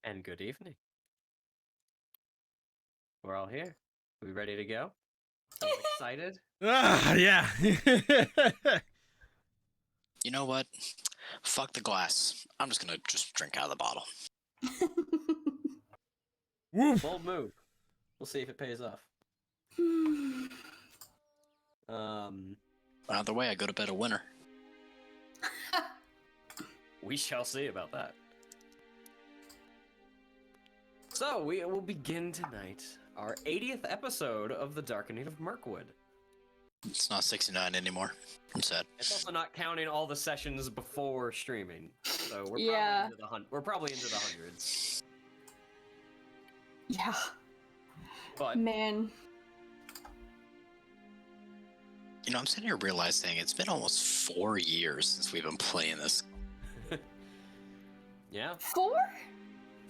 And good evening. We're all here. We ready to go? I'm excited. Yeah. You know what? Fuck the glass. I'm just gonna drink out of the bottle. Woof. Bold move. We'll see if it pays off. Either way, I go to bed a winner. We shall see about that. So, we will begin tonight our 80th episode of the Darkening of Mirkwood. It's not 69 anymore. I'm sad. It's also not counting all the sessions before streaming. So we're Yeah. probably into the hundreds. Yeah. But Man. You know, I'm sitting here realizing it's been almost 4 years since we've been playing this. yeah. 4?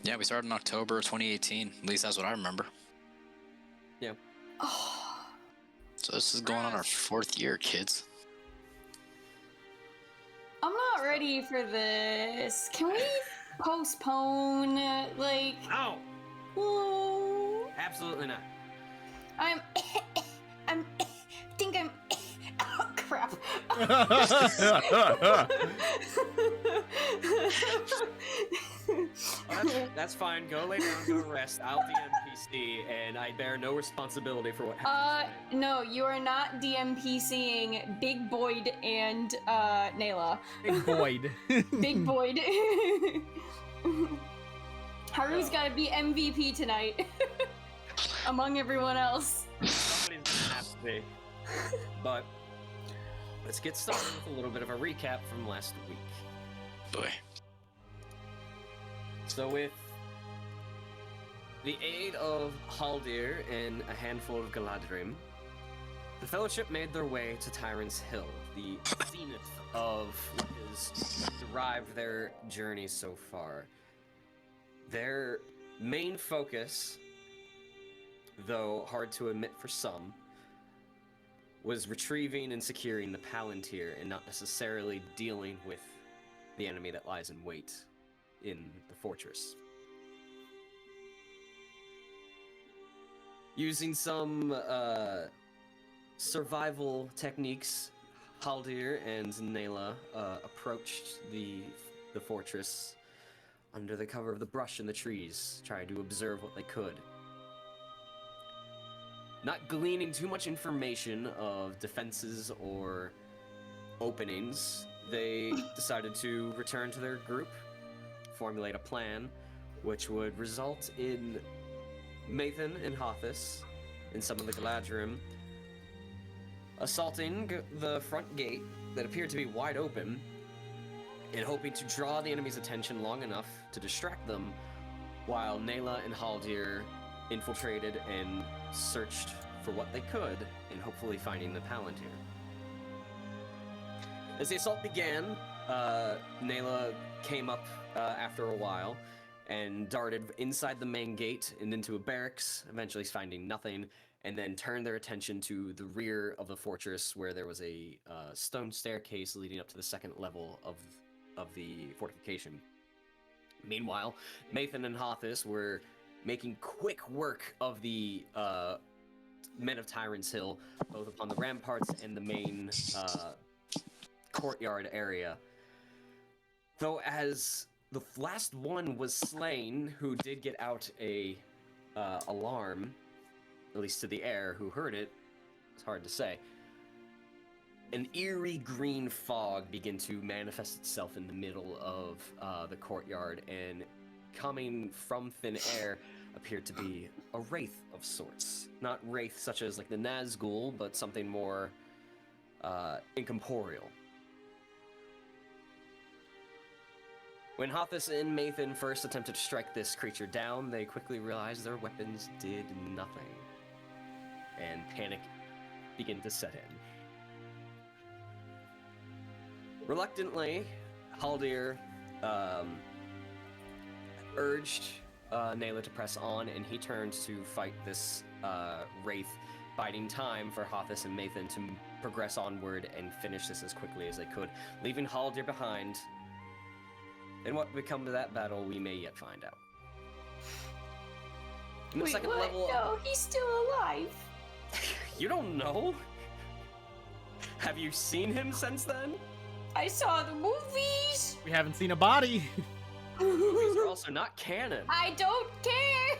Yeah, we started in October of 2018. At least that's what I remember. Yeah. Oh. So this is going on our 4th year, kids. I'm not ready for this. Can we postpone, like... Oh! Oh, Absolutely not. I'm... think I'm... Oh, crap. That's fine. Go lay down, go rest. I'll DMPC, and I bear no responsibility for what happens. No, you are not DMPCing Big Boyd and, Nayla. Big Boyd. Big Boyd. Haru's gotta be MVP tonight. Among everyone else. Somebody's gonna have to be. But let's get started with a little bit of a recap from last week. Boy. So with the aid of Haldir and a handful of Galadrim, the Fellowship made their way to Tyrant's Hill, the zenith of what has derived their journey so far. Their main focus, though hard to admit for some, was retrieving and securing the Palantir and not necessarily dealing with the enemy that lies in wait in the fortress. Using some survival techniques, Haldir and Nayla approached the fortress under the cover of the brush and the trees, trying to observe what they could. Not gleaning too much information of defenses or openings, they decided to return to their group, formulate a plan, which would result in Mathan and Hothus and some of the Galadrim assaulting the front gate that appeared to be wide open and hoping to draw the enemy's attention long enough to distract them while Nayla and Haldir infiltrated and searched for what they could and hopefully finding the Palantir. As the assault began, Nayla came up after a while and darted inside the main gate and into a barracks, eventually finding nothing, and then turned their attention to the rear of the fortress where there was a stone staircase leading up to the second level of the fortification. Meanwhile, Mathan and Hothus were making quick work of the men of Tyrant's Hill, both upon the ramparts and the main courtyard area. Though as the last one was slain, who did get out a alarm, at least to the heir who heard it, it's hard to say, an eerie green fog began to manifest itself in the middle of the courtyard, and coming from thin air appeared to be a wraith of sorts. Not wraith such as like the Nazgul, but something more incorporeal. When Hothus and Mathan first attempted to strike this creature down, they quickly realized their weapons did nothing, and panic began to set in. Reluctantly, Haldir urged Nayla to press on, and he turned to fight this wraith, biding time for Hothus and Mathan to progress onward and finish this as quickly as they could, leaving Haldir behind. And what would come to that battle, we may yet find out. In the Wait, second what? level, No, he's still alive. you don't know. Have you seen him since then? I saw the movies. We haven't seen a body. Movies are also not canon. I don't care.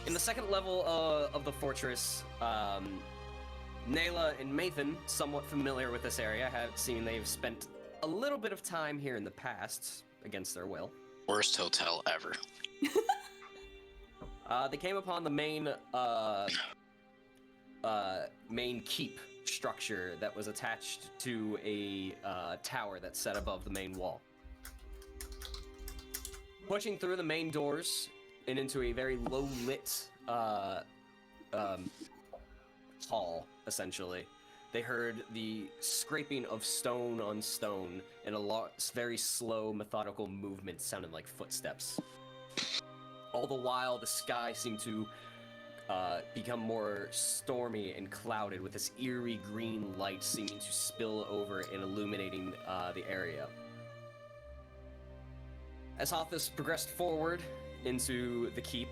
In the second level of the fortress, Nayla and Mathan, somewhat familiar with this area, have seen they've spent a little bit of time here in the past, against their will. Worst hotel ever. They came upon the main keep structure that was attached to a tower that's set above the main wall. Pushing through the main doors and into a very low-lit hall, essentially, they heard the scraping of stone on stone and a very slow, methodical movement sounding like footsteps. All the while, the sky seemed to become more stormy and clouded, with this eerie green light seeming to spill over and illuminating the area. As Hothus progressed forward into the keep,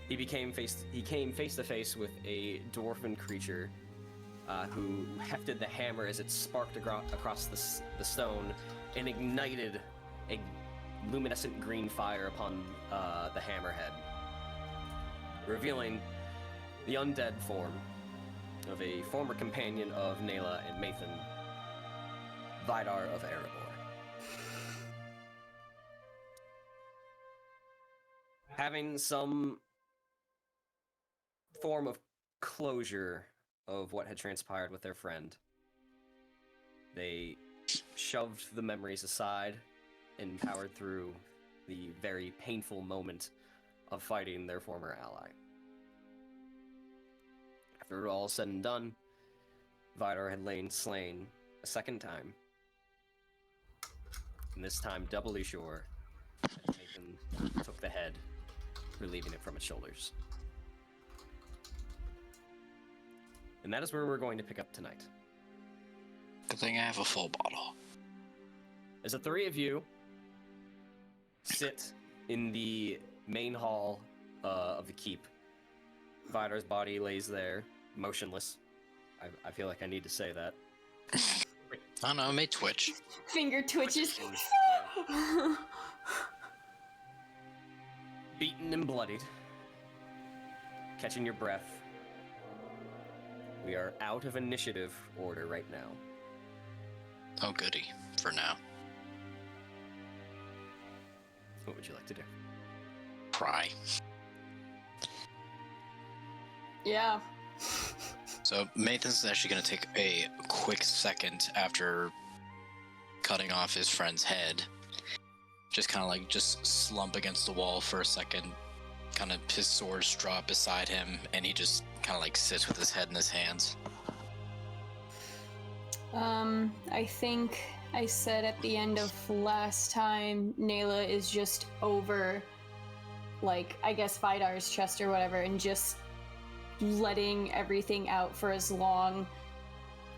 he came face to face with a dwarven creature who hefted the hammer as it sparked across the stone and ignited a luminescent green fire upon the hammerhead, revealing the undead form of a former companion of Nayla and Mathan, Vidar of Erebor. Having some form of closure of what had transpired with their friend, they shoved the memories aside and powered through the very painful moment of fighting their former ally. After it all said and done, Vidar had lain slain a second time, and this time doubly sure that Nathan took the head, relieving it from its shoulders. And that is where we're going to pick up tonight. Good thing I have a full bottle. As the three of you sit in the main hall of the keep, Vidar's body lays there, motionless. I feel like I need to say that. I don't know, it may twitch. Finger twitches. Beaten and bloodied. Catching your breath. We are out of initiative order right now. Oh goody, for now. What would you like to do? Cry. Yeah. So Mathan's actually going to take a quick second after cutting off his friend's head. Just kind of like just slump against the wall for a second. Kind of his swords drop beside him, and he just kind of like sits with his head in his hands. I think I said at the end of last time, Nayla is just over, like, I guess Vidar's chest or whatever, and just letting everything out for as long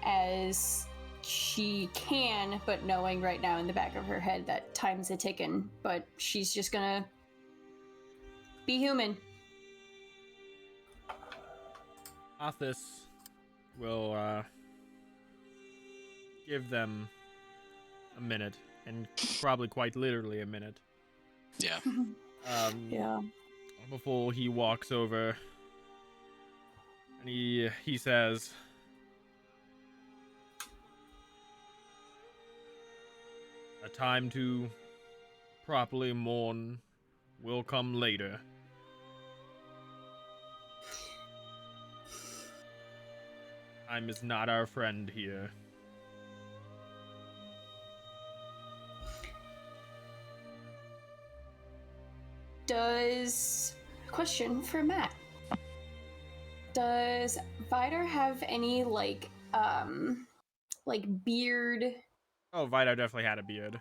as she can, but knowing right now in the back of her head that time's a ticking, but she's just gonna be human. Hothus will give them a minute, and probably quite literally a minute. Yeah. Yeah. Before he walks over, and he says, "A time to properly mourn will come later. Time is not our friend here." Question for Matt. Does Vidar have any, like beard? Oh, Vidar definitely had a beard.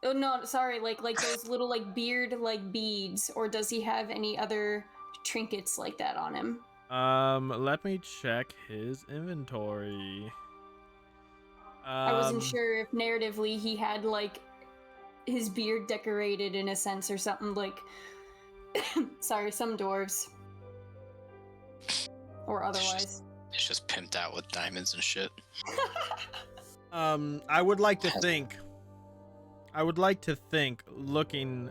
Oh, no, sorry, like those little, like, beard, like, beads, or does he have any other trinkets like that on him? Let me check his inventory. I wasn't sure if narratively he had, like, his beard decorated in a sense or something like sorry, some dwarves. Or otherwise. It's just pimped out with diamonds and shit. I would like to think looking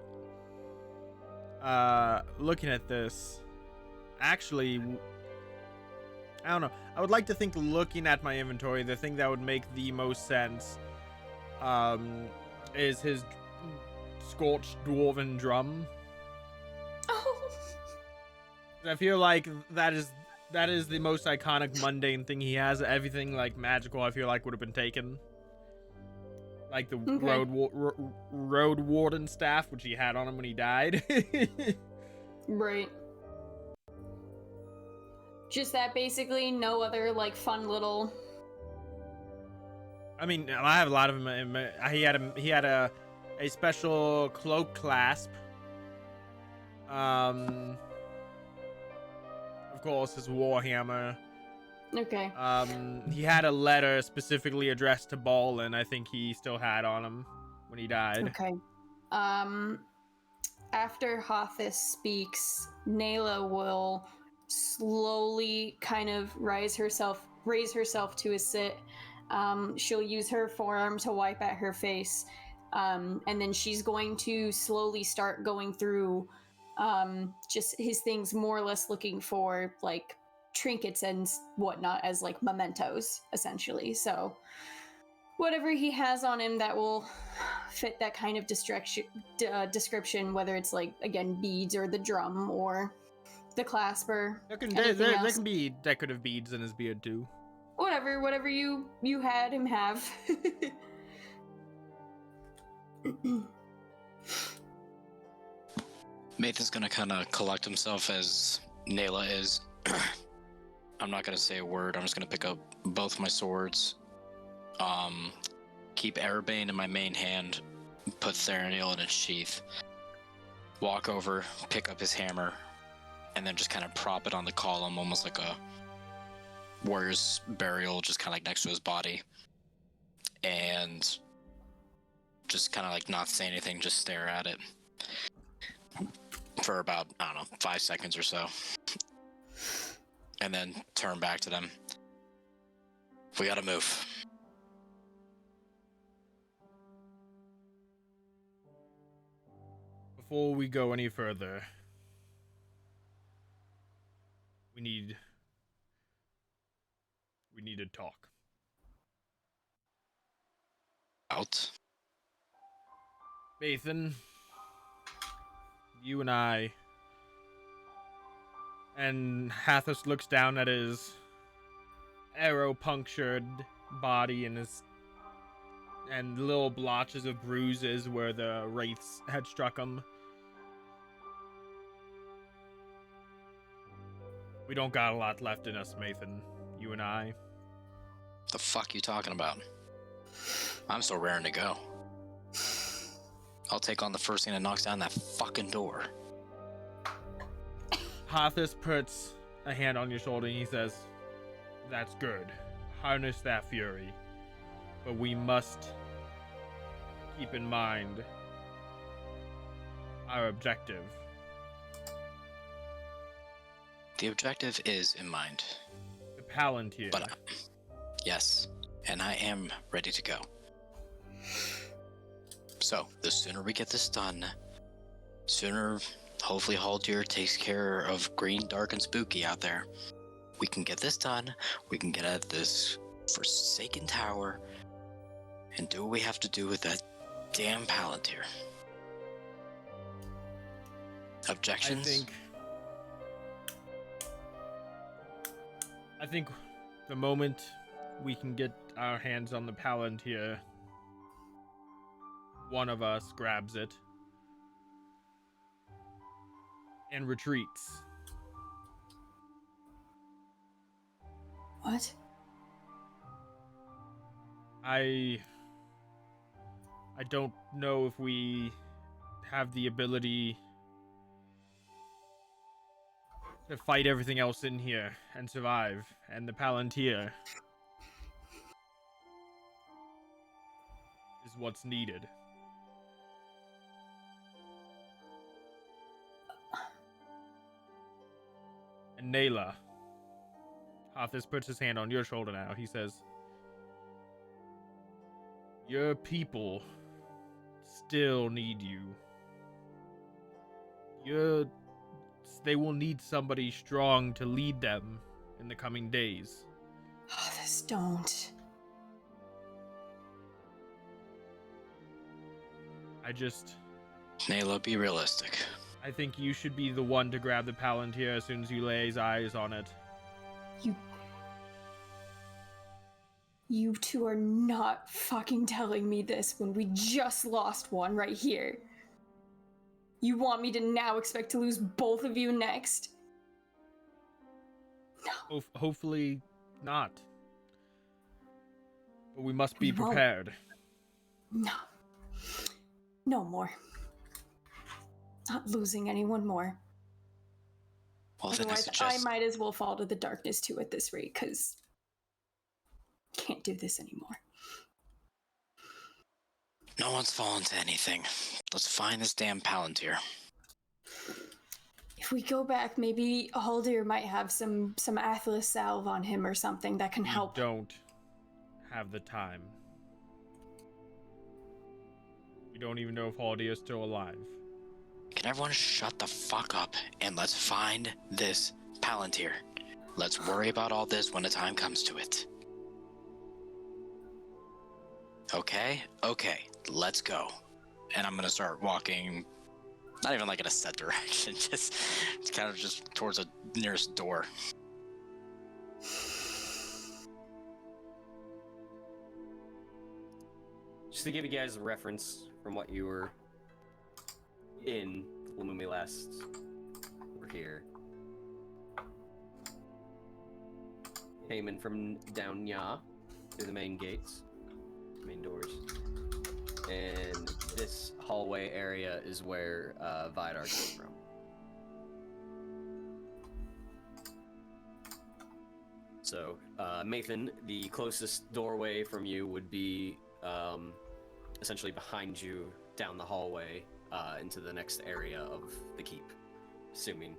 at this, actually, I don't know. I would like to think looking at my inventory, the thing that would make the most sense is his scorched dwarven drum. Oh. I feel like that is the most iconic mundane thing he has. Everything like magical, I feel like, would have been taken. Like the road warden staff, which he had on him when he died. Right. Just that, basically. No other like fun little. I mean, I have a lot of them. He had a special cloak clasp. Of course, his warhammer. Okay. He had a letter specifically addressed to Ballin. I think he still had on him when he died. Okay. After Hothis speaks, Nayla will slowly kind of raise herself to a sit. She'll use her forearm to wipe at her face, and then she's going to slowly start going through just his things, more or less looking for like trinkets and whatnot as like mementos, essentially. So whatever he has on him that will fit that kind of description, whether it's like, again, beads or the drum or the clasper. There can be decorative beads in his beard too. Whatever you had him have. Nathan's gonna kind of collect himself as Nayla is. I'm not gonna say a word. I'm just gonna pick up both my swords. Keep Erebane in my main hand. Put Therinil in its sheath. Walk over, pick up his hammer, and then just kind of prop it on the column, almost like a warrior's burial, just kind of like next to his body. And just kind of like not say anything, just stare at it for about, I don't know, 5 seconds or so. And then turn back to them. We gotta move. Before we go any further, we need to talk. Out. Nathan, you and I, and Hathis looks down at his arrow-punctured body and little blotches of bruises where the wraiths had struck him. We don't got a lot left in us, Nathan. You and I. The fuck you talking about? I'm still raring to go. I'll take on the first thing that knocks down that fucking door. Hathis puts a hand on your shoulder and he says, "That's good. Harness that fury. But we must keep in mind our objective." The objective is in mind. The Palantir. But, yes, and I am ready to go. So, the sooner we get this done, sooner hopefully Haldir takes care of green, dark, and spooky out there. We can get this done, we can get at this forsaken tower, and do what we have to do with that damn Palantir. Objections? I think the moment we can get our hands on the Palantir, one of us grabs it and retreats. What? I don't know if we have the ability to fight everything else in here and survive, and the Palantir is what's needed. And Nayla, Hathis puts his hand on your shoulder now. He says, your people still need you. They will need somebody strong to lead them in the coming days. Oh, this don't. Nayla, be realistic. I think you should be the one to grab the Palantir as soon as you lay eyes on it. You two are not fucking telling me this when we just lost one right here. You want me to now expect to lose both of you next? No. Hopefully not. But we must be We won't. prepared. No. No more. Not losing anyone more. Well, then I Otherwise, suggest... I might as well fall to the darkness too at this rate, because can't do this anymore. No one's fallen to anything. Let's find this damn Palantir. If we go back, maybe Haldir might have some Athlas salve on him or something that can help. We don't have the time. We don't even know if Haldir is still alive. Can everyone shut the fuck up and let's find this Palantir? Let's worry about all this when the time comes to it. Okay, let's go. And I'm gonna start walking, not even like in a set direction, just kind of just towards the nearest door. Just to give you guys a reference from what you were in when we last were here. Came in from down Ya through the main gates, main doors, and this hallway area is where Vidar came from. So, Mathan, the closest doorway from you would be essentially behind you down the hallway into the next area of the keep, assuming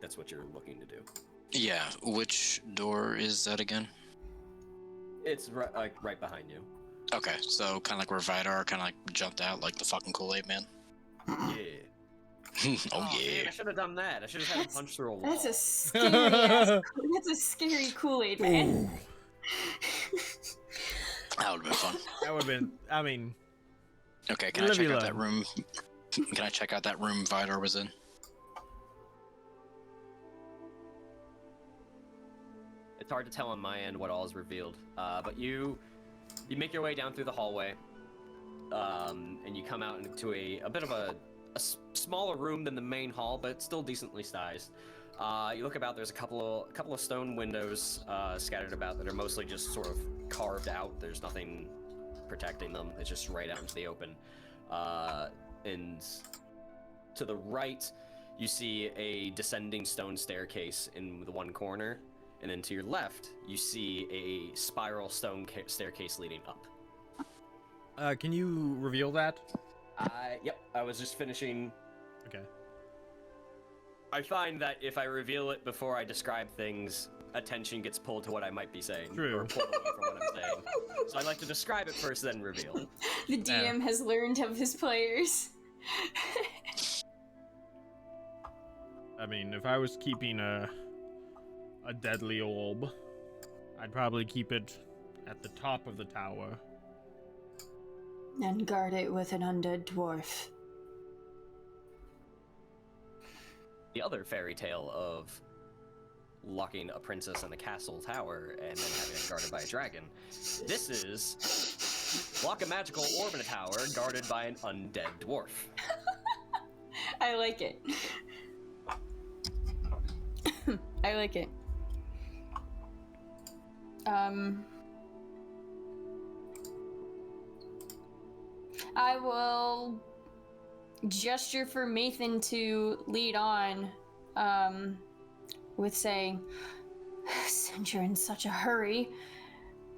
that's what you're looking to do. Yeah, which door is that again? It's right behind you. Okay, so kind of like where Vidar kind of like jumped out like the fucking Kool-Aid man. Yeah. Oh yeah. Man, I should have done that. I should have had him punch through a wall. That's a scary Kool-Aid man. That would have been fun. That would have been, I mean... Okay, can I check out that room? Can I check out that room Vidar was in? It's hard to tell on my end what all is revealed, but you make your way down through the hallway, and you come out into a bit of a smaller room than the main hall, but still decently sized. You look about. There's a couple of stone windows scattered about that are mostly just sort of carved out. There's nothing protecting them. It's just right out into the open. And to the right, you see a descending stone staircase in the one corner. And then to your left, you see a spiral stone staircase leading up. Can you reveal that? Yep, I was just finishing. Okay. I find that if I reveal it before I describe things, attention gets pulled to what I might be saying. True. Or pulled away from what I'm saying. So I like to describe it first, then reveal. The DM has learned of his players. I mean, if I was keeping a deadly orb, I'd probably keep it at the top of the tower. And guard it with an undead dwarf. The other fairy tale of locking a princess in the castle tower and then having it guarded by a dragon. This is lock a magical orb in a tower guarded by an undead dwarf. I like it. I like it. I will gesture for Mathan to lead on, with saying, "Since you're in such a hurry,"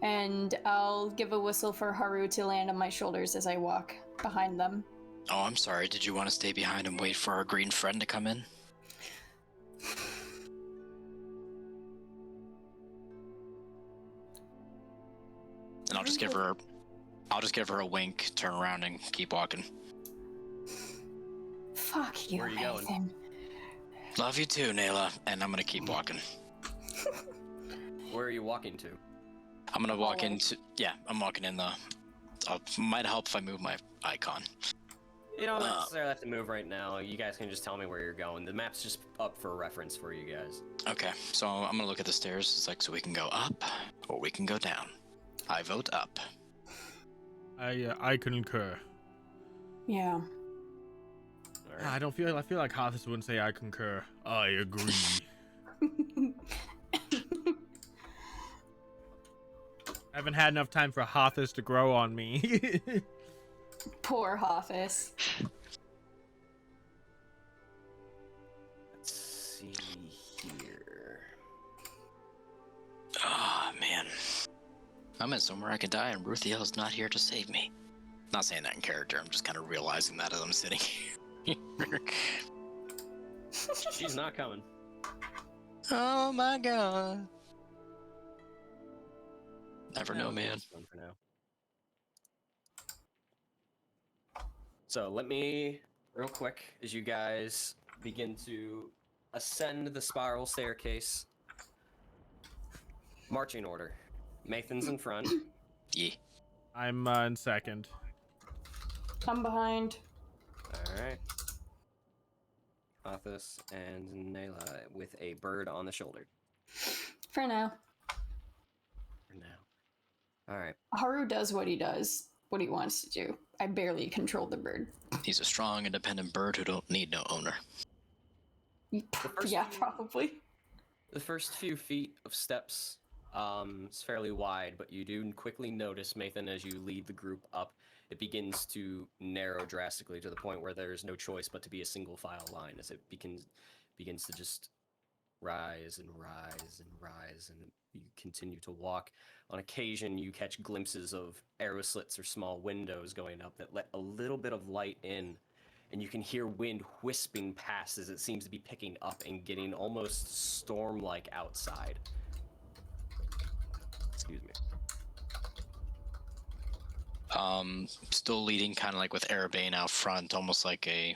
and I'll give a whistle for Haru to land on my shoulders as I walk behind them. Oh, I'm sorry. Did you want to stay behind and wait for our green friend to come in? And I'll just give her a wink, turn around, and keep walking. Fuck you, Where are you going? Nathan. Love you too, Nayla. And I'm gonna keep walking. Where are you walking to? I'm gonna walk Hallway. into. Yeah, I'm walking in the. Might help if I move my icon. You don't necessarily have to move right now. You guys can just tell me where you're going. The map's just up for reference for you guys. Okay, so I'm gonna look at the stairs. It's like, so we can go up or we can go down. I vote up. I concur. Yeah. All right. I feel like Hathis wouldn't say I concur. I agree. I haven't had enough time for Hathis to grow on me. Poor Hathis. Let's see here. Oh man, I'm in somewhere I can die, and Ruthiel's not here to save me. Not saying that in character. I'm just kind of realizing that as I'm sitting here. She's not coming. Oh my god. Never know, No, man. that's fun for now. So let me, real quick, as you guys begin to ascend the spiral staircase. Marching order. Mathan's in front. Yeah. I'm in second. I'm behind. Alright. Athos and Nayla with a bird on the shoulder For now. for now. Alright. Haru does what he does, what he wants to do. I barely control the bird. He's a strong, independent bird who don't need no owner. first Yeah, few- probably. The first few feet of steps is fairly wide, but you do quickly notice, Mathan, as you lead the group up, it begins to narrow drastically to the point where there's no choice but to be a single file line as it begins to just rise and rise and rise, and you continue to walk. On occasion, you catch glimpses of arrow slits or small windows going up that let a little bit of light in, and you can hear wind whisping past as it seems to be picking up and getting almost storm-like outside. Excuse me. Still leading kind of like with Arabane out front, almost like a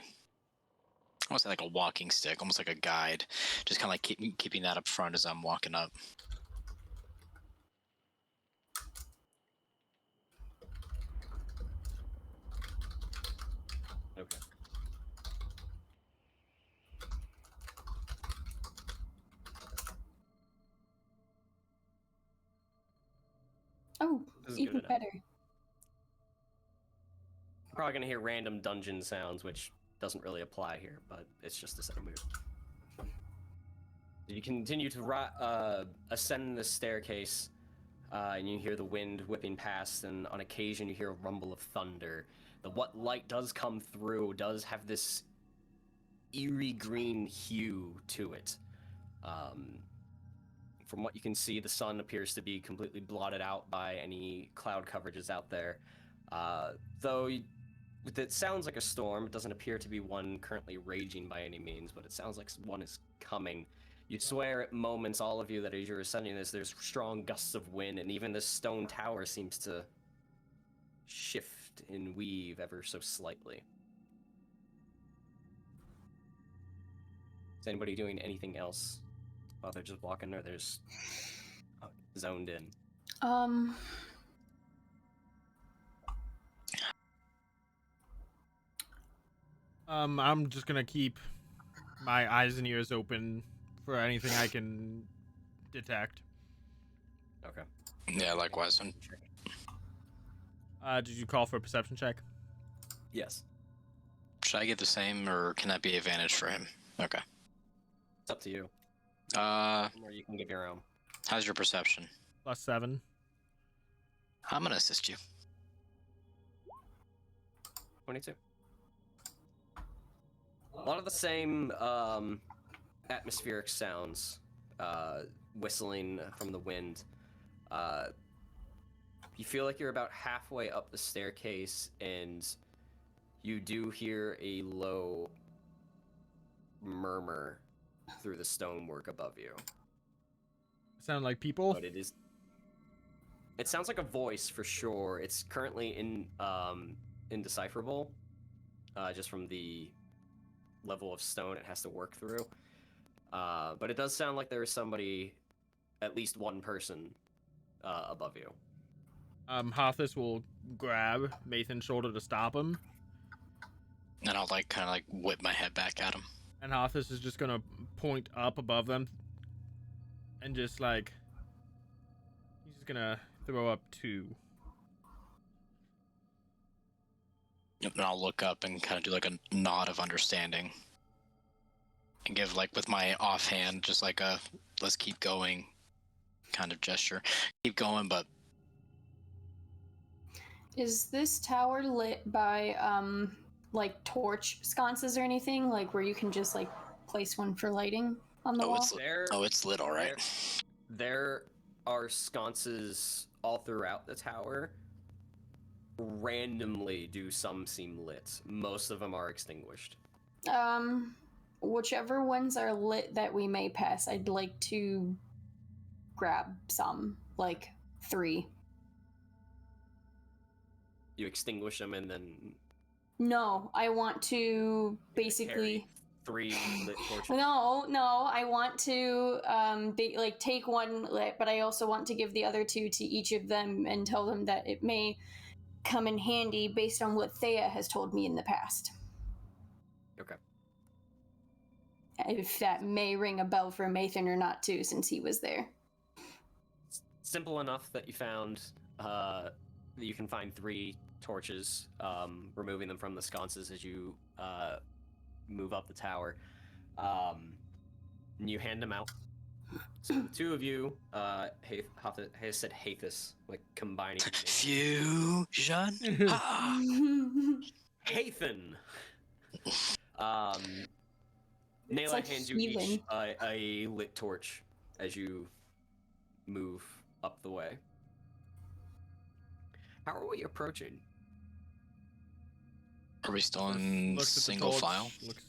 walking stick, almost like a guide. Just kind of like keeping that up front as I'm walking up. Okay. Oh, This is even good enough. better. Probably gonna hear random dungeon sounds, which doesn't really apply here, but it's just the same move. You continue to ascend the staircase, and you hear the wind whipping past, and on occasion you hear a rumble of thunder. What light does come through does have this eerie green hue to it. From what you can see, the sun appears to be completely blotted out by any cloud coverages out there. Though it sounds like a storm, it doesn't appear to be one currently raging by any means, but it sounds like one is coming. You swear at moments, all of you, that as you're ascending this, there's strong gusts of wind, and even this stone tower seems to shift and weave ever so slightly. Is anybody doing anything else while they're just walking, or they're just zoned in? I'm just gonna keep my eyes and ears open for anything I can detect. Okay. Yeah, likewise. Did you call for a perception check? Yes. Should I get the same, or can that be advantage for him? Okay. It's up to you. How's Or you can give your own. your perception? +7. I'm gonna assist you. 22. A lot of the same atmospheric sounds, whistling from the wind. You feel like you're about halfway up the staircase, and you do hear a low murmur through the stonework above you. Sound like people? But it is... It sounds like a voice for sure. It's currently indecipherable, just from the level of stone it has to work through. But it does sound like there is somebody, at least one person, above you. Hothus will grab Mathan's shoulder to stop him, And I'll like kind of like whip my head back at him. and Hothus is just gonna point up above them, and just like he's just gonna throw up 2. And I'll look up and kind of do like a nod of understanding. And give like with my offhand just like a let's keep going kind of gesture. Keep going, but Is this tower lit by like torch sconces or anything, like where you can just like place one for lighting on the wall? it's lit all right. There are sconces all throughout the tower. Randomly do some seem lit. Most of them are extinguished. Whichever ones are lit that we may pass, I'd like to grab some, like 3. You extinguish them and then No, I want to basically. carry 3 lit torches. No, I want to take one lit, but I also want to give the other 2 to each of them and tell them that it may come in handy based on what Thea has told me in the past. Okay. If that may ring a bell for Mathan or not too, since he was there. Simple enough that you found that you can find 3 torches, removing them from the sconces as you move up the tower. And you hand them out. So the 2 of you, has said Hathus, like combining. Fusion. Ah. Hathan. Nayla like hands you healing. each a lit torch as you move up the way. How are we approaching? Are we still in Looks at the single torch, file? Looks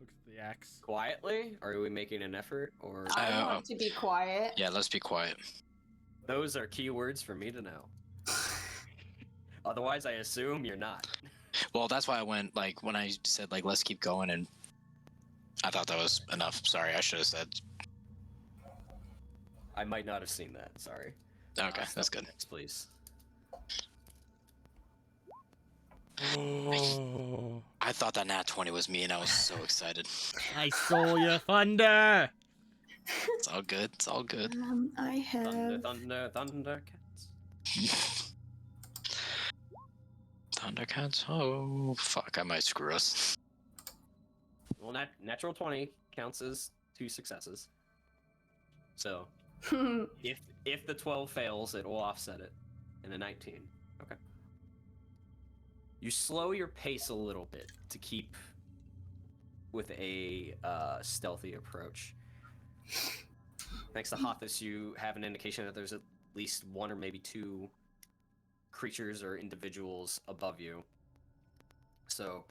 at the axe. Quietly? Are we making an effort? Or I want to be quiet. Yeah, let's be quiet. those are keywords for me to know. Otherwise, I assume you're not. Well, that's why I went like when I said like let's keep going, and I thought that was enough. Sorry, I should have said. I might not have seen that. Sorry. Okay, that's Step good. next, please. Oh, I thought that nat 20 was me, and I was so excited. I stole your thunder. It's all good. It's all good. I have. Thundercats. Thundercats. Oh fuck! I might screw us. Well, natural 20 counts as 2 successes. So if the 12 fails, it will offset it in a 19. Okay. You slow your pace a little bit to keep with a stealthy approach. Thanks to Hothus, you have an indication that there's at least 1 or maybe 2 creatures or individuals above you. So,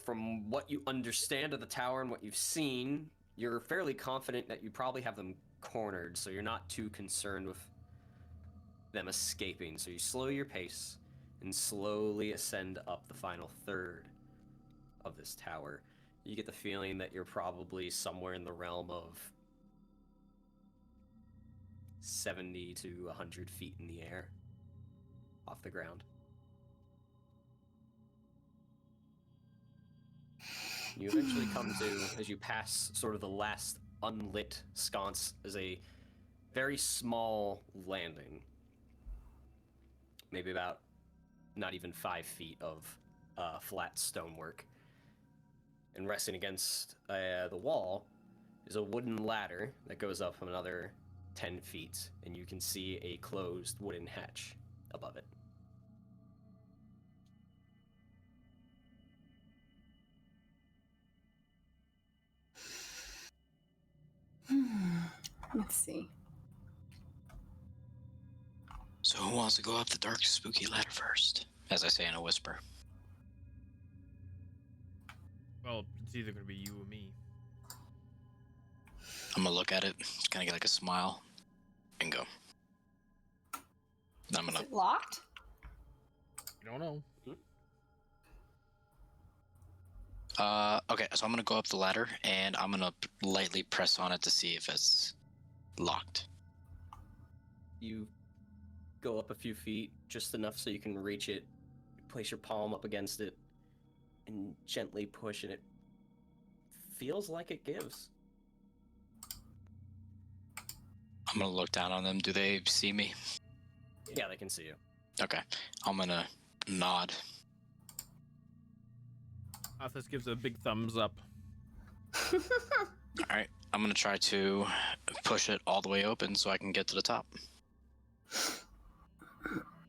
from what you understand of the tower and what you've seen, you're fairly confident that you probably have them cornered, so you're not too concerned with them escaping. So you slow your pace and slowly ascend up the final third of this tower. You get the feeling that you're probably somewhere in the realm of 70 to 100 feet in the air off the ground. You eventually come to, as you pass sort of the last unlit sconce, is a very small landing. Maybe about not even 5 feet of flat stonework. And resting against the wall is a wooden ladder that goes up another 10 feet, and you can see a closed wooden hatch above it. Let's see. So who wants to go up the dark, spooky ladder first? As I say in a whisper. Well, it's either gonna be you or me. I'm gonna look at it, kind of get like a smile, and go. I'm Is gonna. it locked? I don't know. Okay, so I'm gonna go up the ladder and I'm gonna lightly press on it to see if it's locked. You go up a few feet, just enough so you can reach it, place your palm up against it, and gently push, and it feels like it gives. I'm gonna look down on them. Do they see me? Yeah, they can see you. Okay, I'm gonna nod. Athos gives a big thumbs up. All right, I'm gonna try to push it all the way open so I can get to the top.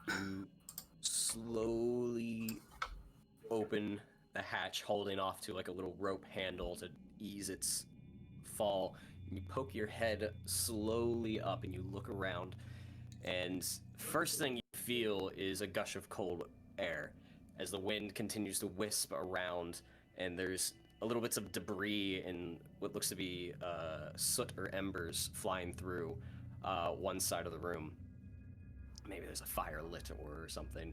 You slowly open the hatch, holding off to like a little rope handle to ease its fall. You poke your head slowly up and you look around, and first thing you feel is a gush of cold air as the wind continues to wisp around, and there's a little bits of debris and what looks to be soot or embers flying through one side of the room. Maybe there's a fire lit or something,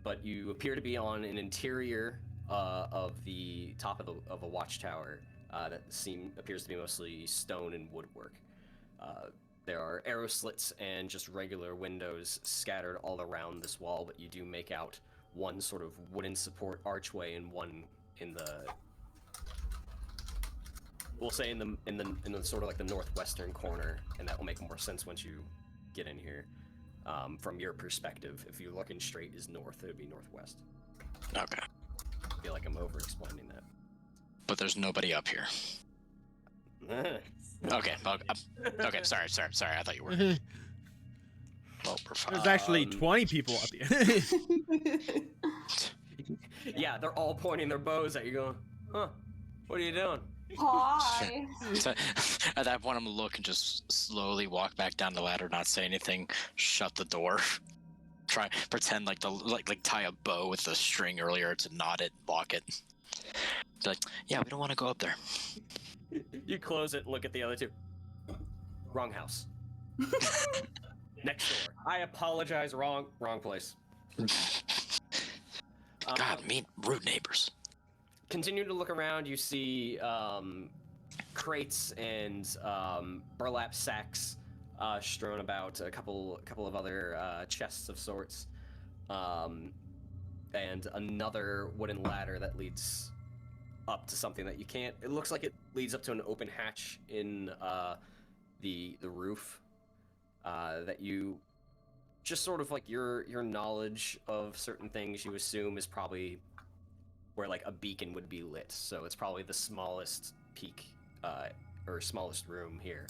but you appear to be on an interior of the top of a watchtower that appears to be mostly stone and woodwork. There are arrow slits and just regular windows scattered all around this wall, but you do make out one sort of wooden support archway and one in the, we'll say in the sort of like the northwestern corner, and that will make more sense once you get in here. From your perspective, if you're looking straight is north, it would be northwest. Okay, I feel like I'm over-explaining that. but there's nobody up here. Okay, okay. Sorry. I thought you were. There's Well, we're fine. actually 20 people up here. Yeah, they're all pointing their bows at you, going, "Huh? What are you doing?" Hi. So, at that point, I'm gonna look and just slowly walk back down the ladder, not say anything, shut the door, try pretend like like tie a bow with the string earlier to knot it, lock it. It's like, yeah, we don't want to go up there. You close it and look at the other two. Wrong house. Next door. I apologize. Wrong place. God, mean rude neighbors. Continue to look around. You see crates and burlap sacks strewn about. A couple of other chests of sorts, and another wooden ladder that leads up to something that you can't. It looks like it leads up to an open hatch in the roof that you just sort of like your knowledge of certain things you assume is probably where like a beacon would be lit. So it's probably the smallest peak or smallest room here.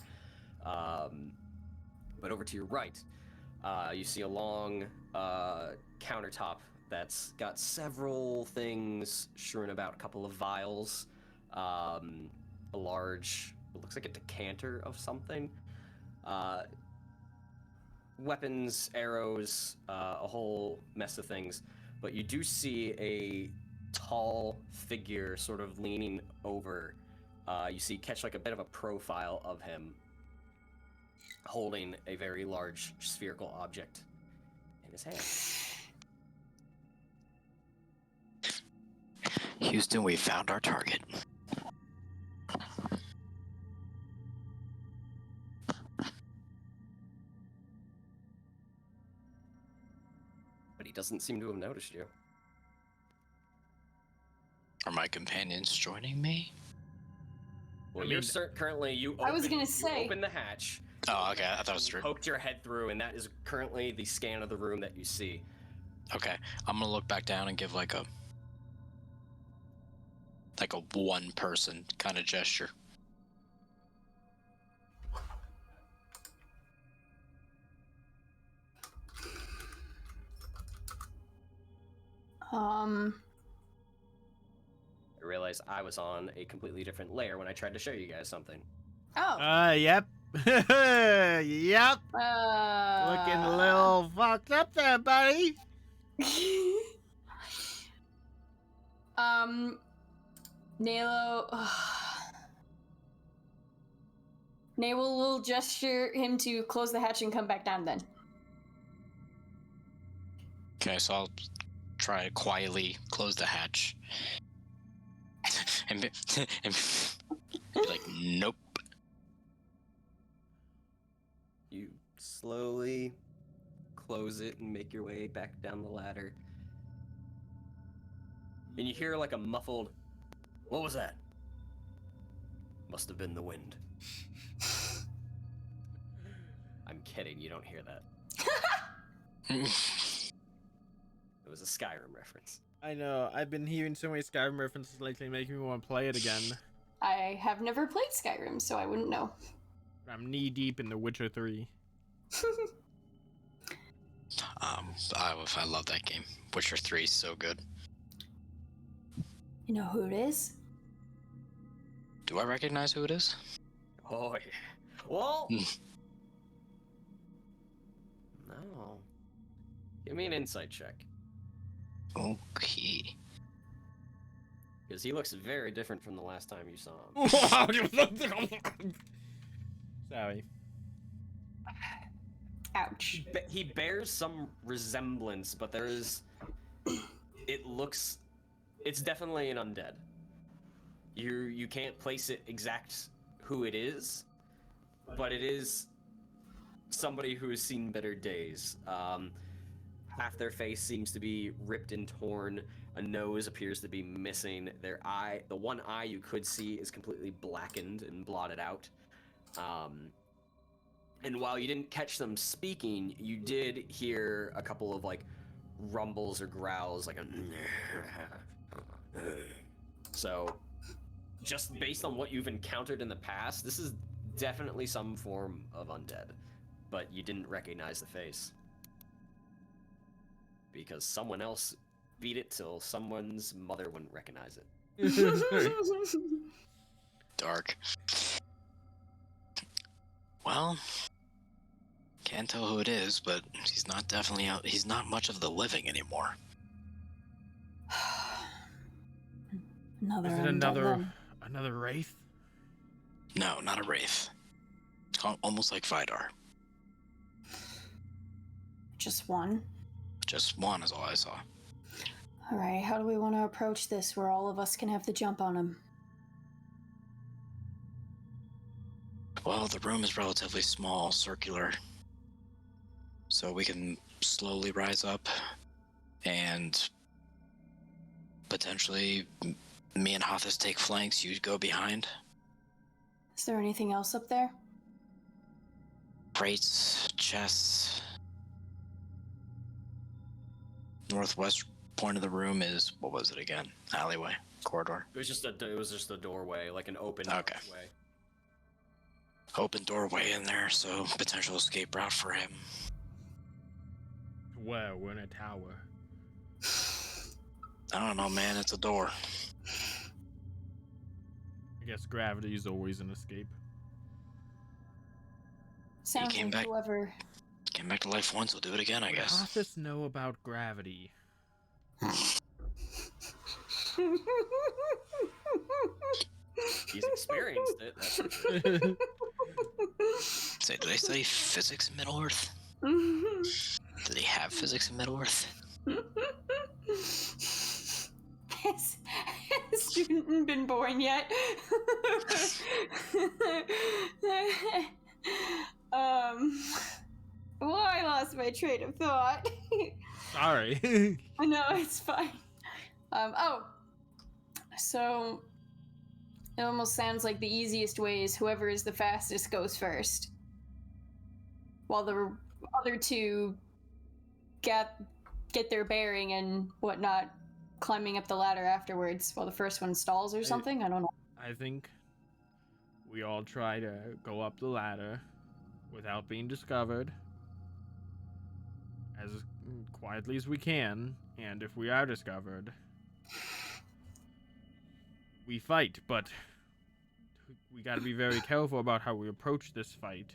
But over to your right, you see a long countertop that's got several things strewn about. A couple of vials, a large, it looks like a decanter of something, weapons, arrows, a whole mess of things. But you do see a tall figure sort of leaning over. You catch like a bit of a profile of him holding a very large spherical object in his hand. Houston, we found our target. But he doesn't seem to have noticed you. Are my companions joining me? Well, I you're mean- currently you. I was opened- gonna say. You opened the hatch. Oh, okay. I thought it was true. Poked your head through, and that is currently the scan of the room that you see. Okay, I'm gonna look back down and give like a one person kind of gesture. I realized I was on a completely different layer when I tried to show you guys something. Oh. Yep. Yep. Uh, Looking a little fucked up there, buddy. Nalo. Nail will gesture him to close the hatch and come back down then. Okay, so I'll try to quietly close the hatch. and be like, nope. You slowly close it and make your way back down the ladder. And you hear like a muffled, "What was that?" Must have been the wind. I'm kidding, you don't hear that. It was a Skyrim reference. I know. I've been hearing so many Skyrim references lately, making me want to play it again. I have never played Skyrim, so I wouldn't know. I'm knee deep in The Witcher 3. I love that game. Witcher 3 is so good. You know who it is? Do I recognize who it is? Oh, yeah. Well... No. Give me an insight check. Okay. Because he looks very different from the last time you saw him. Sorry. Ouch. He bears some resemblance, but there is... It's definitely an undead. You can't place it exact who it is, but it is somebody who has seen better days. Half their face seems to be ripped and torn. A nose appears to be missing. The one eye you could see is completely blackened and blotted out. And while you didn't catch them speaking, you did hear a couple of like rumbles or growls, like a. So, just based on what you've encountered in the past, this is definitely some form of undead, but you didn't recognize the face. Because someone else beat it till someone's mother wouldn't recognize it. Dark. Well, can't tell who it is, but he's not definitely out. He's not much of the living anymore. Another Is it undead another wraith? No, not a wraith. Almost like Vidar. Just one? Just one is all I saw. Alright, how do we want to approach this where all of us can have the jump on him? Well, the room is relatively small, circular. So we can slowly rise up and potentially me and Hothus take flanks, you go behind. Is there anything else up there? Crates, chests. Northwest point of the room is, what was it again? Alleyway, corridor. It was just a doorway, like an open Okay. doorway. Open doorway in there, so potential escape route for him. Well, we're in a tower. I don't know, man. It's a door. I guess gravity is always an escape. Sounds came like back- whoever... Came back to life once, we'll do it again, I guess. Hothus know about gravity. He's experienced it. That's for sure. Did they study physics in Middle-earth? Do they have physics in Middle-earth? Has a student been born yet? Well, I lost my train of thought. Sorry. No, it's fine. So it almost sounds like the easiest way is whoever is the fastest goes first, while the other two get their bearing and whatnot, climbing up the ladder afterwards, while the first one stalls or something. I don't know. I think we all try to go up the ladder without being discovered as quietly as we can, and if we are discovered, we fight, but we gotta be very careful about how we approach this fight.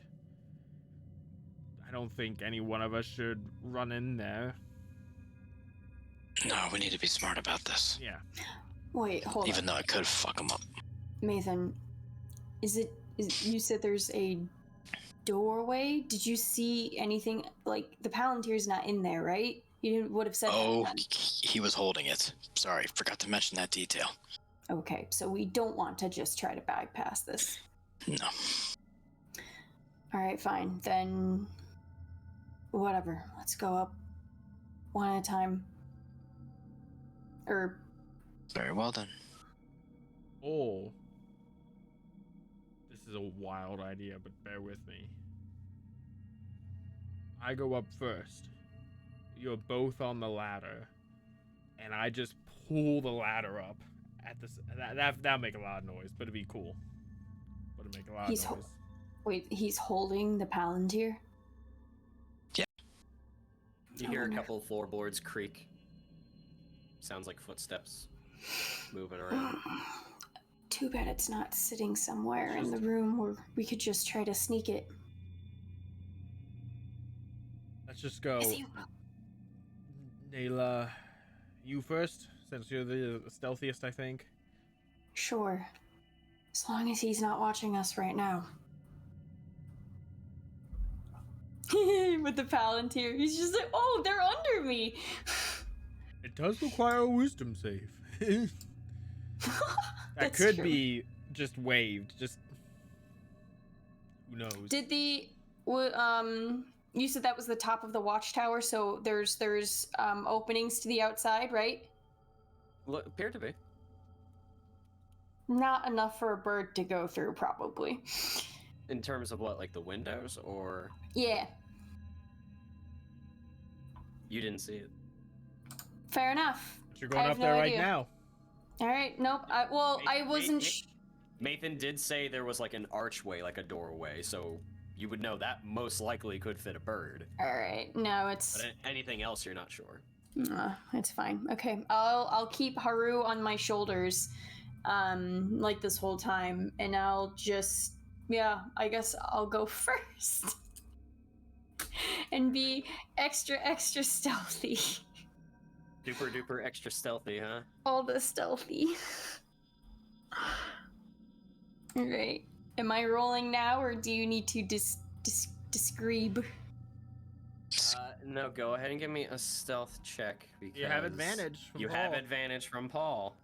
I don't think any one of us should run in there. No, we need to be smart about this. Yeah. Wait, hold Even on. though it could fuck them up. Nathan, you said there's a doorway? Did you see anything? Like, the Palantir's not in there, right? He would have said Oh, that then. he was holding it. Sorry, forgot to mention that detail. Okay, so we don't want to just try to bypass this. No. Alright, fine. Then... whatever. Let's go up one at a time. Very well then. Oh. This is a wild idea, but bear with me. I go up first. You're both on the ladder. And I just pull the ladder up at this. That'll make a lot of noise, but it'd be cool. But it'd make a lot of noise. Wait, he's holding the Palantir? You hear a couple of floorboards creak. Sounds like footsteps moving around. Too bad it's not sitting somewhere in the room where we could just try to sneak it. Let's just go. Is he... Nayla, you first, since you're the stealthiest, I think. Sure. As long as he's not watching us right now. With the Palantir, he's just like, oh, they're under me. It does require a wisdom save. That That's could true. be just waved. Just who knows? Did the you said that was the top of the watchtower, so there's openings to the outside, right? Look, appear to be. Not enough for a bird to go through, probably. In terms of what, like the windows, or Yeah, you didn't see it? fair enough. But you're going I up have there no right idea. now. All right, nope. I wasn't. Mathan did say there was like an archway, like a doorway, so you would know that most likely could fit a bird. All right, no, it's But anything else, you're not sure. it's fine. Okay, I'll keep Haru on my shoulders, like this whole time, and I'll just I guess I'll go first, and be extra stealthy. Duper duper extra stealthy, huh? All the stealthy. All right. Am I rolling now, or do you need to describe? No, go ahead and give me a stealth check because You have advantage from You Paul. have advantage from Paul.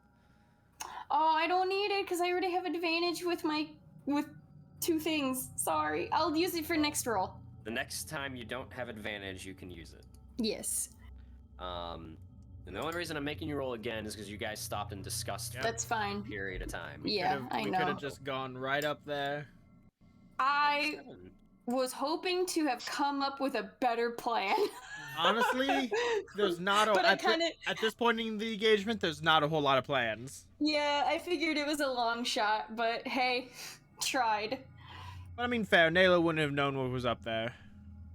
Oh, I don't need it because I already have advantage with two things. Sorry, I'll use it for next roll. The next time you don't have advantage, you can use it. Yes, And the only reason I'm making you roll again is because you guys stopped and discussed for that's fine. a period of time. Yeah, I We know. could have just gone right up there. I 7. was hoping to have come up with a better plan. Honestly, there's not a But I at this point in the engagement, there's not a whole lot of plans. Yeah, I figured it was a long shot, but hey, tried. But I mean, fair. Nayla wouldn't have known what was up there.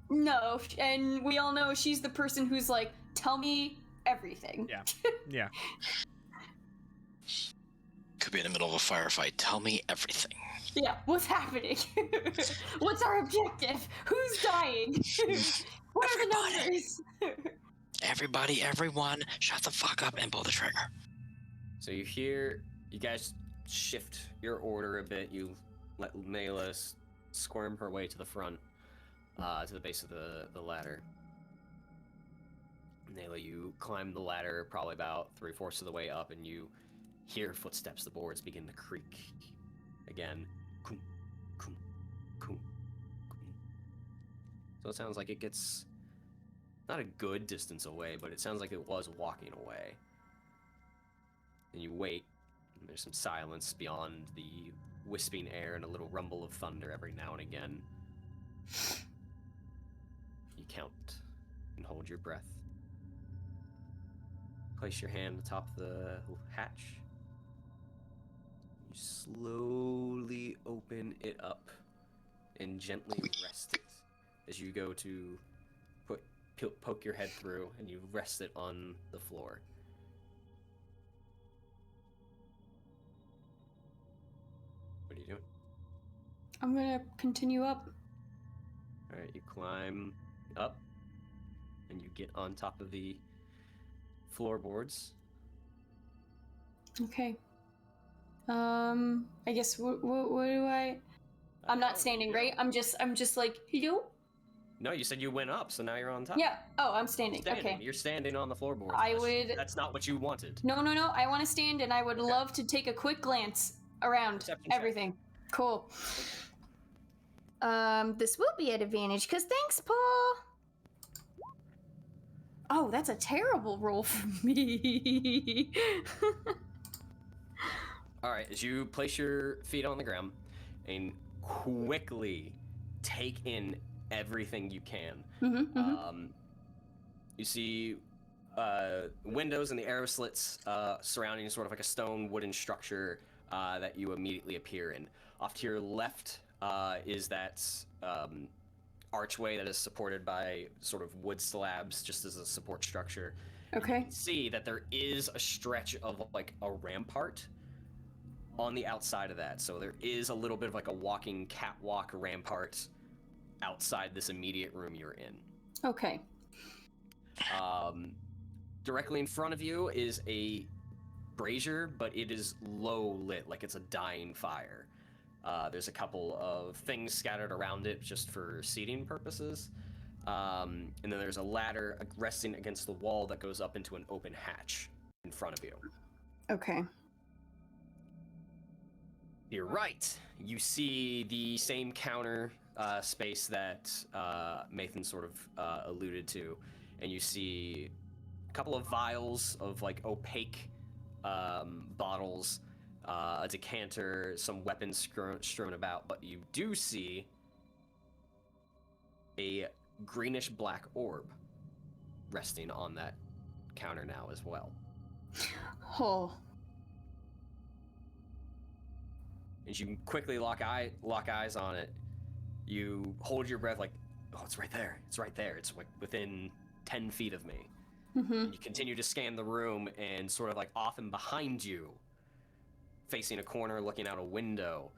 No, and we all know she's the person who's like, tell me everything. Yeah. Yeah. Could be in the middle of a firefight. Tell me everything. Yeah, what's happening? What's our objective? Who's dying? What are the numbers? Everybody, everyone, shut the fuck up and pull the trigger. So you guys shift your order a bit. You let Nayla squirm her way to the front, to the base of the ladder. Nayla, you climb the ladder probably about 3/4 of the way up, and you hear footsteps. The boards begin to creak again. Coom, coom, coom, coom. So it sounds like it gets not a good distance away, but it sounds like it was walking away. And you wait, and there's some silence beyond the wisping air and a little rumble of thunder every now and again. You count and hold your breath. Place your hand atop the hatch. You slowly open it up and gently rest it as you go to poke your head through, and you rest it on the floor. What are you doing? I'm gonna continue up. Alright, you climb up, and you get on top of the floorboards. Okay. I guess what do I? I'm not standing, right? I'm just like, hello? No, you said you went up, so now you're on top. Yeah. Oh, I'm standing. Standing. Okay. You're standing on the floorboards. That's not what you wanted. No. I want to stand, and I would love to take a quick glance around Perception check. everything. Cool. This will be at advantage, because thanks, Paul. Oh, that's a terrible roll for me. All right, as you place your feet on the ground and quickly take in everything you can, you see windows and the arrow slits surrounding sort of like a stone wooden structure that you immediately appear in. Off to your left is that archway that is supported by sort of wood slabs just as a support structure. Okay. You can see that there is a stretch of like a rampart on the outside of that. So there is a little bit of like a walking catwalk rampart outside this immediate room you're in. Okay. Directly in front of you is a brazier, but it is low lit, like it's a dying fire. There's a couple of things scattered around it just for seating purposes. And then there's a ladder resting against the wall that goes up into an open hatch in front of you. Okay. You're right. You see the same counter space that Mathan sort of alluded to, and you see a couple of vials of like opaque bottles, a decanter, some weapons strewn about, but you do see a greenish black orb resting on that counter now as well. Oh. As you quickly lock eyes on it, you hold your breath like, oh, it's right there. It's right there. It's like within 10 feet of me. And you continue to scan the room, and sort of like off and behind you, facing a corner, looking out a window,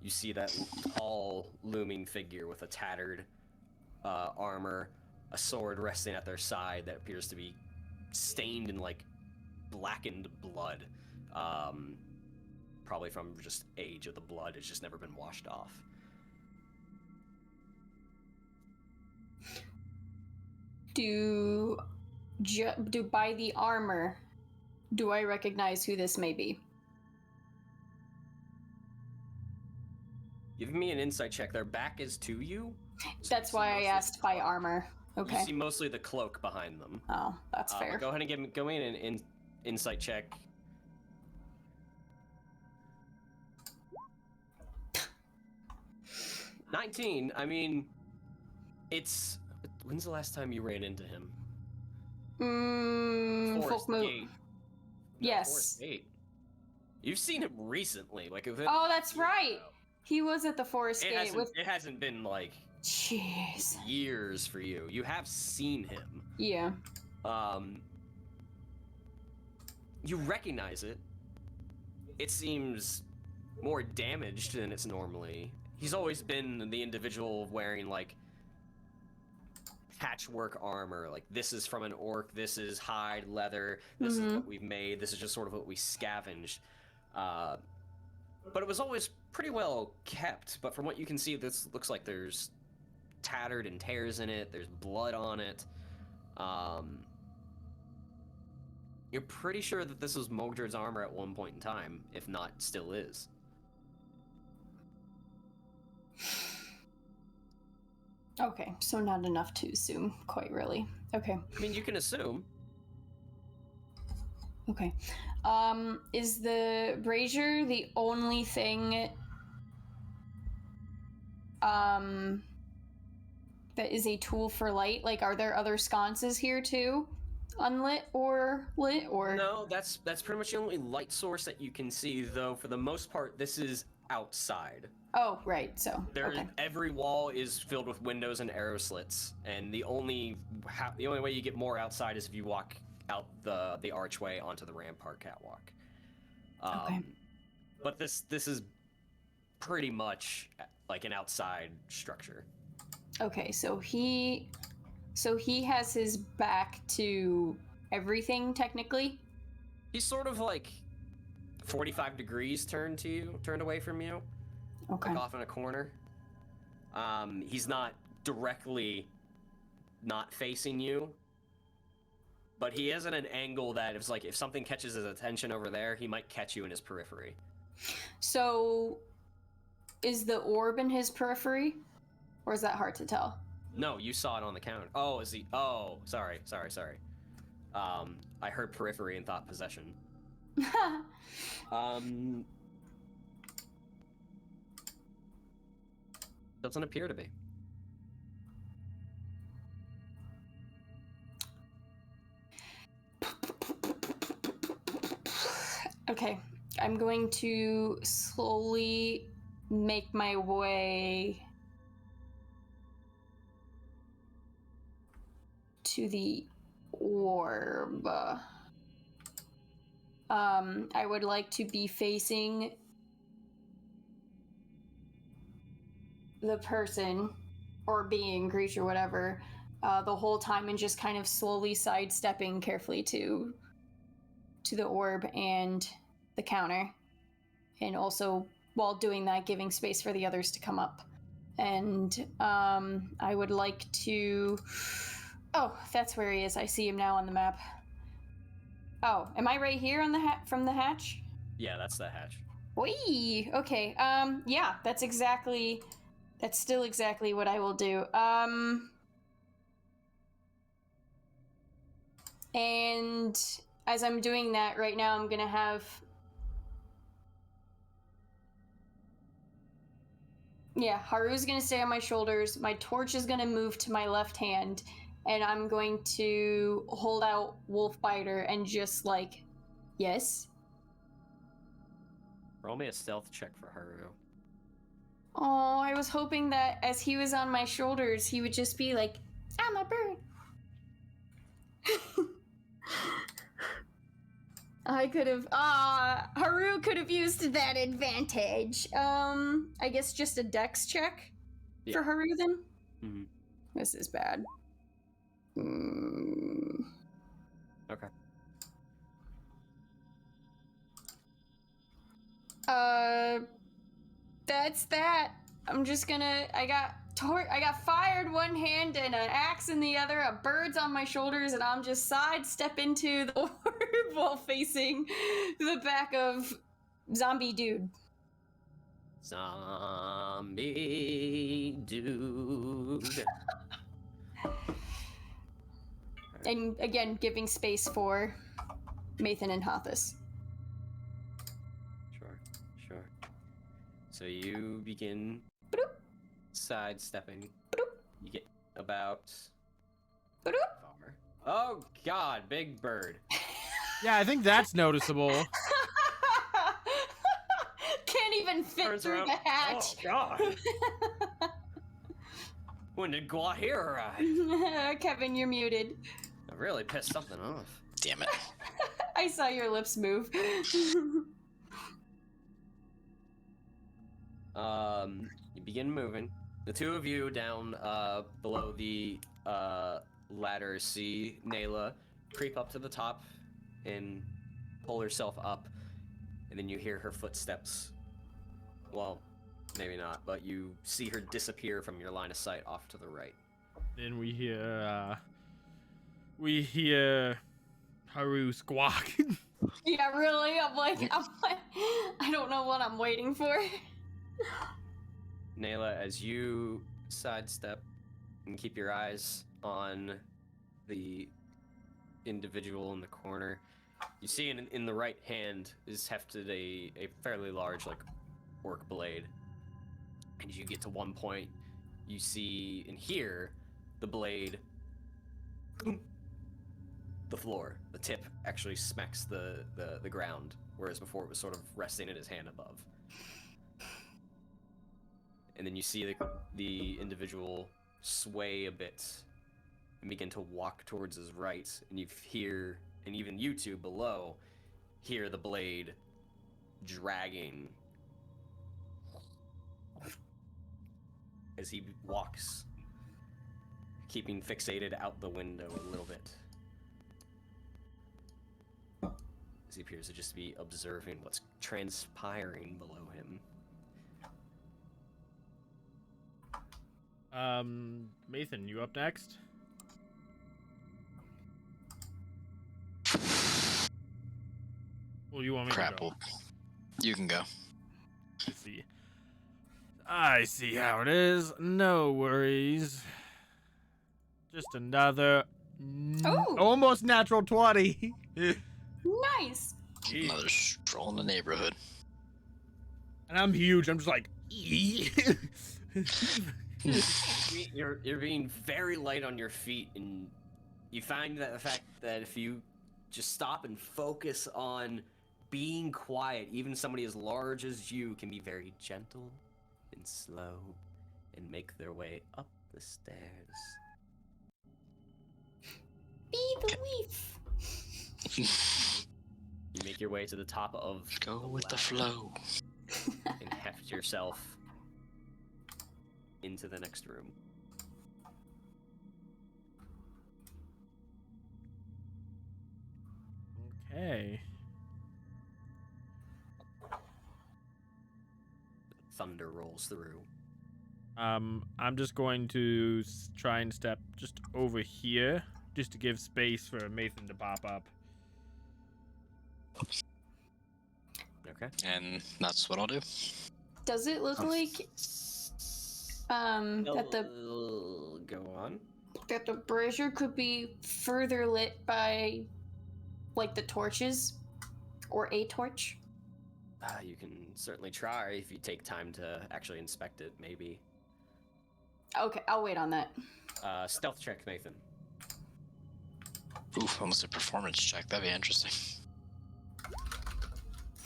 you see that tall, looming figure with a tattered armor, a sword resting at their side that appears to be stained in like blackened blood. Probably from just age of the blood. It's just never been washed off. Do by the armor, do I recognize who this may be? Give me an insight check. Their back is to you. So That's why I asked by armor. Okay. You see mostly the cloak behind them. Oh, that's fair. Go ahead and go in and insight check. $19. I mean, it's... When's the last time you ran into him? Forest Folk Gate. No, yes. Forest Gate. You've seen him recently, like. Oh, that's right. He was at the Forest Gate with. It hasn't been like. Jeez. Years for you. You have seen him. Yeah. You recognize it. It seems more damaged than it's normally. He's always been the individual wearing like patchwork armor. Like, this is from an orc, this is hide, leather, this is what we've made, this is just sort of what we scavenged. But it was always pretty well kept, but from what you can see, this looks like there's tattered and tears in it, there's blood on it. You're pretty sure that this was Mogdrid's armor at one point in time, if not still is. Okay, so not enough to assume, quite really. Okay. I mean, you can assume. Okay. Is the brazier the only thing that is a tool for light? Like, are there other sconces here too? Unlit or lit, or? No, that's pretty much the only light source that you can see, though for the most part this is outside. Oh, right, so, okay. Every wall is filled with windows and arrow slits, and the only way you get more outside is if you walk out the archway onto the rampart catwalk. Okay. But this is pretty much like an outside structure. Okay, so he has his back to everything, technically? He's sort of like 45 degrees turned away from you. Okay. Like off in a corner. He's not directly not facing you, but he is at an angle that it's like if something catches his attention over there, he might catch you in his periphery. So, is the orb in his periphery? Or is that hard to tell? No, you saw it on the counter. Oh, is he? Oh, sorry. I heard periphery and thought possession. Doesn't appear to be. Okay, I'm going to slowly make my way to the orb. I would like to be facing the person or being, creature, whatever, the whole time, and just kind of slowly sidestepping carefully to the orb and the counter, and also while doing that giving space for the others to come up. And I would like to... Oh, that's where he is. I see him now on the map. Oh, am I right here on the from the hatch? Yeah, that's the hatch. Whee! Okay, yeah, that's still exactly what I will do. And as I'm doing that right now, I'm gonna have... Yeah, Haru's gonna stay on my shoulders, my torch is gonna move to my left hand, and I'm going to hold out Wolfbiter and just like, yes? Roll me a stealth check for Haru. Oh, I was hoping that as he was on my shoulders, he would just be like, I'm a bird. Haru could have used that advantage. I guess just a dex check for Haru then? Mm-hmm. This is bad. Okay. That's that. I'm just gonna, I got fire in one hand and an axe in the other, a bird's on my shoulders, and I'm just sidestep into the orb while facing the back of zombie dude. Zombie dude. And again, giving space for Mathan and Hathis. Sure. So you begin sidestepping. You get about far. Oh God, big bird. Yeah, I think that's noticeable. Can't even fit Turns through around. the hatch. Oh God. When did Guahir arrive? Kevin, you're muted. I really pissed something off. Damn it. I saw your lips move. You begin moving. The two of you down below the ladder see Nayla creep up to the top and pull herself up, and then you hear her footsteps. Well, maybe not, but you see her disappear from your line of sight off to the right. Then we hear Haru squawk. Yeah, really? I'm like, I don't know what I'm waiting for. Nayla, as you sidestep and keep your eyes on the individual in the corner, you see in the right hand is hefted a fairly large, like, orc blade. And as you get to one point, you see and hear the blade, the floor. The tip actually smacks the ground, whereas before it was sort of resting in his hand above. And then you see the individual sway a bit and begin to walk towards his right, and you hear, and even you two below, hear the blade dragging as he walks, keeping fixated out the window a little bit, as he appears to just be observing what's transpiring below him. Mathan, you up next? Well, you want me Crap. to go? Well, you can go. I see how it is. No worries. Just another Ooh. almost natural 20. Nice. Another stroll in the neighborhood. And I'm huge. I'm just like. You're being very light on your feet, and you find that the fact that if you just stop and focus on being quiet, even somebody as large as you can be very gentle and slow and make their way up the stairs. Be the leaf. You make your way to the top of Go with the ladder flow. and heft yourself into the next room. Okay. Thunder rolls through. I'm just going to try and step just over here, just to give space for Mathan to pop up. Okay. And that's what I'll do. Does it look like that the Go on. brazier could be further lit by like the torches or a torch? You can certainly try if you take time to actually inspect it, maybe. Okay, I'll wait on that. Stealth check, Nathan. Oof, almost a performance check. That'd be interesting.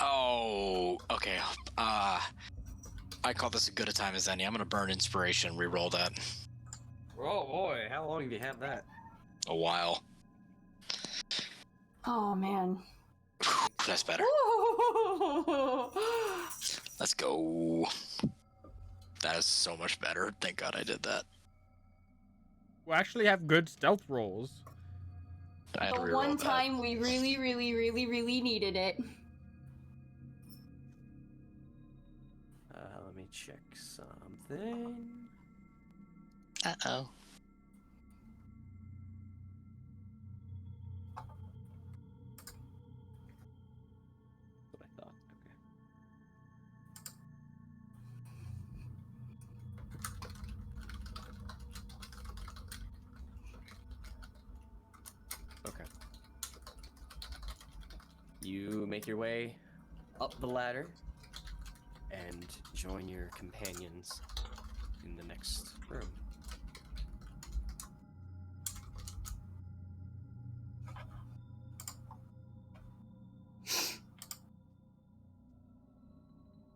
Oh, okay. I call this as good a time as any. I'm gonna burn inspiration, reroll that. Oh boy, how long have you had that? A while. Oh man. That's better. Let's go. That is so much better. Thank God I did that. We actually have good stealth rolls. I had to The reroll one that. time we really needed it. Let me check something. Uh-oh. What I thought. Okay. Okay. You make your way up the ladder and join your companions in the next room.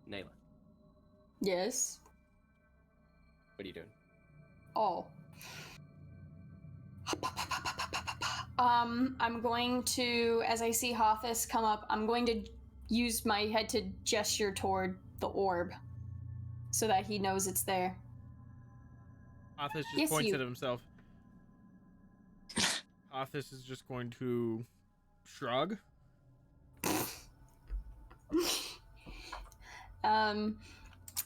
Nayla, Yes. what are you doing? Oh. I'm going to, as I see Hothus come up, I'm going to use my head to gesture toward the orb so that he knows it's there. Arthas just Yes, points you. at himself. Arthas is just going to shrug. And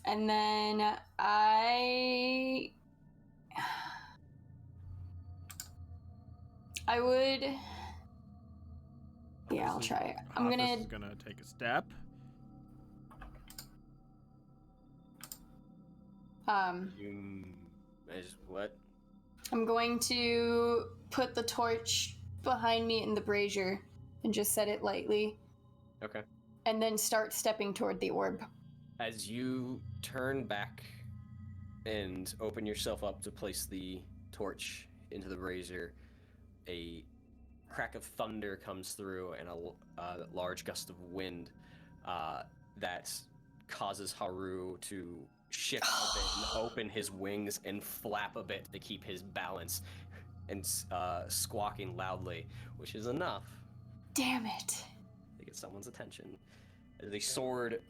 then I would. Yeah, I'll try it. I'm Arthas is gonna take a step. What? I'm going to put the torch behind me in the brazier and just set it lightly. Okay. And then start stepping toward the orb. As you turn back and open yourself up to place the torch into the brazier, a crack of thunder comes through and a large gust of wind that causes Haru to shift a bit and open his wings and flap a bit to keep his balance and squawking loudly, which is enough Damn it. to get someone's attention. The sword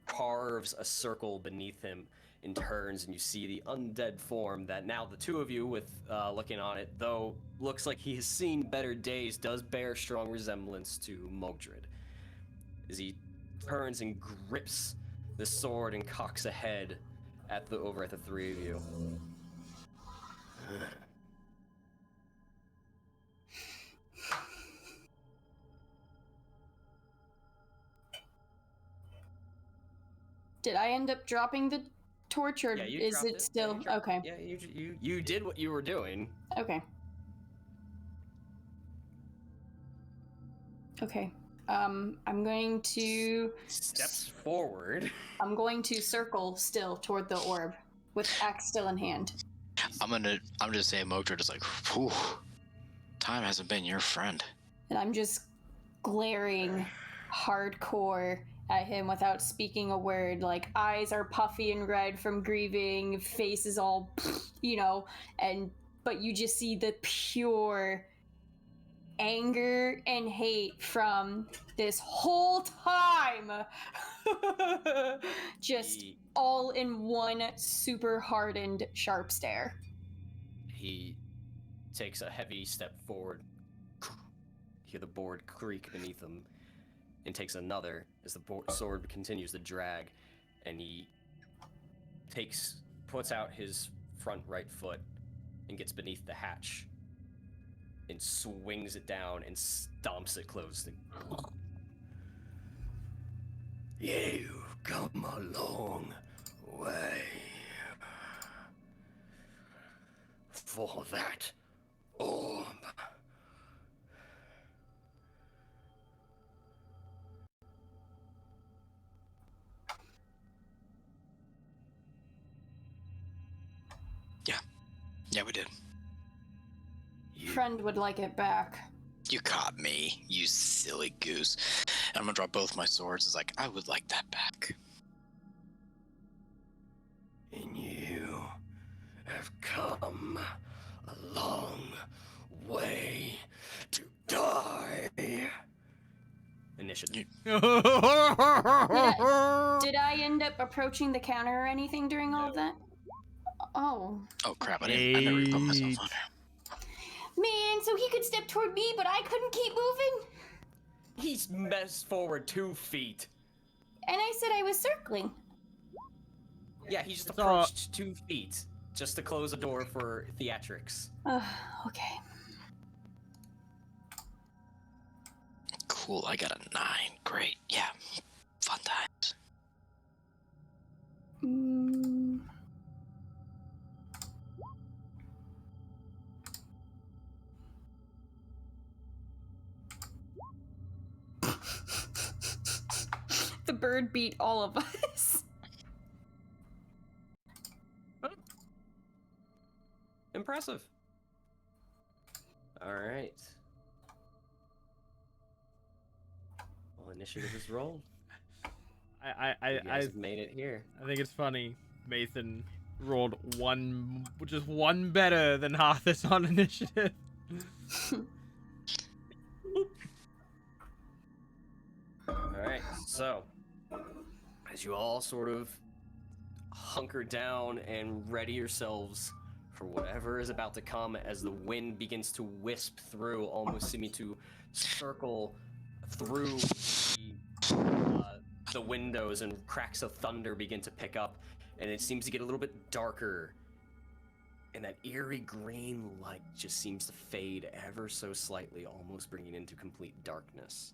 carves a circle beneath him and turns, and you see the undead form that now the two of you, with looking on it, though looks like he has seen better days, does bear strong resemblance to Mogdrid. As he turns and grips the sword and cocks ahead over at the three of you. Did I end up dropping the torch, or Yeah, you is dropped it still Yeah, you dropped okay? it. Yeah, you did what you were doing. Okay. Okay. I'm going to Steps forward. I'm going to circle still toward the orb with axe still in hand. I'm just saying Mogdrid is like, whew, time hasn't been your friend. And I'm just glaring hardcore at him without speaking a word. Like, eyes are puffy and red from grieving, face is all, but you just see the pure anger and hate from this whole time. Just all in one super hardened, sharp stare. He takes a heavy step forward. Hear the board creak beneath him, and takes another as the sword continues to drag, and he puts out his front right foot and gets beneath the hatch and swings it down and stomps it closed. You've come a long way for that orb. Yeah, we did. Friend would like it back. You caught me, you silly goose. And I'm gonna drop both my swords. It's like, I would like that back. And you have come a long way to die. Initiative. Did I end up approaching the counter or anything during all of that? Oh. Oh crap, I never put myself on there. Man, so he could step toward me, but I couldn't keep moving? He's messed forward 2 feet. And I said I was circling. Yeah, he just approached 2 feet just to close a door for theatrics. Okay. Cool, I got a 9. Great, yeah. Fun times. The bird beat all of us. Impressive. All right. Well, initiative is rolled. I You guys have made it here. I think it's funny. Nathan rolled just one better than Harthus on initiative. All right, so as you all sort of hunker down and ready yourselves for whatever is about to come, as the wind begins to wisp through, almost seeming to circle through the windows, and cracks of thunder begin to pick up, and it seems to get a little bit darker, and that eerie green light just seems to fade ever so slightly, almost bringing into complete darkness.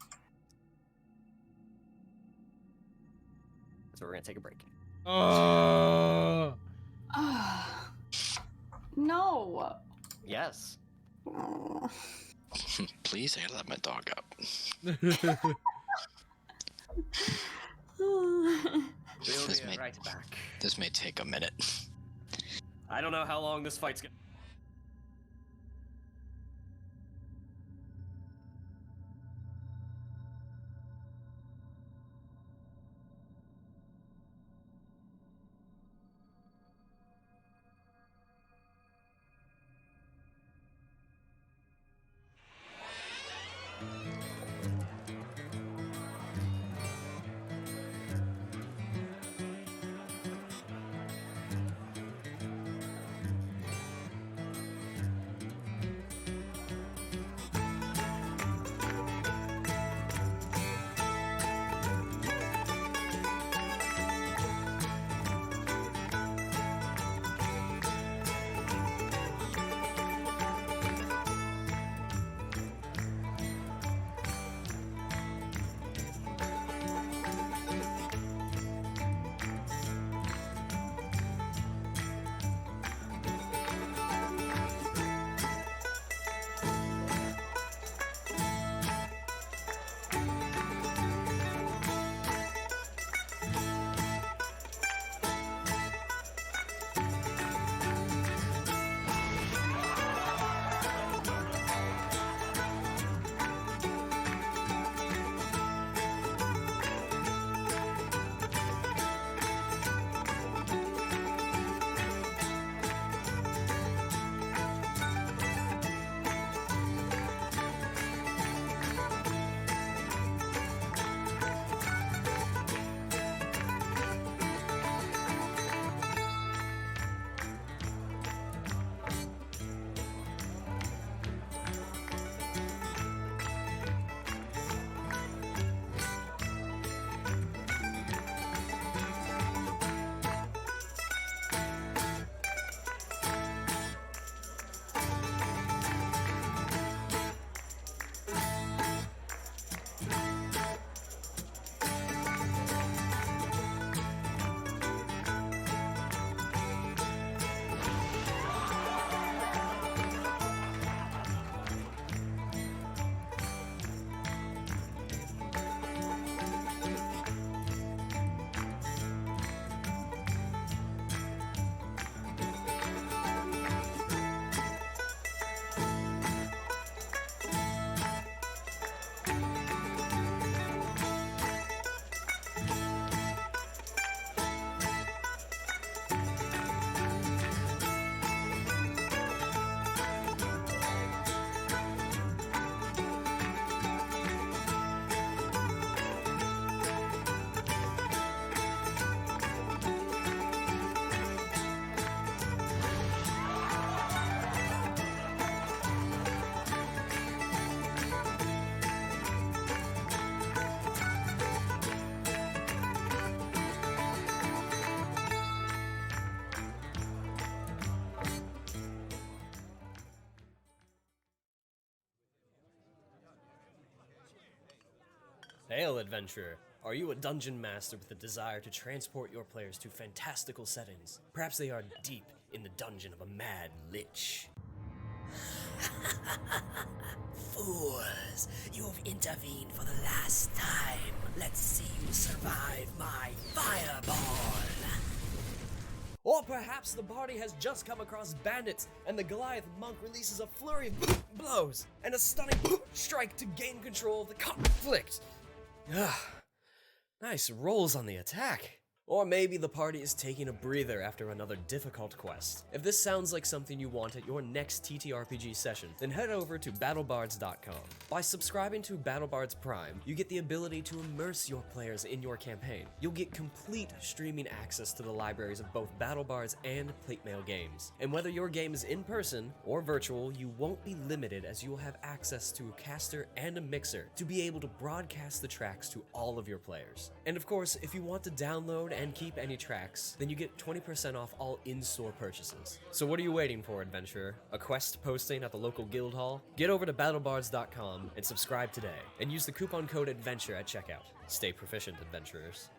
So we're gonna take a break. No. Yes. Please, I let my dog out. We'll This be may- right back. This may take a minute. I don't know how long this fight's gonna. Hail, adventurer! Are you a dungeon master with a desire to transport your players to fantastical settings? Perhaps they are deep in the dungeon of a mad lich. Fools, you have intervened for the last time. Let's see you survive my fireball. Or perhaps the party has just come across bandits, and the Goliath monk releases a flurry of blows and a stunning strike to gain control of the conflict. Nice rolls on the attack. Or maybe the party is taking a breather after another difficult quest. If this sounds like something you want at your next TTRPG session, then head over to battlebards.com. By subscribing to BattleBards Prime, you get the ability to immerse your players in your campaign. You'll get complete streaming access to the libraries of both BattleBards and Platemail games. And whether your game is in person or virtual, you won't be limited as you will have access to a caster and a mixer to be able to broadcast the tracks to all of your players. And of course, if you want to download and keep any tracks, then you get 20% off all in-store purchases. So what are you waiting for, adventurer? A quest posting at the local guild hall? Get over to battlebards.com and subscribe today, and use the coupon code ADVENTURE at checkout. Stay proficient, adventurers.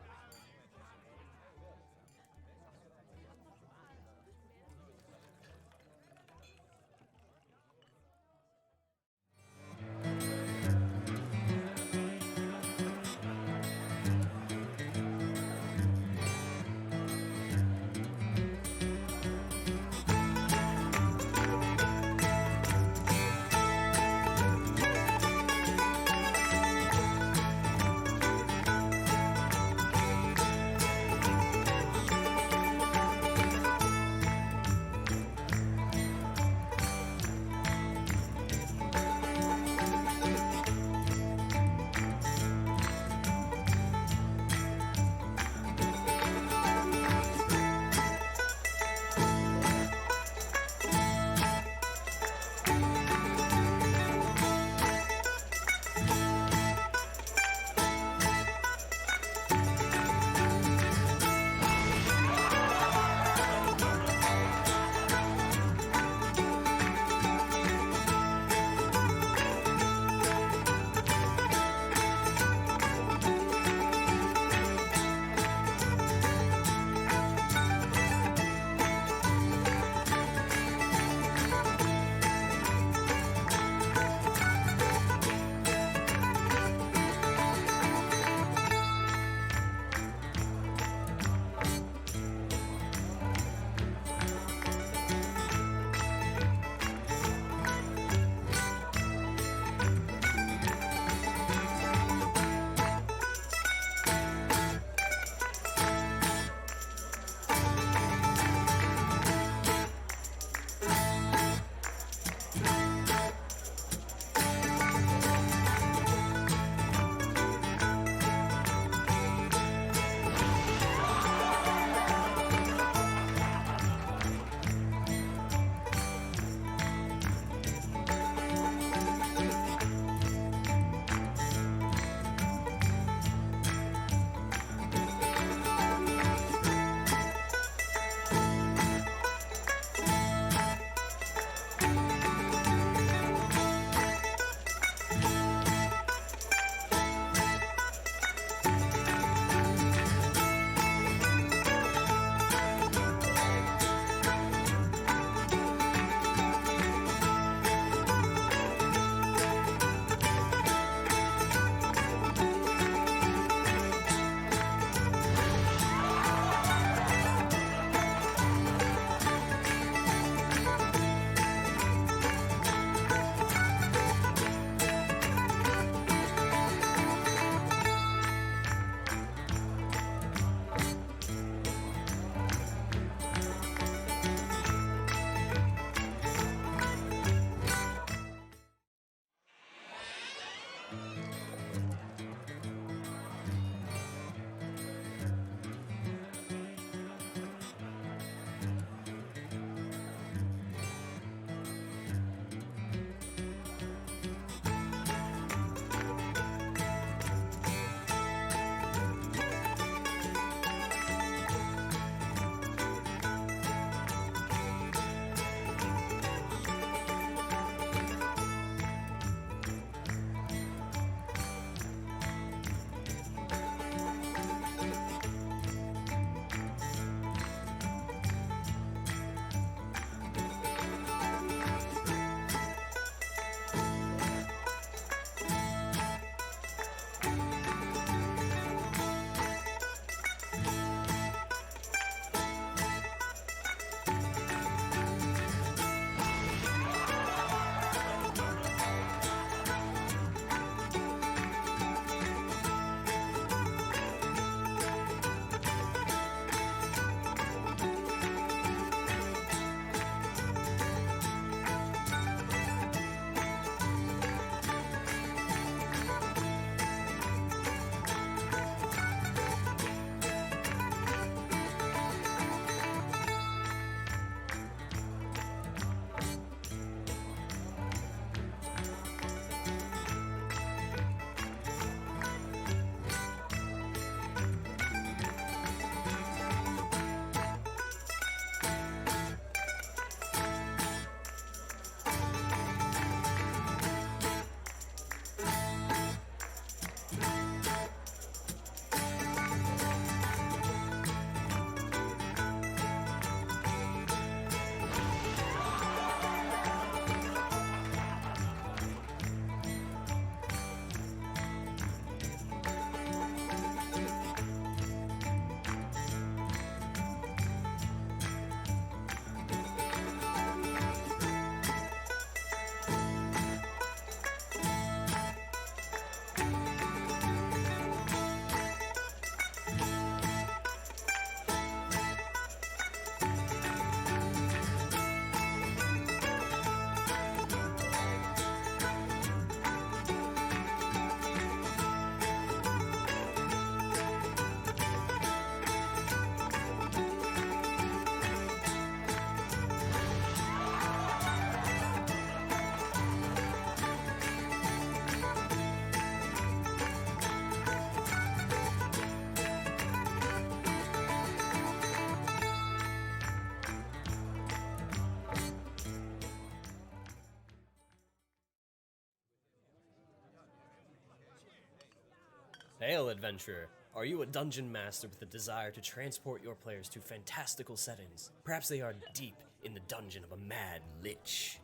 Hail, adventurer! Are you a dungeon master with a desire to transport your players to fantastical settings? Perhaps they are deep in the dungeon of a mad lich.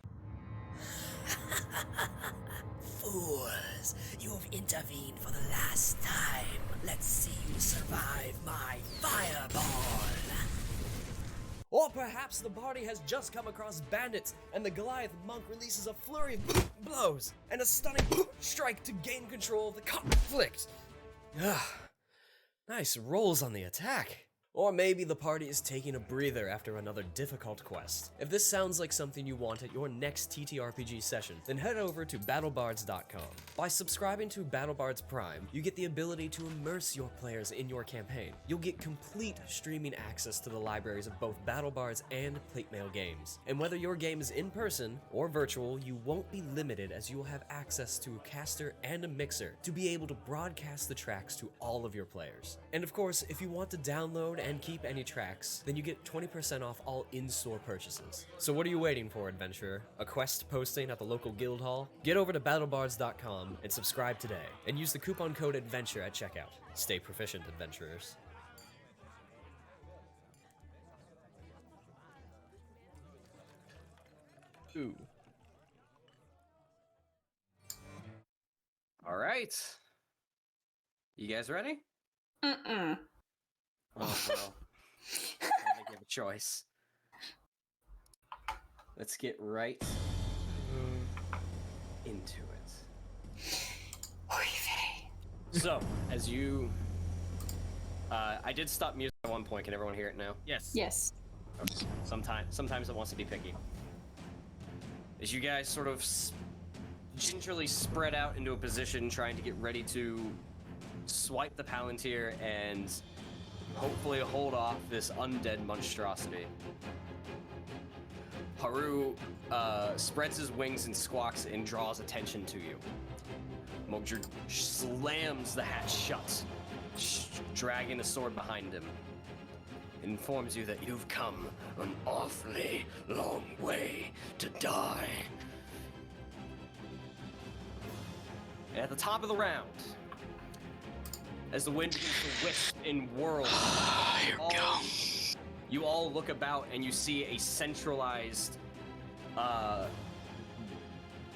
Fools, you have intervened for the last time. Let's see you survive my fireball. Or perhaps the party has just come across bandits, and the Goliath monk releases a flurry of blows and a stunning strike to gain control of the conflict. Nice rolls on the attack. Or maybe the party is taking a breather after another difficult quest. If this sounds like something you want at your next ttrpg session, then head over to battlebards.com. By subscribing to BattleBards Prime, you get the ability to immerse your players in your campaign. You'll get complete streaming access to the libraries of both BattleBards and Platemail games. And whether your game is in person or virtual, you won't be limited, as you will have access to a caster and a mixer to be able to broadcast the tracks to all of your players. And of course, if you want to download and keep any tracks, then you get 20% off all in-store purchases. So what are you waiting for, adventurer? A quest posting at the local guild hall? Get over to battlebards.com and subscribe today, and use the coupon code ADVENTURE at checkout. Stay proficient, adventurers. Ooh. All right. You guys ready? Mm-mm. Oh, well. I think you have a choice. Let's get right into it. So, as you... I did stop music at one point. Can everyone hear it now? Yes. Yes. Okay. Sometimes it wants to be picky. As you guys sort of gingerly spread out into a position, trying to get ready to swipe the Palantir and hopefully hold off this undead monstrosity, Haru spreads his wings and squawks and draws attention to you. Mogdrid slams the hatch shut, dragging the sword behind him. Informs you that you've come an awfully long way to die. And at the top of the round, as the wind begins to wisp and whirl, Here we go. you all look about and you see a centralized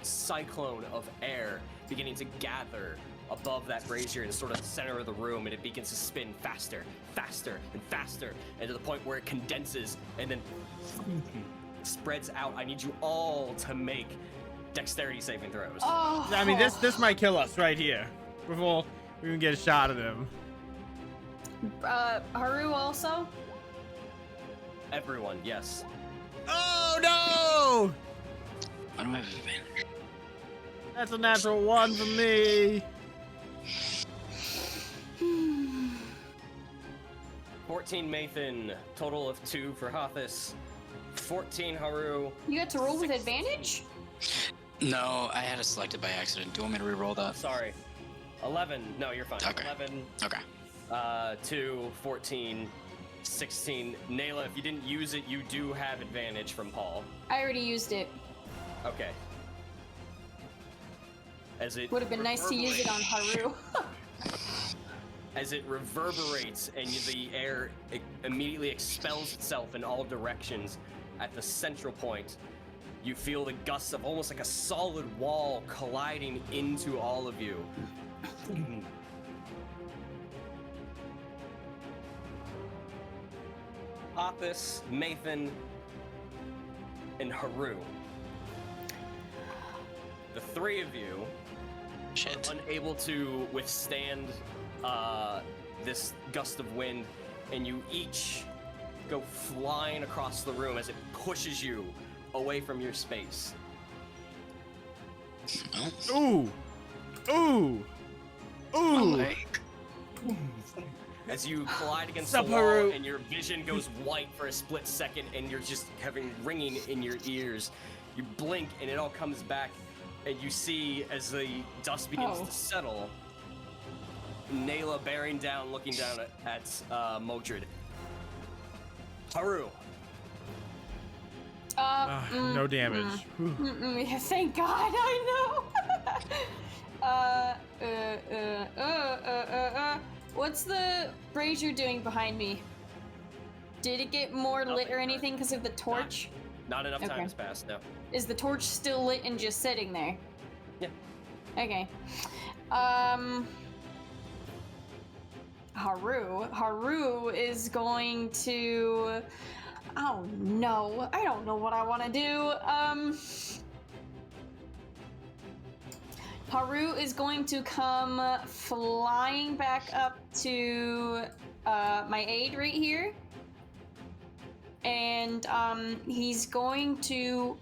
cyclone of air beginning to gather above that brazier in sort of the center of the room, and it begins to spin faster, faster, and faster, and to the point where it condenses and then spreads out. I need you all to make dexterity saving throws. Oh. I mean, this might kill us right here before we even get a shot at him. Haru also? Everyone, yes. Oh no! I don't have advantage. That's a natural 1 for me. 14 Mathan, total of 2 for Hathis, 14 Haru. You got to roll with advantage? No, I had it selected by accident. Do you want me to re-roll that? Sorry, 11. No, you're fine. Okay. 11, Okay. 2, 14, 16. Nayla, if you didn't use it, you do have advantage from Paul. I already used it. Okay. As it Would have been nice to use it on Haru. As it reverberates and the air immediately expels itself in all directions, at the central point, you feel the gusts of almost like a solid wall colliding into all of you. Apis, Mathan, and Haru. The three of you Shit. are unable to withstand this gust of wind, and you each go flying across the room as it pushes you away from your space. Ooh. Ooh. My Ooh. leg. As you collide against Sup, the wall, Haru? and your vision goes white for a split second, and you're just having ringing in your ears. You blink, and it all comes back, and you see as the dust begins to settle, Nayla bearing down, looking down at Mogdrid. Haru. No damage. Whew. Yeah, thank God, I know. What's the brazier doing behind me? Did it get more lit or anything because of the torch? Not enough time Okay. has passed, no. Is the torch still lit and just sitting there? Yeah. Okay. Haru is going to... Oh no, I don't know what I want to do. Haru is going to come flying back up to my aid right here. And he's going to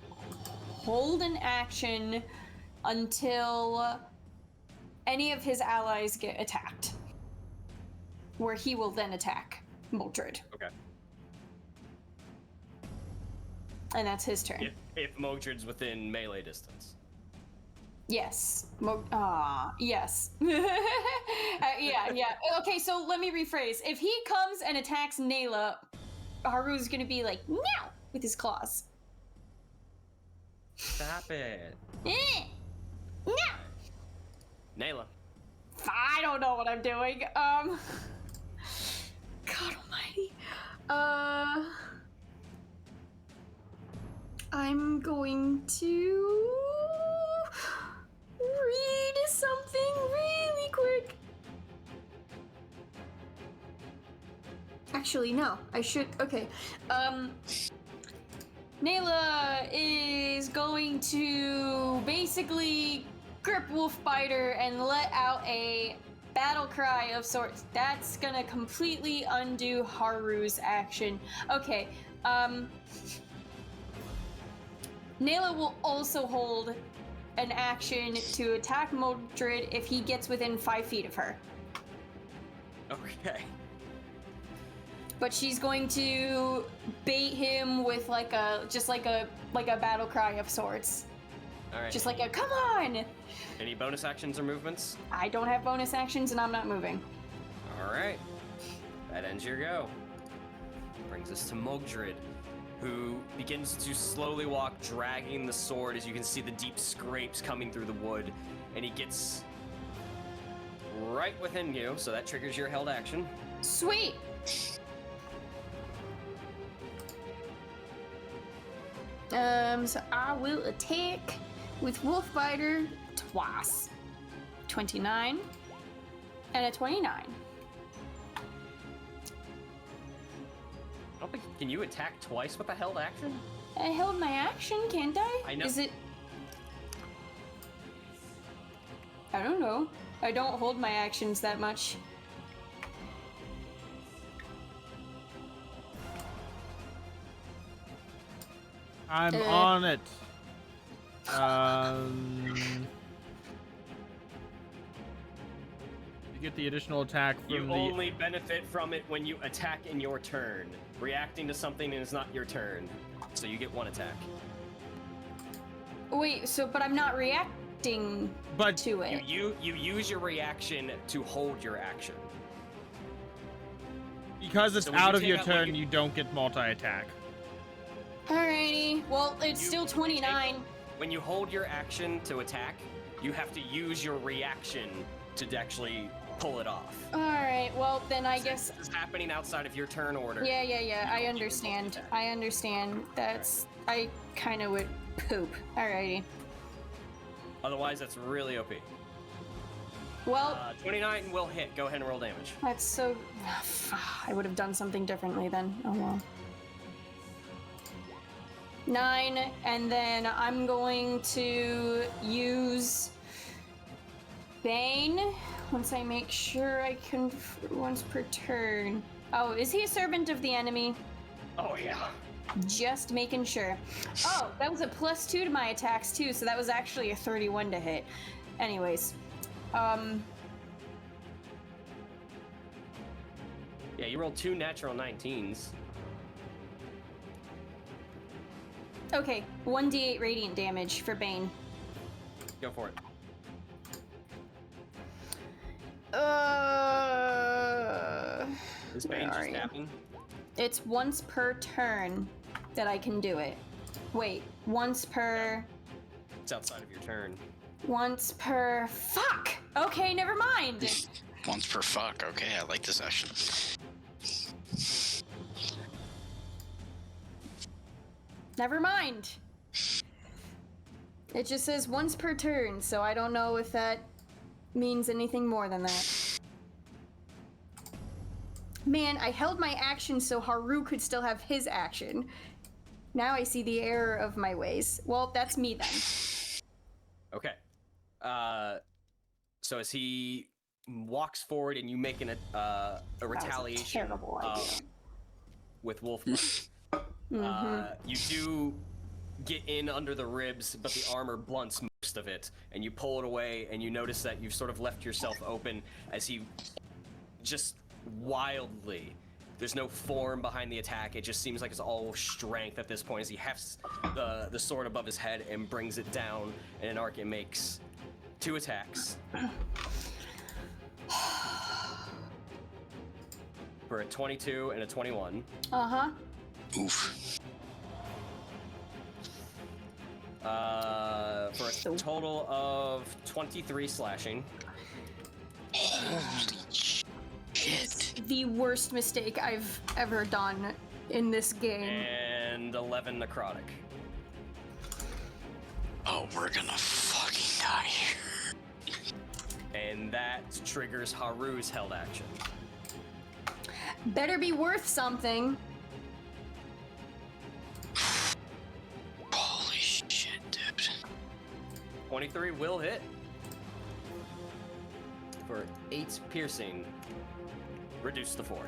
hold an action until any of his allies get attacked. Where he will then attack Mogdrid. Okay. And that's his turn. If Mogdrid's within melee distance. Yes. Yes. Yeah. Okay, so let me rephrase. If he comes and attacks Nayla, Haru's gonna be like, no, with his claws. Stop it. No. Nayla. I don't know what I'm doing. God almighty. I'm going to read something really quick. Actually, no. I should. Okay. Nayla is going to basically grip Wolfbiter and let out a battle cry of sorts. That's gonna completely undo Haru's action. Okay, Nayla will also hold an action to attack Mogdrid if he gets within 5 feet of her. Okay. But she's going to bait him with like a battle cry of sorts. Alright. Just like a come on! Any bonus actions or movements? I don't have bonus actions and I'm not moving. Alright. That ends your go. Brings us to Mogdrid, who begins to slowly walk, dragging the sword as you can see the deep scrapes coming through the wood. And he gets right within you, so that triggers your held action. Sweet! So I will attack with Wolfbiter twice. 29 and a 29. I don't think. Can you attack twice with a held action? I held my action, can't I? I know. Is it... I don't know. I don't hold my actions that much. I'm on it. You get the additional attack from You the. only benefit from it when you attack in your turn. Reacting to something is not your turn, so you get one attack. Wait, but I'm not reacting But to it. You use your reaction to hold your action. Because it's So when you out of take your out, turn, like, you don't get multi-attack. Alrighty. Well, it's You- still 29. When you hold your action to attack, you have to use your reaction to actually pull it off. Alright, well, then I guess... This is happening outside of your turn order. Yeah, You I don't understand. attack. I understand. That's... I kind of would poop. Alrighty. Otherwise, that's really OP. Well, 29 will hit. Go ahead and roll damage. that's so... I would have done something differently then. Oh well. 9, and then I'm going to use Bane once I make sure I can once per turn. Oh, is he a servant of the enemy? Oh yeah. Just making sure. Oh, that was a +2 to my attacks too, so that was actually a 31 to hit. Anyways, Yeah, you rolled 2 natural 19s. okay, 1d8 radiant damage for Bane. Go for it. This Where Bane are just you? happened. It's once per turn that I can do it. Wait, once per... It's outside of your turn. Once per. Fuck! Okay, never mind. Once per fuck. Okay, I like this action. Never mind. It just says once per turn, so I don't know if that means anything more than that. Man, I held my action so Haru could still have his action. Now I see the error of my ways. Well, that's me then. Okay. So as he walks forward and you make a retaliation That was a terrible idea. with Wolf, you do get in under the ribs, but the armor blunts most of it, and you pull it away, and you notice that you've sort of left yourself open as he just wildly. There's no form behind the attack. It just seems like it's all strength at this point as he hefts the sword above his head and brings it down in an arc. It makes 2 attacks. For a 22 and a 21. Uh-huh. Oof. For a total of 23 slashing. Holy shit. The worst mistake I've ever done in this game. And 11 necrotic. Oh, we're gonna fucking die here. And that triggers Haru's held action. Better be worth something. Holy shit, dude. 23 will hit. For 8 piercing. Reduced to 4.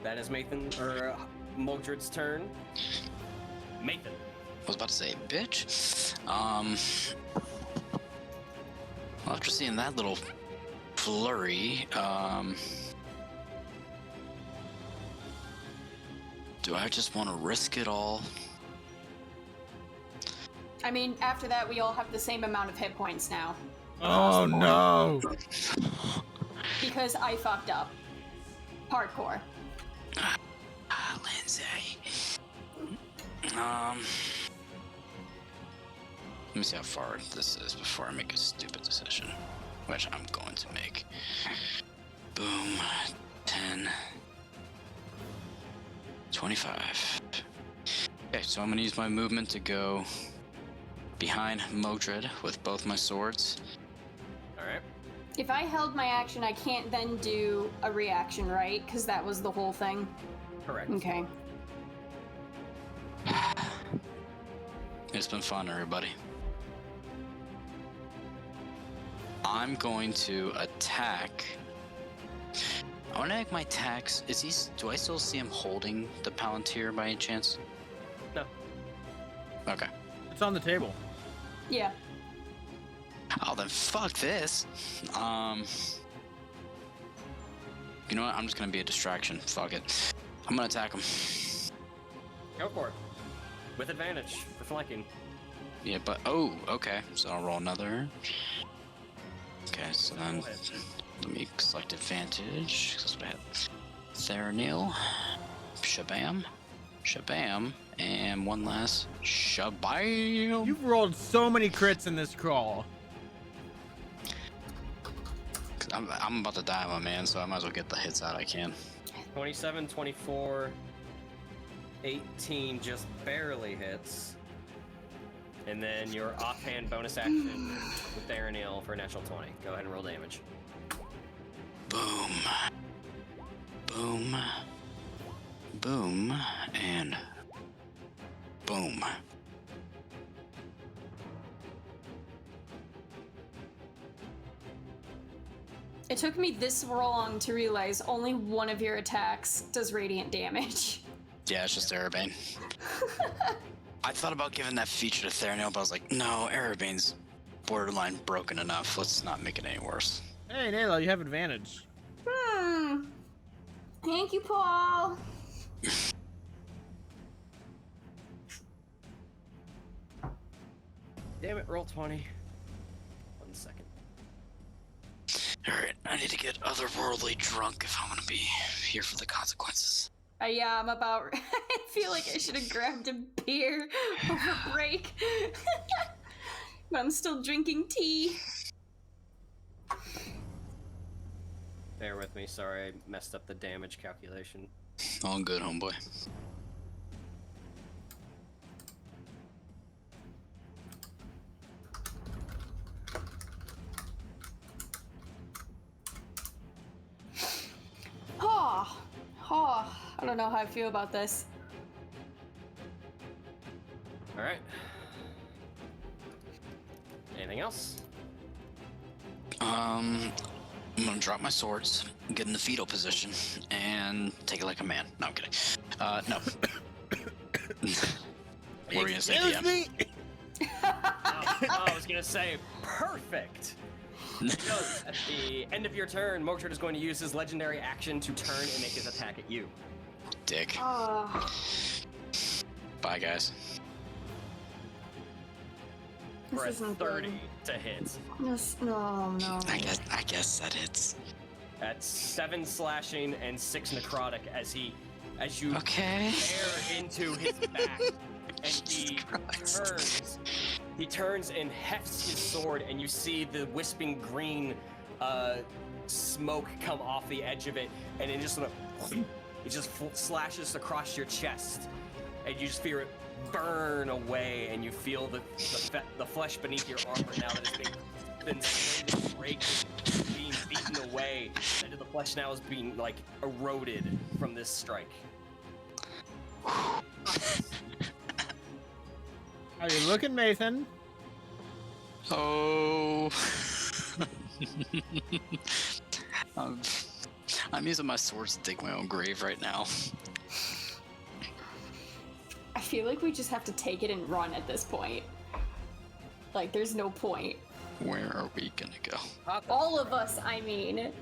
That is Mogdrid's turn. Mathan. I was about to say, bitch. Well, after seeing that little flurry, do I just want to risk it all? I mean, after that, we all have the same amount of hit points now. Oh no! Because I fucked up. Hardcore. Lindsay. Let me see how far this is before I make a stupid decision, which I'm going to make. Boom. 10. 25. Okay, so I'm gonna use my movement to go behind Mogdrid with both my swords. Alright. If I held my action, I can't then do a reaction, right? Because that was the whole thing. Correct. Okay. It's been fun, everybody. I'm going to attack. I want to make my attacks. Do I still see him holding the Palantir by any chance? No. Okay. It's on the table. Yeah. Oh, then fuck this. You know what? I'm just gonna be a distraction. Fuck it. I'm gonna attack him. Go for it. With advantage for flanking. Yeah, but oh, okay. So I'll roll another. Okay, so then let me select advantage. That's what I have. Theranil. Shabam. Shabam. And one last shabam. You've rolled so many crits in this crawl. I'm about to die, my man, so I might as well get the hits out I can. 27, 24, 18 just barely hits. And then your offhand bonus action with Theranil for a natural 20. Go ahead and roll damage. Boom. Boom. Boom. And boom. It took me this long to realize only one of your attacks does radiant damage. Yeah, it's just Erebane. I thought about giving that feature to Theranil, but I was like, no, Erebane's borderline broken enough. Let's not make it any worse. Hey, Nayla, you have advantage. Thank you, Paul. Damn it, roll 20. 1 second. Alright, I need to get otherworldly drunk if I'm gonna be here for the consequences. Yeah, I'm about. If feel like I should have grabbed a beer over break. But I'm still drinking tea. Bear with me, sorry, I messed up the damage calculation. All good, homeboy. I don't know how I feel about this. Alright. Anything else? I'm gonna drop my swords, get in the fetal position, and take it like a man. No, I'm kidding. No. What were you gonna say, Excuse DM? me. I was gonna say, perfect! Because at the end of your turn, Mogdrid is going to use his legendary action to turn and make his attack at you. Dick. Oh, Bye, guys. this For a isn't 30 good. to hit. No. I guess that hits. That's 7 slashing and 6 necrotic as you Okay. tear into his back, and Christ. he turns and hefts his sword, and you see the wisping green smoke come off the edge of it, and it just slashes across your chest, and you just feel it burn away, and you feel the flesh beneath your armor now that it's been slowly breaking, being beaten away, and the flesh now is being like eroded from this strike. How you looking, Nathan? Oh. I'm using my swords to dig my own grave right now. I feel like we just have to take it and run at this point. Like, there's no point. Where are we gonna go? All of us, I mean.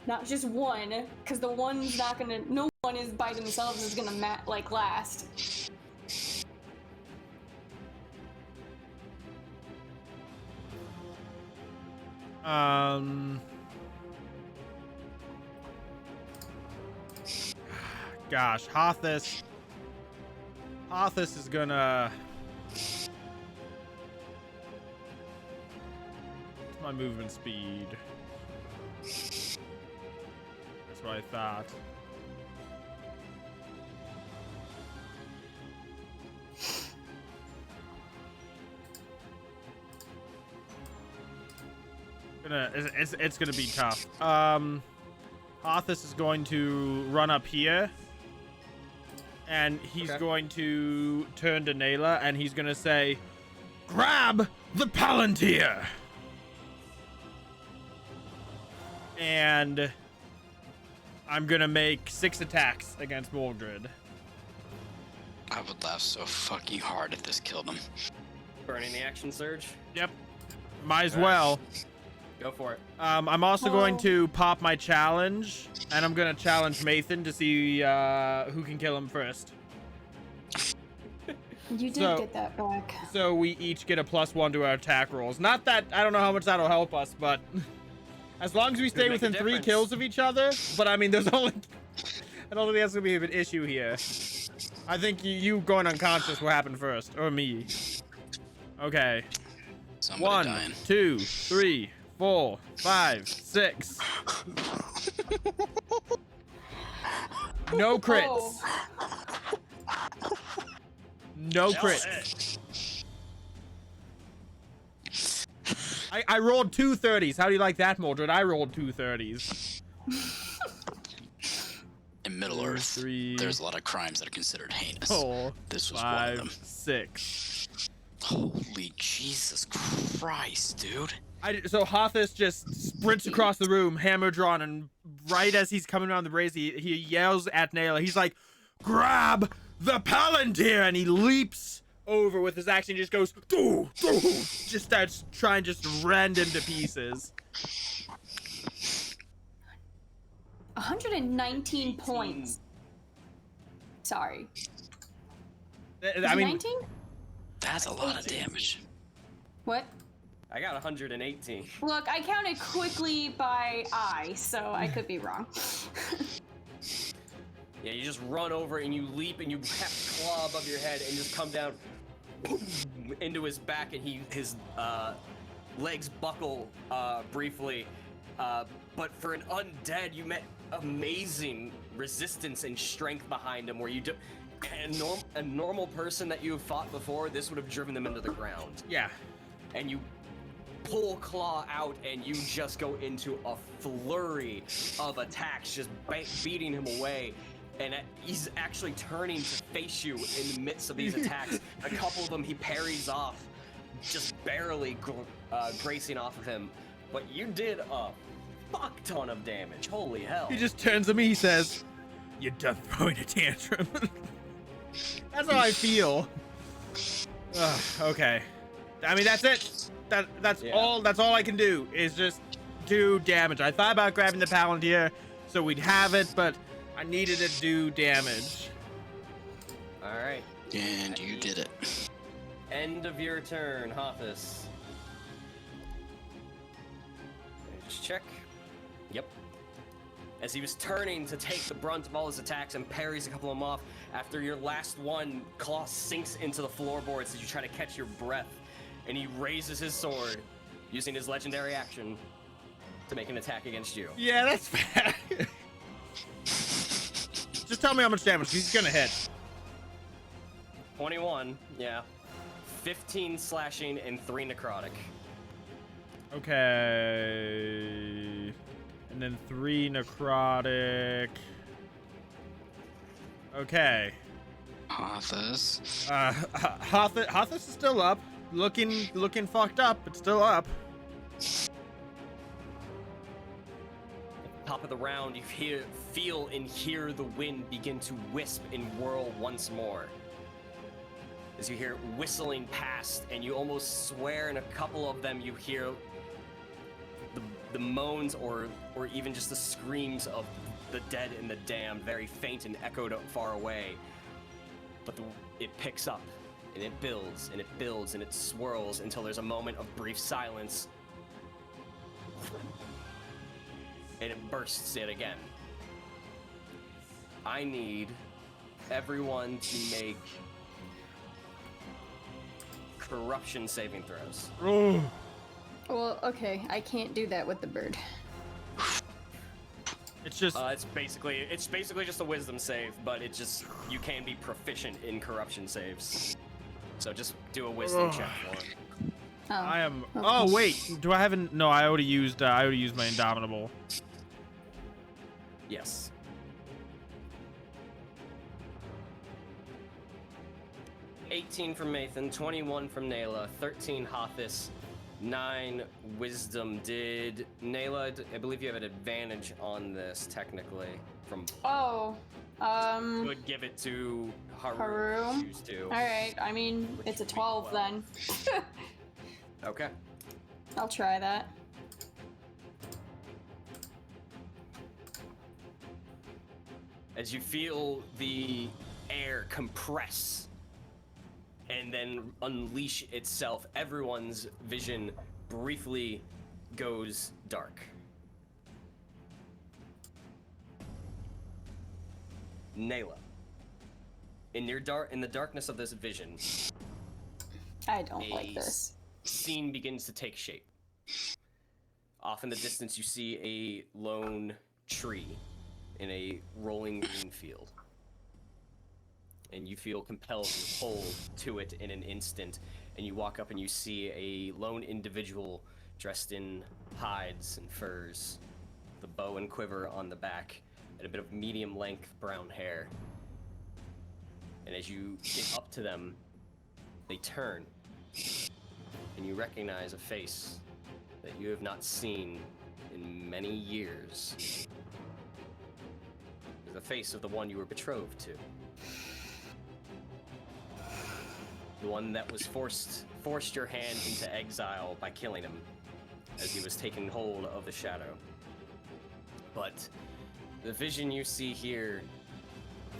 Not just one, because the one's not gonna. No one is by themselves is gonna last. Gosh, Hothus is gonna. What's my movement speed? That's what I thought. It's gonna be tough. Hothus is going to run up here, and he's going to turn to Nayla, and he's gonna say, "Grab the Palantir!" And I'm gonna make 6 attacks against Mogdrid. I would laugh so fucking hard if this killed him. Burning the action surge. Yep. Might as well. Go for it. I'm also going to pop my challenge, and I'm gonna challenge Mathan to see who can kill him first. You did get that back. So we each get a +1 to our attack rolls. Not that I don't know how much that'll help us, but as long as we stay make a within 3 difference. kills of each other. But I mean, there's only I don't think that's gonna be an issue here. I think you going unconscious will happen first, or me. Okay. Somebody 1, dying. 2, 3, 4, 5, 6. No crits. Oh. No crits. I rolled 2 30s. How do you like that, Mogdrid? I rolled 2 30s. In Middle Earth, 3, there's a lot of crimes that are considered heinous. 4, This was one of them. 5, 6. Holy Jesus Christ, dude. So Hothus just sprints across the room, hammer drawn, and right as he's coming around the brazier, he yells at Nayla. He's like, "Grab the Palantir!" And he leaps over with his action. Just goes, doo, doo, just starts trying just to rend him to pieces. 119 points. Sorry. I mean, 19? That's a lot of damage. What? I got 118. Look, I counted quickly by eye, so I could be wrong. Yeah, you just run over and you leap and you claw above your head and just come down boom, into his back, and his legs buckle briefly. But for an undead, you met amazing resistance and strength behind him, where you do. A normal person that you have fought before, this would have driven them into the ground. Yeah. And you pull claw out, and you just go into a flurry of attacks, just beating him away. And he's actually turning to face you in the midst of these attacks. A couple of them he parries off, just barely gracing off of him. But you did a fuck ton of damage. Holy hell. He just turns to me, he says, "You're done throwing a tantrum." That's how I feel. Ugh, okay. I mean, that's it. That's all I can do is just do damage. I thought about grabbing the Palantir so we'd have it, but I needed to do damage. All right. And you did it. End of your turn, Hothus. Just check. Yep. As he was turning to take the brunt of all his attacks and parries a couple of them off, after your last one, claw sinks into the floorboards as you try to catch your breath, and he raises his sword, using his legendary action to make an attack against you. Yeah, that's fair. Just tell me how much damage, 'cause he's gonna hit. 21, yeah. 15 slashing and 3 necrotic. Okay. And then 3 necrotic. Okay. Hothus. Hothus is still up. Looking fucked up, but still up. Top of the round, you feel and hear the wind begin to wisp and whirl once more. As you hear it whistling past, and you almost swear in a couple of them you hear the moans or even just the screams of the dead and the damned, very faint and echoed far away. But it picks up, and it builds, and it builds, and it swirls until there's a moment of brief silence. And it bursts yet again. I need everyone to make corruption saving throws. Oh. Well, okay, I can't do that with the bird. It's just It's basically just a wisdom save, but you can be proficient in corruption saves. So just do a wisdom check for it. Oh. I am. Okay. Oh wait, do I haven't? No, I already used my Indomitable. Yes. $18 from Mathan, 21 from Nayla, 13 Hothus, 9 Wisdom. Did Nayla? I believe you have an advantage on this technically. From Oh, would give it to Haru. Haru? If you choose to. all right. I mean, it's a 12 then. Okay. I'll try that. As you feel the air compress and then unleash itself, everyone's vision briefly goes dark. Nayla, in the darkness of this vision, I don't like this. scene begins to take shape. Off in the distance, you see a lone tree in a rolling green field. And you feel compelled to hold to it in an instant. And you walk up and you see a lone individual dressed in hides and furs, the bow and quiver on the back, and a bit of medium length brown hair. And as you get up to them, they turn, and you recognize a face that you have not seen in many years. The face of the one you were betrothed to. The one that was forced your hand into exile by killing him as he was taking hold of the shadow. But the vision you see here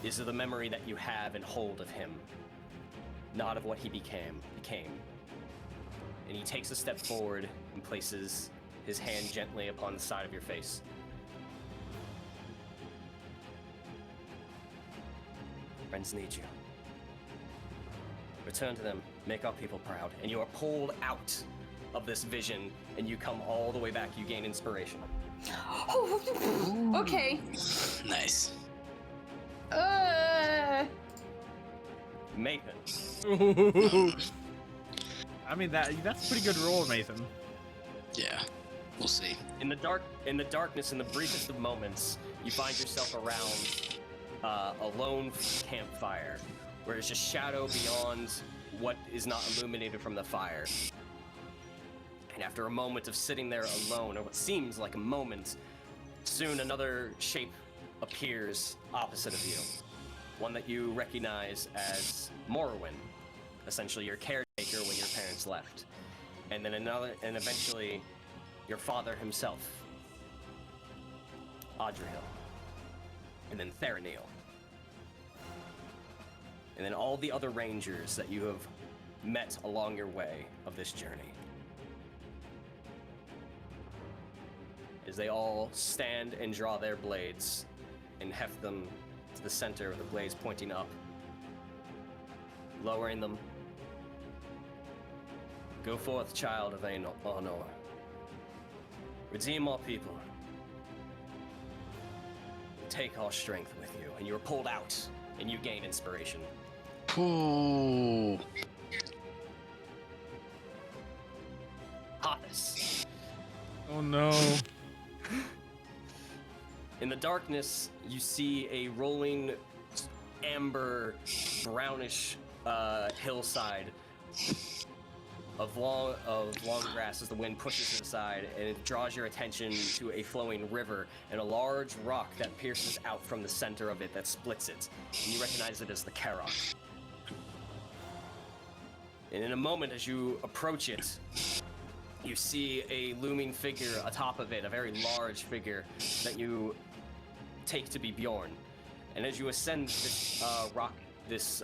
is of the memory that you have and hold of him, not of what he became. And he takes a step forward and places his hand gently upon the side of your face. Friends need you. Return to them, make our people proud, and you are pulled out of this vision, and you come all the way back. You gain inspiration. Okay. Nice. Mathan. I mean that's a pretty good roll, Nathan. Yeah. We'll see. In the darkness, in the briefest of moments, you find yourself around a lone campfire, where there's just shadow beyond what is not illuminated from the fire. And after a moment of sitting there alone, or what seems like a moment, soon another shape appears opposite of you. One that you recognize as Morrowind, essentially your caretaker when your parents left. And then and eventually, your father himself, Adriel. And then Theraneal. And then all the other rangers that you have met along your way of this journey. As they all stand and draw their blades and heft them to the center of the blades pointing up, lowering them. Go forth, child of Anor. Redeem our people. Take our strength with you. And you are pulled out, and you gain inspiration. Ooh. Hotness. Oh no. In the darkness, you see a rolling amber, brownish hillside of long grass as the wind pushes it aside, and it draws your attention to a flowing river and a large rock that pierces out from the center of it that splits it. And you recognize it as the Karok. And in a moment, as you approach it, you see a looming figure atop of it, a very large figure that you take to be Bjorn. And as you ascend this rock, this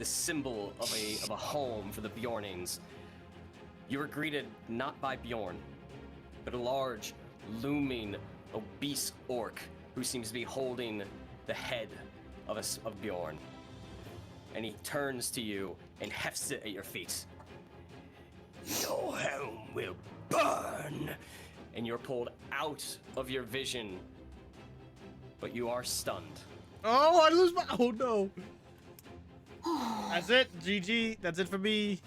symbol of a home for the Bjornings, you are greeted not by Bjorn, but a large, looming, obese orc who seems to be holding the head of Bjorn. And he turns to you and hefts it at your feet. Your home will burn! And you're pulled out of your vision, but you are stunned. Oh, I lose my. Oh no. That's it. GG. That's it for me.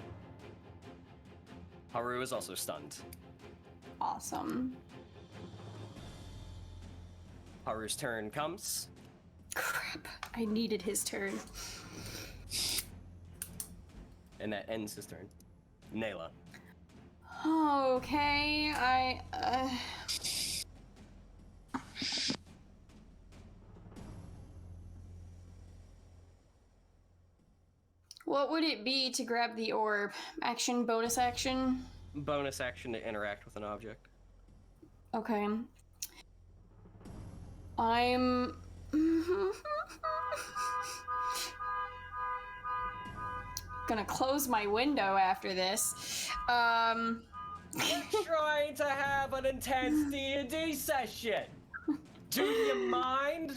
Haru is also stunned. Awesome. Haru's turn comes. Crap. I needed his turn. And that ends his turn. Nayla. Okay, What would it be to grab the orb? Action, bonus action? Bonus action to interact with an object. Okay. I'm... gonna close my window after this. We're trying to have an intense D&D session. Do you mind?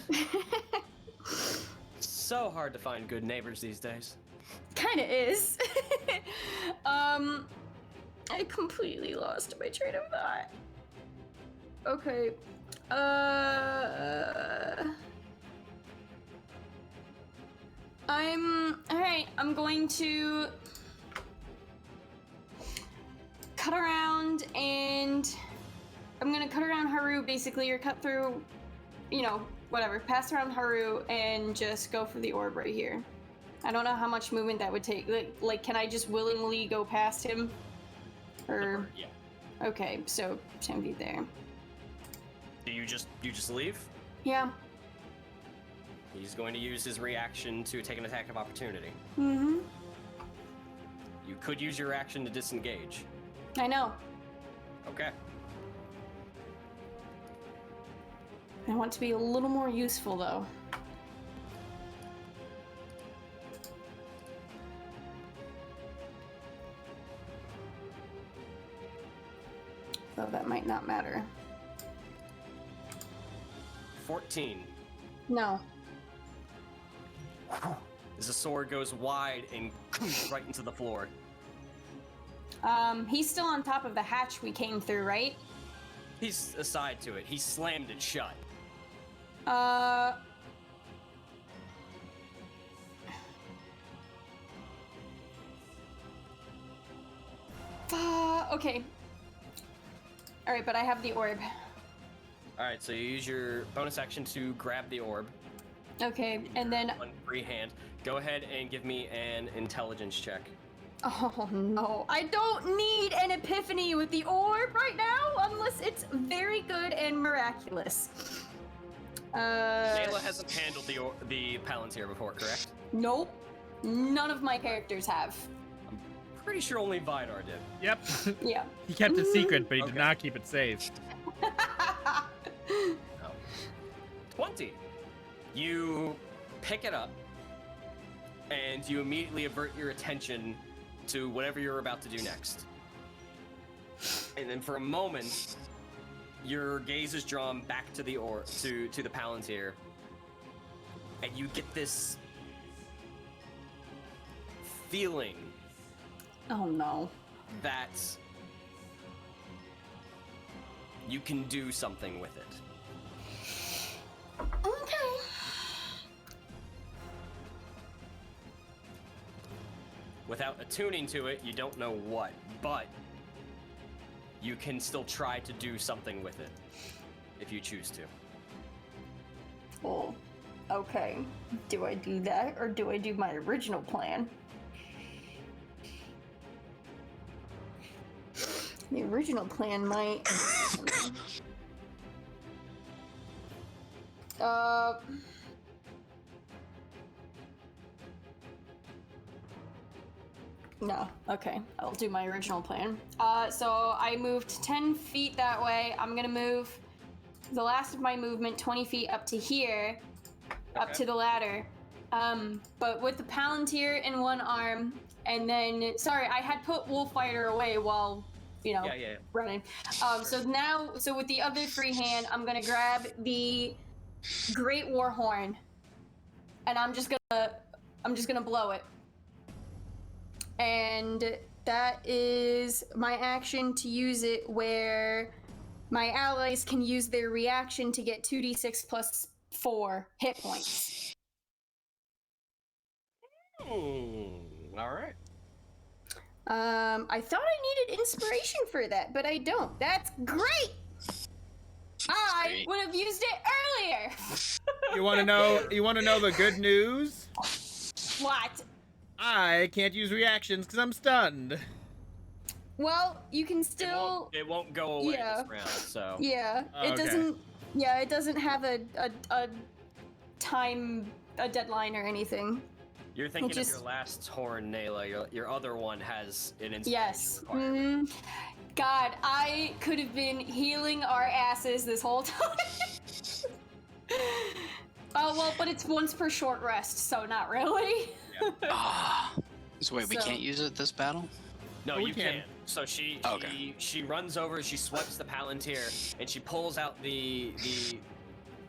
So hard to find good neighbors these days. Kinda is. I completely lost my train of thought. Okay. Alright, I'm going to cut around and I'm gonna cut around Haru basically, or cut through, you know, whatever, pass around Haru and just go for the orb right here. I don't know how much movement that would take. Like, can I just willingly go past him? Or Yeah. okay, so 10 feet there. Do you just leave? Yeah. He's going to use his reaction to take an attack of opportunity. Mm-hmm. You could use your action to disengage. I know. Okay. I want to be a little more useful though. Though that might not matter. 14. No. as the sword goes wide and right into the floor. He's still on top of the hatch we came through, right? He's aside to it. He slammed it shut. Okay. Alright, but I have the orb. Alright, so you use your bonus action to grab the orb. Okay, and then... One free hand. Go ahead and give me an intelligence check. Oh no, I don't need an epiphany with the orb right now, unless it's very good and miraculous. Nayla hasn't handled the Palantir before, correct? Nope. None of my characters have. Pretty sure only Vidar did. Yep. Yeah. He kept it secret, but he did Okay. not keep it safe. 20. You pick it up, and you immediately avert your attention to whatever you're about to do next. And then for a moment, your gaze is drawn back to the to the Palantir, and you get this feeling Oh no. that you can do something with it. Okay. Without attuning to it, you don't know what, but you can still try to do something with it if you choose to. Well, okay. Do I do that or do I do my original plan? The original plan might... No. Okay. I'll do my original plan. So I moved 10 feet that way. I'm gonna move the last of my movement 20 feet up to here, up Okay. to the ladder. But with the Palantir in one arm, and then, sorry, I had put Wolffighter away while, you know, Yeah. running. So with the other free hand, I'm gonna grab the Great War Horn, and I'm just gonna blow it. And that is my action to use it, where my allies can use their reaction to get 2d6 plus 4 hit points. All right. I thought I needed inspiration for that, but I don't. That's great! I Great. would have used it earlier! You want to know? You want to know the good news? What? I can't use reactions because I'm stunned. Well, you can still... It won't go away Yeah. this round, so. Yeah, it Okay. doesn't... Yeah, it doesn't have a time, a deadline or anything. You're thinking just- of your last horn, Nayla. Your other one has an inspiration Yes. requirement. God, I could have been healing our asses this whole time. Oh, well, but it's once per short rest, so not really. Ah. So wait, we So- can't use it this battle? No, Oh, we you can. can. So she Okay. she runs over, she swipes the Palantir, and she pulls out the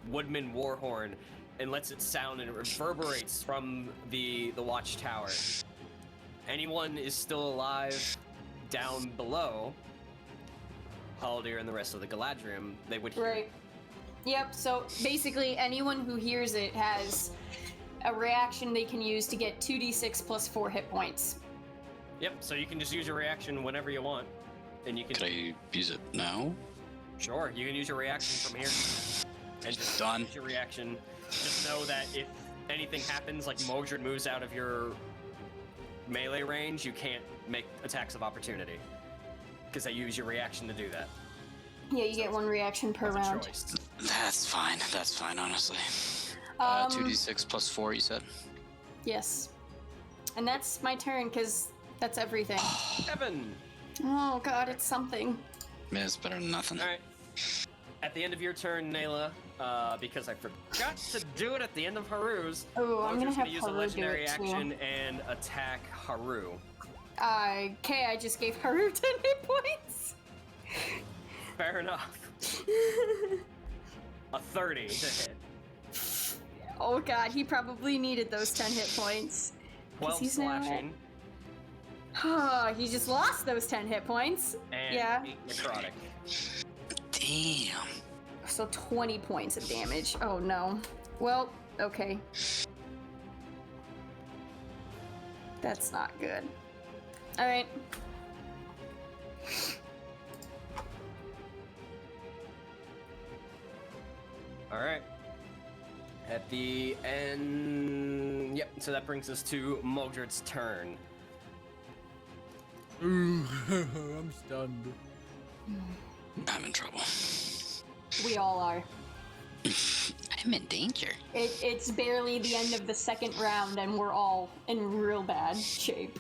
Woodman Warhorn and lets it sound, and it reverberates from the watchtower. Anyone is still alive down below, Haldir and the rest of the Galadriel, they would hear. Right. Yep, so basically anyone who hears it has a reaction they can use to get 2d6 plus 4 hit points. Yep, so you can just use your reaction whenever you want. And you can Could I use it now? Sure, you can use your reaction from here. And just Done. use your reaction. Just know that if anything happens, like Mogdrid moves out of your melee range, you can't make attacks of opportunity. Because I use your reaction to do that. Yeah, you get one reaction per It's a round. choice. That's fine, honestly. 2d6 plus 4, you said? Yes. And that's my turn, because that's everything. Evan! Oh god, it's something. Man, it's better than nothing. Alright. At the end of your turn, Nayla, because I forgot to do it at the end of Haru's, Oh, I'm gonna Mogdrid's have use a Haru do legendary it too. action and attack Haru. Okay, I just gave Haru 10 hit points. Fair enough. A 30 to hit. Oh god, he probably needed those 10 hit points. 12 he's now at- slashing He just lost those 10 hit points. and Yeah. 8 necrotic. Damn. So 20 points of damage. Oh no. Well, okay. That's not good. Alright. Alright. At the end... Yep, so that brings us to Mogdrid's turn. Ooh, I'm stunned. I'm in trouble. We all are. I'm in danger. It's barely the end of the second round and we're all in real bad shape.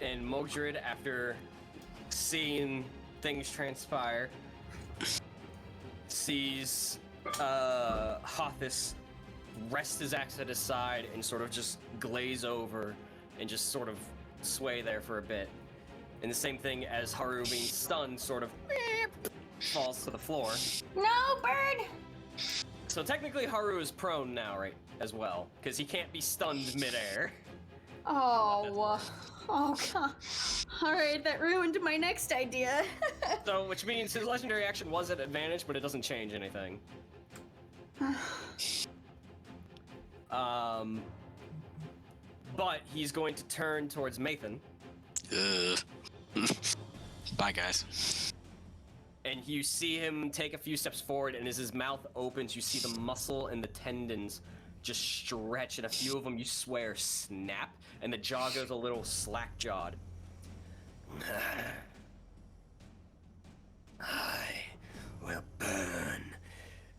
And Mogdrid, after seeing things transpire, sees Hothus rest his axe at his side and sort of just glaze over and just sort of sway there for a bit. And the same thing as Haru being stunned sort of falls to the floor. No, bird! So technically Haru is prone now, right, as well, because he can't be stunned midair. Oh, oh god. Alright, that ruined my next idea. So, which means his legendary action was at advantage, but it doesn't change anything. But he's going to turn towards Mathan, Bye, guys. and you see him take a few steps forward, and as his mouth opens, you see the muscle and the tendons just stretch, and a few of them, you swear, snap, and the jaw goes a little slack-jawed. I will burn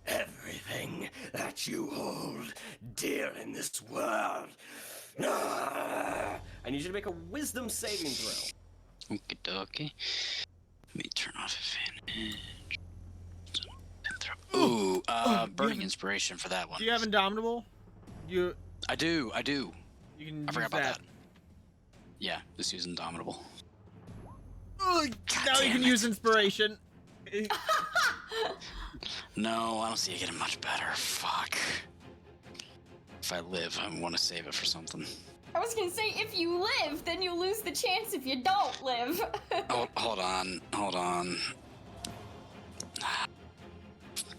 everything that you hold dear in this world. I need you to make a wisdom saving throw. Okie dokie. Let me turn off advantage. Ooh, burning inspiration for that one. Do you have Indomitable? I do. You can I forgot use about that. Yeah, just use Indomitable. Ugh, now you damn can it. use inspiration. No, I don't see it getting much better. Fuck. If I live, I want to save it for something. I was gonna say, if you live, then you lose the chance if you don't live. Oh, hold on.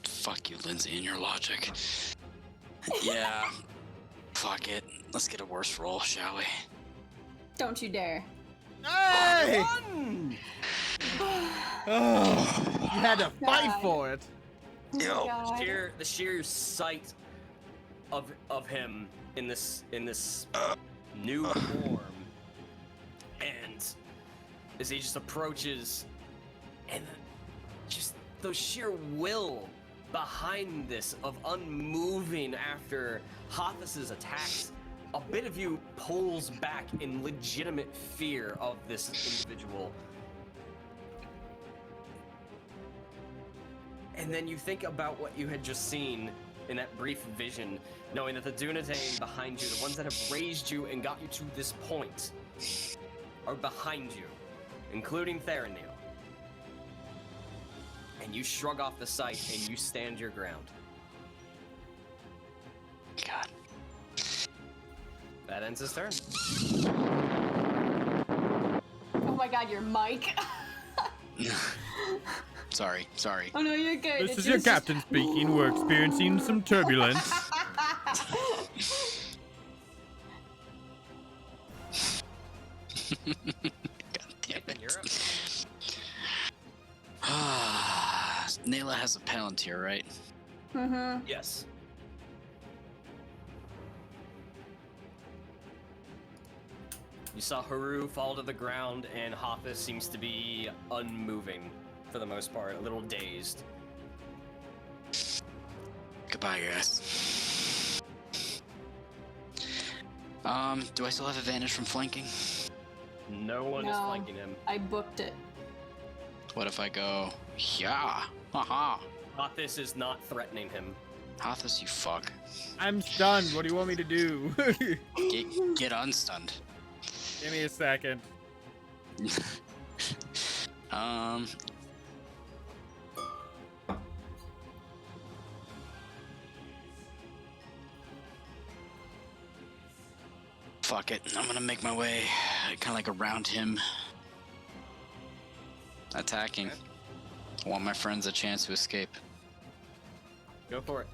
Fuck you, Lindsay, and your logic. Yeah. Fuck it. Let's get a worse roll, shall we? Don't you dare. Hey! One! Oh, you had to fight God. for it. Oh my God. The sheer sight of him in this new form, and as he just approaches, and just the sheer will behind this of unmoving after Hothus's attacks, a bit of you pulls back in legitimate fear of this individual. And then you think about what you had just seen in that brief vision, knowing that the Dunedain behind you, the ones that have raised you and got you to this point, are behind you, including Theranil. And you shrug off the sight and you stand your ground. God. That ends his turn. Oh my god, your mic. Sorry. Oh no, you're good. This is your captain speaking. We're experiencing some turbulence. God damn it. You're up. Nayla has a Palantir, right? Mm-hmm. Yes. You saw Haru fall to the ground, and Hothus seems to be unmoving for the most part, a little dazed. Goodbye, guys. Do I still have advantage from flanking? No one is No. flanking him. I booked it. What if I go, yeah, haha. Hothus is not threatening him. Hothus, you fuck. I'm stunned. What do you want me to do? Get unstunned. Give me a second. Fuck it. I'm gonna make my way kind of like around him. Attacking. I want my friends a chance to escape. Go for it.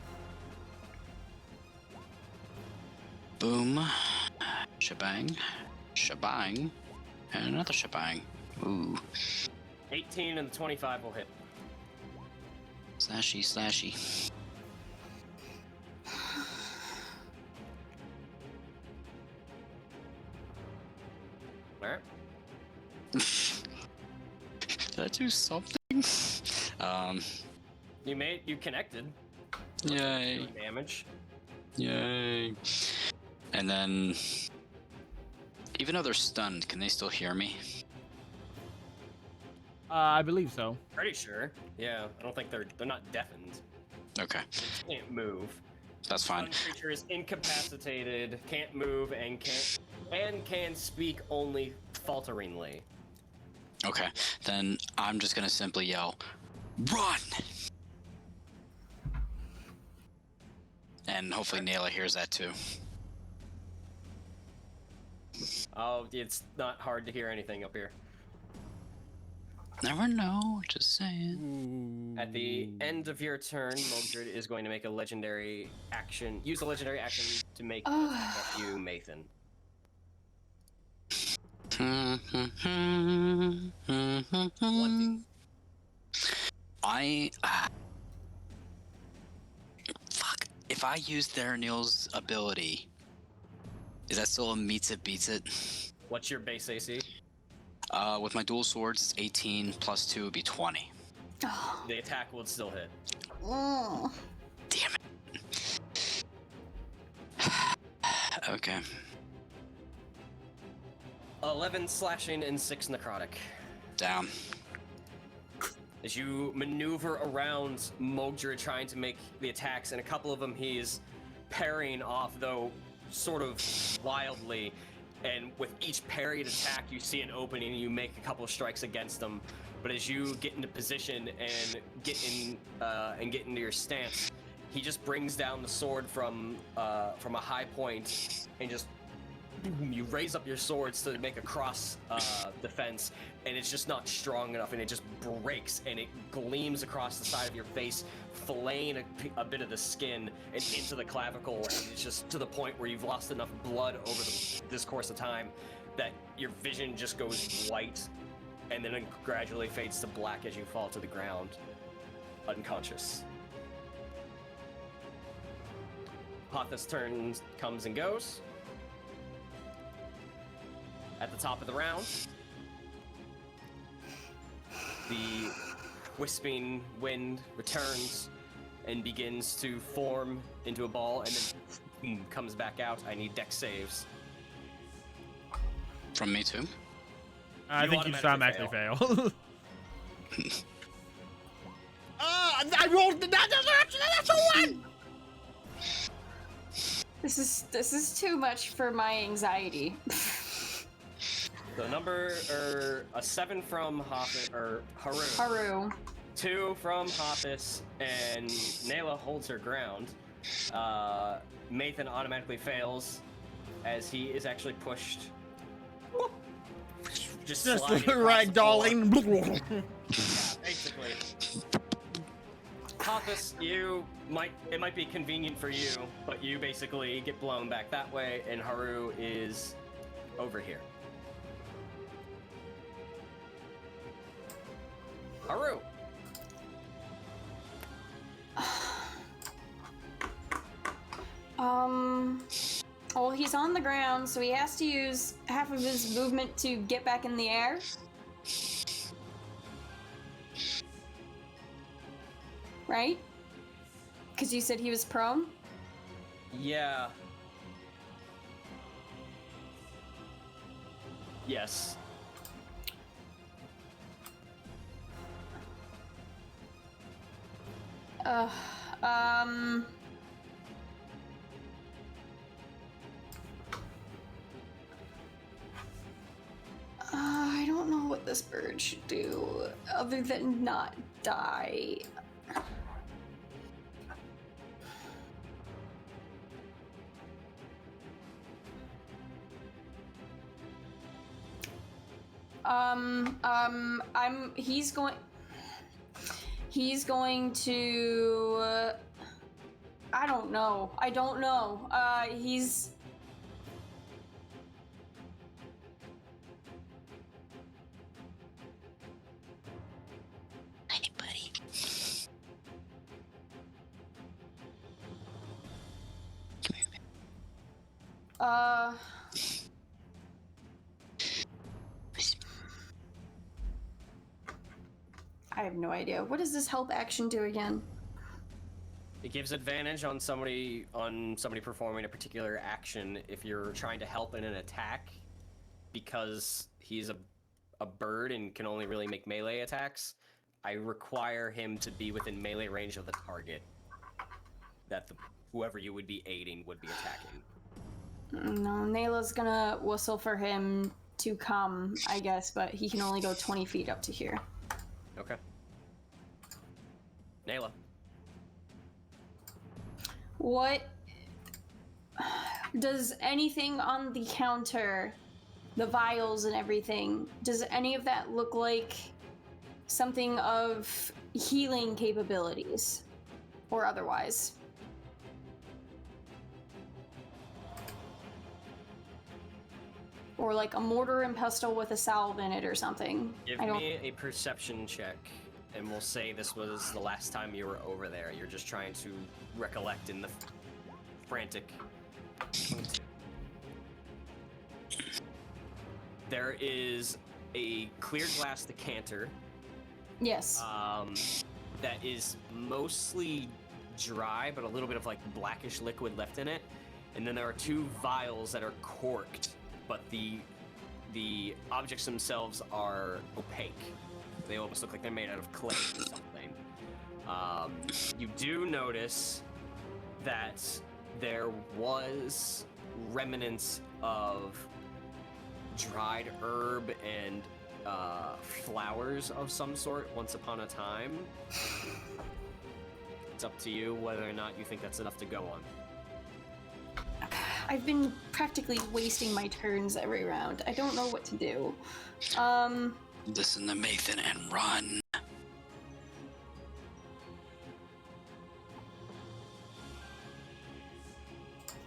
Boom. Shebang. Shebang. And another shebang. Ooh. 18 and the 25 will hit. Slashy, slashy. Alright. Did I do something? You connected. Yay. Damage. Yay. And then, even though they're stunned, can they still hear me? I believe so. Pretty sure. Yeah, I don't think they're not deafened. Okay, They can't move. that's fine. One creature is incapacitated, can't move, and can speak only falteringly. Okay, then I'm just gonna simply yell, "Run!" And hopefully Nayla hears that too. Oh, it's not hard to hear anything up here. Never know, just saying. At the end of your turn, Mogdrid is going to make a legendary action. Use a legendary action to make at you, Mathan. Fuck. If I use Theranil's ability, is that still a meets it, beats it? What's your base AC? With my dual swords, it's 18 plus 2 would be 20. The attack will still hit. Damn it. Okay. 11 slashing and 6 necrotic. Down. As you maneuver around Mogdrid trying to make the attacks, and a couple of them he's parrying off, though sort of wildly. And with each parried attack, you see an opening and you make a couple of strikes against them. But as you get into position and get into your stance, he just brings down the sword from a high point and just boom, you raise up your swords to make a cross defense, and it's just not strong enough, and it just breaks and it gleams across the side of your face, filleting a bit of the skin and into the clavicle, and it's just to the point where you've lost enough blood over this course of time that your vision just goes white, and then it gradually fades to black as you fall to the ground, unconscious. Potha's turn comes and goes. At the top of the round, the wisping wind returns and begins to form into a ball, and then boom, comes back out. I need dex saves. From me too? I think you just automatically fail. I rolled the natural one! This is too much for my anxiety. The number, a 7 from Haru. Haru. 2 from Hoppus, and Nayla holds her ground. Mathan automatically fails, as he is actually pushed. Just sliding across the floor. ragdolling. Yeah, basically. Hoppus, it might be convenient for you, but you basically get blown back that way, and Haru is over here. Haru! Well, he's on the ground, so he has to use half of his movement to get back in the air. Right? Because you said he was prone? Yeah. Yes. what this bird should do other than not die. He's going to, I don't know. He's... Hey, buddy. Come here, man. I have no idea. What does this help action do again? It gives advantage on somebody performing a particular action if you're trying to help in an attack, because he's a bird and can only really make melee attacks. I require him to be within melee range of the target that whoever you would be aiding would be attacking. No, Nayla's gonna whistle for him to come, I guess, but he can only go 20 feet up to here. Okay. Nayla. What does anything on the counter, the vials and everything, does any of that look like something of healing capabilities or otherwise? Or like a mortar and pestle with a salve in it or something? Give me a perception check, and we'll say this was the last time you were over there. You're just trying to recollect in the frantic. There is a clear glass decanter. Yes. That is mostly dry, but a little bit of like blackish liquid left in it. And then there are two vials that are corked, but the objects themselves are opaque. They almost look like they're made out of clay or something. You do notice that there was remnants of dried herb and flowers of some sort once upon a time. It's up to you whether or not you think that's enough to go on. I've been practically wasting my turns every round. I don't know what to do. Listen to Mathan and run.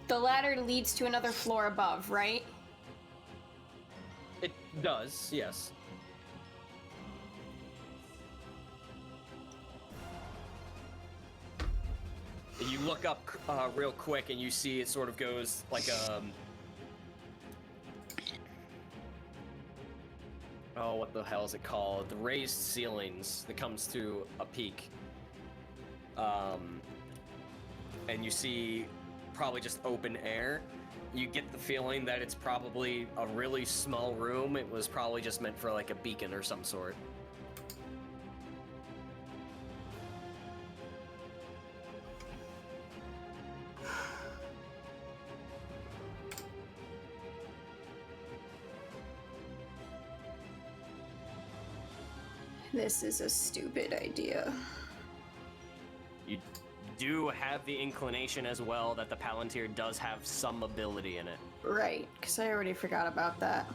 The ladder leads to another floor above, right? It does, yes. You look up real quick and you see it sort of goes like oh, what the hell is it called? The raised ceilings that comes to a peak. And you see probably just open air. You get the feeling that it's probably a really small room. It was probably just meant for like a beacon or some sort. This is a stupid idea. You do have the inclination as well that the Palantir does have some ability in it. Right, because I already forgot about that.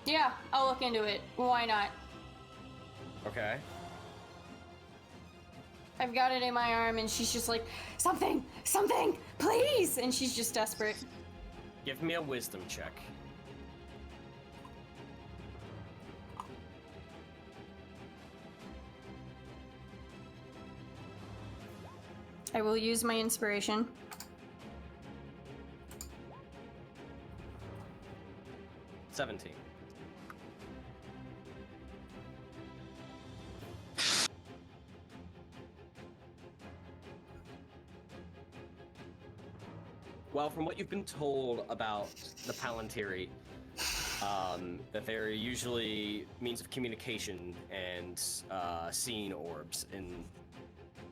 Yeah, I'll look into it. Why not? Okay. I've got it in my arm and she's just like, something, please! And she's just desperate. Give me a wisdom check. I will use my inspiration. $17. Well, from what you've been told about the Palantiri, that they're usually means of communication and seeing orbs in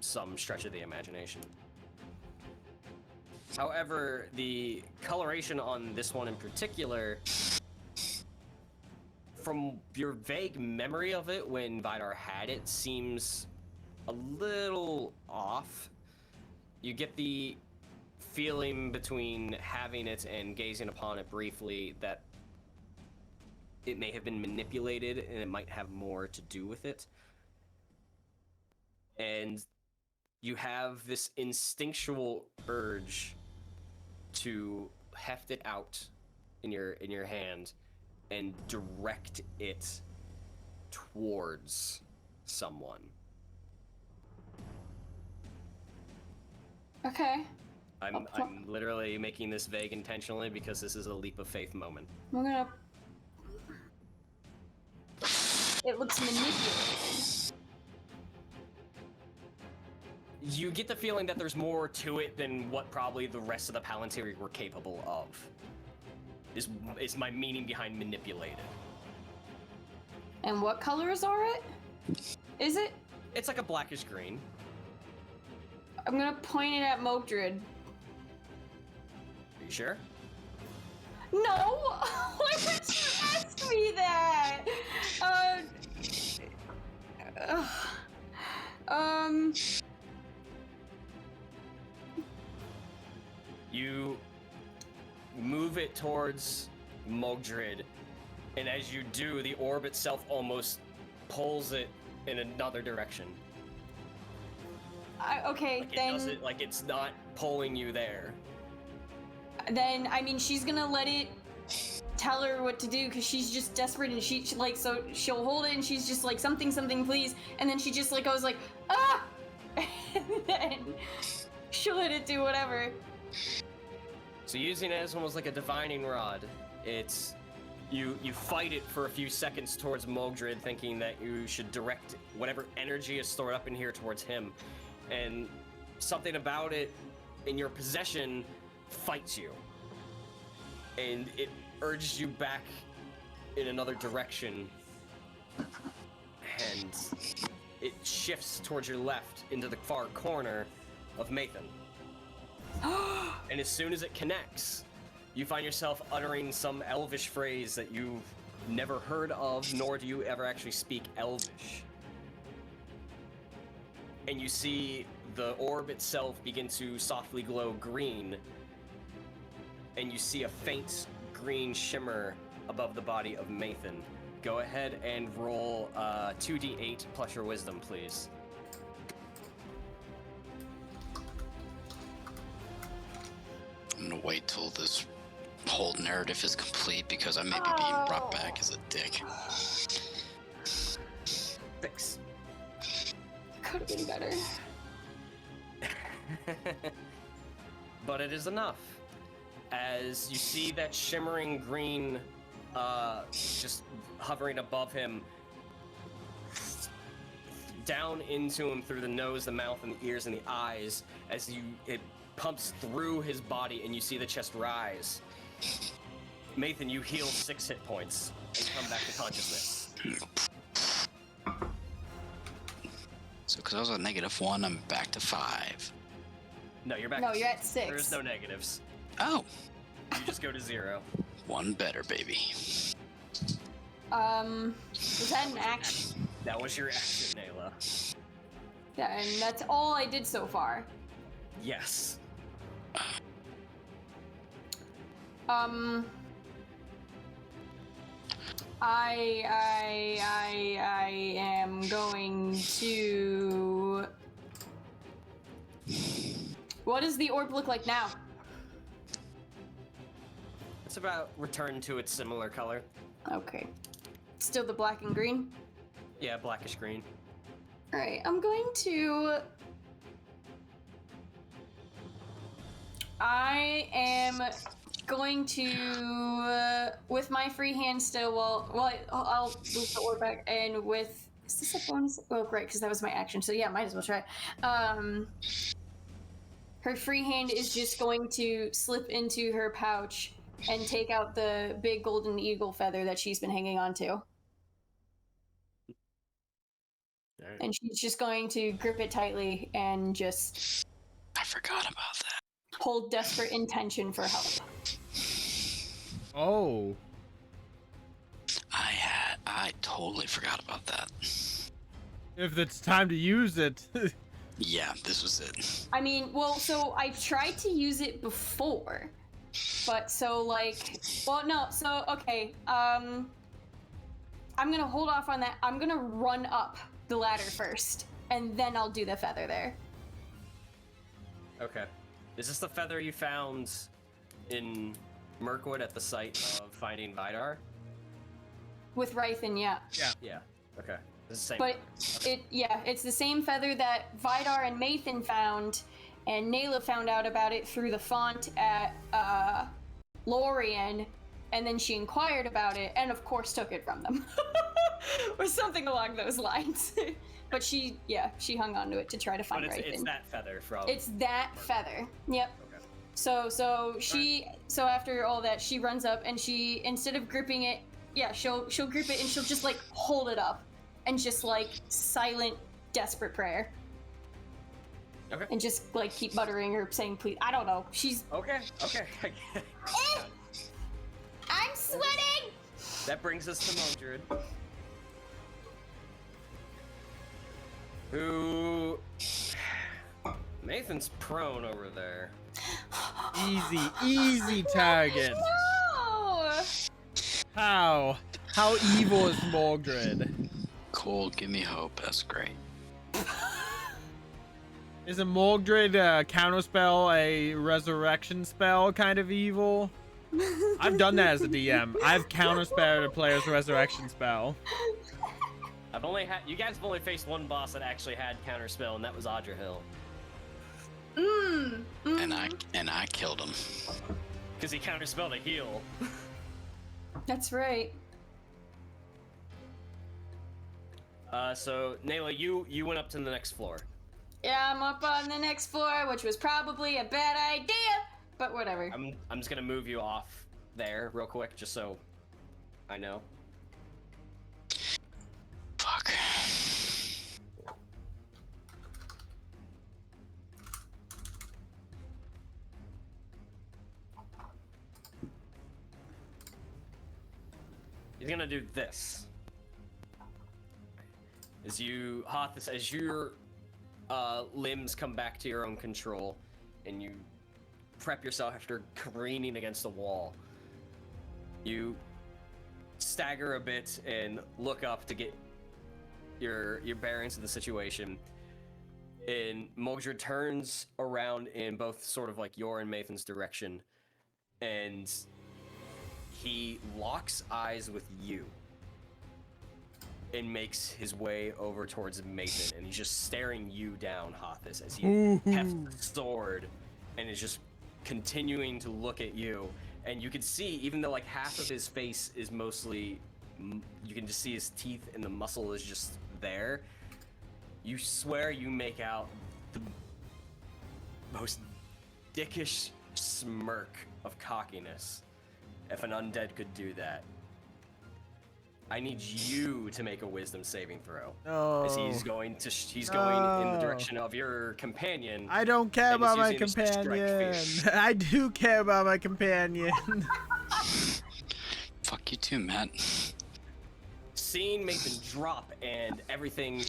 some stretch of the imagination. However, the coloration on this one in particular, from your vague memory of it when Vidar had it, seems a little off. You get the feeling between having it and gazing upon it briefly that it may have been manipulated and it might have more to do with it. And you have this instinctual urge to heft it out in your hand and direct it towards someone. Okay. I'm literally making this vague intentionally because this is a leap of faith moment. I'm gonna... It looks manipulated. You get the feeling that there's more to it than what probably the rest of the Palantiri were capable of. Is my meaning behind manipulated. And what colors are it? Is it? It's like a blackish green. I'm gonna point it at Mogdrid. Are you sure? No! Why would you ask me that? You move it towards Mogdrid, and as you do, the orb itself almost pulls it in another direction. Okay, Like it then... doesn't, like it's not pulling you there. Then, I mean, she's gonna let it tell her what to do because she's just desperate and she like, so she'll hold it and she's just like, something, please. And then she just like goes like, ah! And then she'll let it do whatever. So using it as almost like a divining rod, it's you fight it for a few seconds towards Mogdrid, thinking that you should direct whatever energy is stored up in here towards him, and something about it in your possession fights you, and it urges you back in another direction, and it shifts towards your left into the far corner of Mathan. And as soon as it connects, you find yourself uttering some elvish phrase that you've never heard of, nor do you ever actually speak elvish. And you see the orb itself begin to softly glow green, and you see a faint green shimmer above the body of Mathan. Go ahead and roll 2d8 plus your wisdom, please. I'm gonna wait till this whole narrative is complete because I may be being brought back as a dick. 6. Could have been better. But it is enough. As you see that shimmering green just hovering above him, down into him through the nose, the mouth, and the ears, and the eyes, as it pumps through his body, and you see the chest rise. Mathan, you heal 6 hit points and come back to consciousness. So, because I was at -1, I'm back to 5. No, you're back. No, you're at 6. There's no negatives. Oh, You just go to 0. one better, baby. Was that an action? That was your action, Nayla. Yeah, and that's all I did so far. Yes. I am going to... What does the orb look like now? It's about returned to its similar color. Okay. Still the black and green? Yeah, blackish green. Alright, I'm going to... I am going to, with my free hand still, I'll move the orb back, and with... Is this a bonus? Oh, great, because that was my action, so yeah, might as well try. Her free hand is just going to slip into her pouch and take out the big golden eagle feather that she's been hanging on to. And she's just going to grip it tightly and just... I forgot about that. hold desperate intention for help. Oh. I totally forgot about that. If it's time to use it. Yeah, this was it. I mean, well, so I've tried to use it before, but so like, well, no, so okay, I'm gonna hold off on that. I'm gonna run up the ladder first, and then I'll do the feather there. Okay. Is this the feather you found in Mirkwood at the site of finding Vidar? With Rythan, yeah. Yeah. Okay. This is the same. But it's the same feather that Vidar and Mathan found, and Nayla found out about it through the font at Lorien, and then she inquired about it, and of course took it from them. Or something along those lines. But she hung on to it to try to find Rythan. It's that feather from... It's that feather. Yep. Okay. So after all that, she runs up and she, instead of gripping it, she'll grip it and she'll just like hold it up and just like silent, desperate prayer. Okay. And just like keep muttering or saying please. I don't know. She's Okay. I'm sweating. That brings us to Mogdrid, who... Nathan's prone over there. Easy target. No. How evil is Mogdrid? Cool, give me hope. That's great. Is a Mogdrid counterspell a resurrection spell kind of evil? I've done that as a DM. I've counterspelled a player's resurrection spell. You guys have only faced one boss that actually had counterspell, and that was Adrahil. And I killed him. Because he counterspelled a heal. That's right. So Nayla, you went up to the next floor. Yeah, I'm up on the next floor, which was probably a bad idea, but whatever. I'm just gonna move you off there real quick, just so I know. Fuck. He's gonna do this. As your limbs come back to your own control, and you prep yourself after careening against a wall, you stagger a bit and look up to get your bearings of the situation. And Mogdrid turns around in both sort of like your and Mathan's direction, and he locks eyes with you and makes his way over towards Mathan, and he's just staring you down, Hothus, as he hefts the sword and is just continuing to look at you. And you can see, even though like half of his face is mostly, you can just see his teeth and the muscle is just there, you swear you make out the most dickish smirk of cockiness. If an undead could do that. I need you to make a wisdom saving throw. Oh. As he's going in the direction of your companion. I don't care and about he's my using his strike companion. fear. I do care about my companion. Fuck you too, Matt. Seeing Mathan drop and everything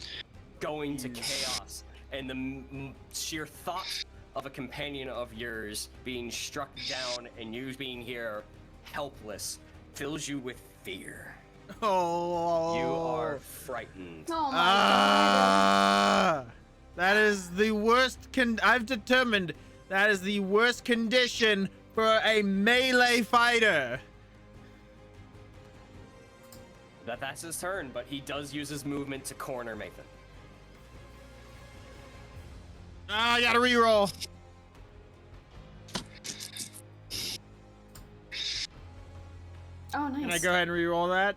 going to chaos, and the sheer thought of a companion of yours being struck down and you being here helpless fills you with fear. Oh. You are frightened. Oh my god. That is the worst. I've determined that is the worst condition for a melee fighter. That's his turn, but he does use his movement to corner Mathan. I gotta reroll. Oh, nice. Can I go ahead and reroll that?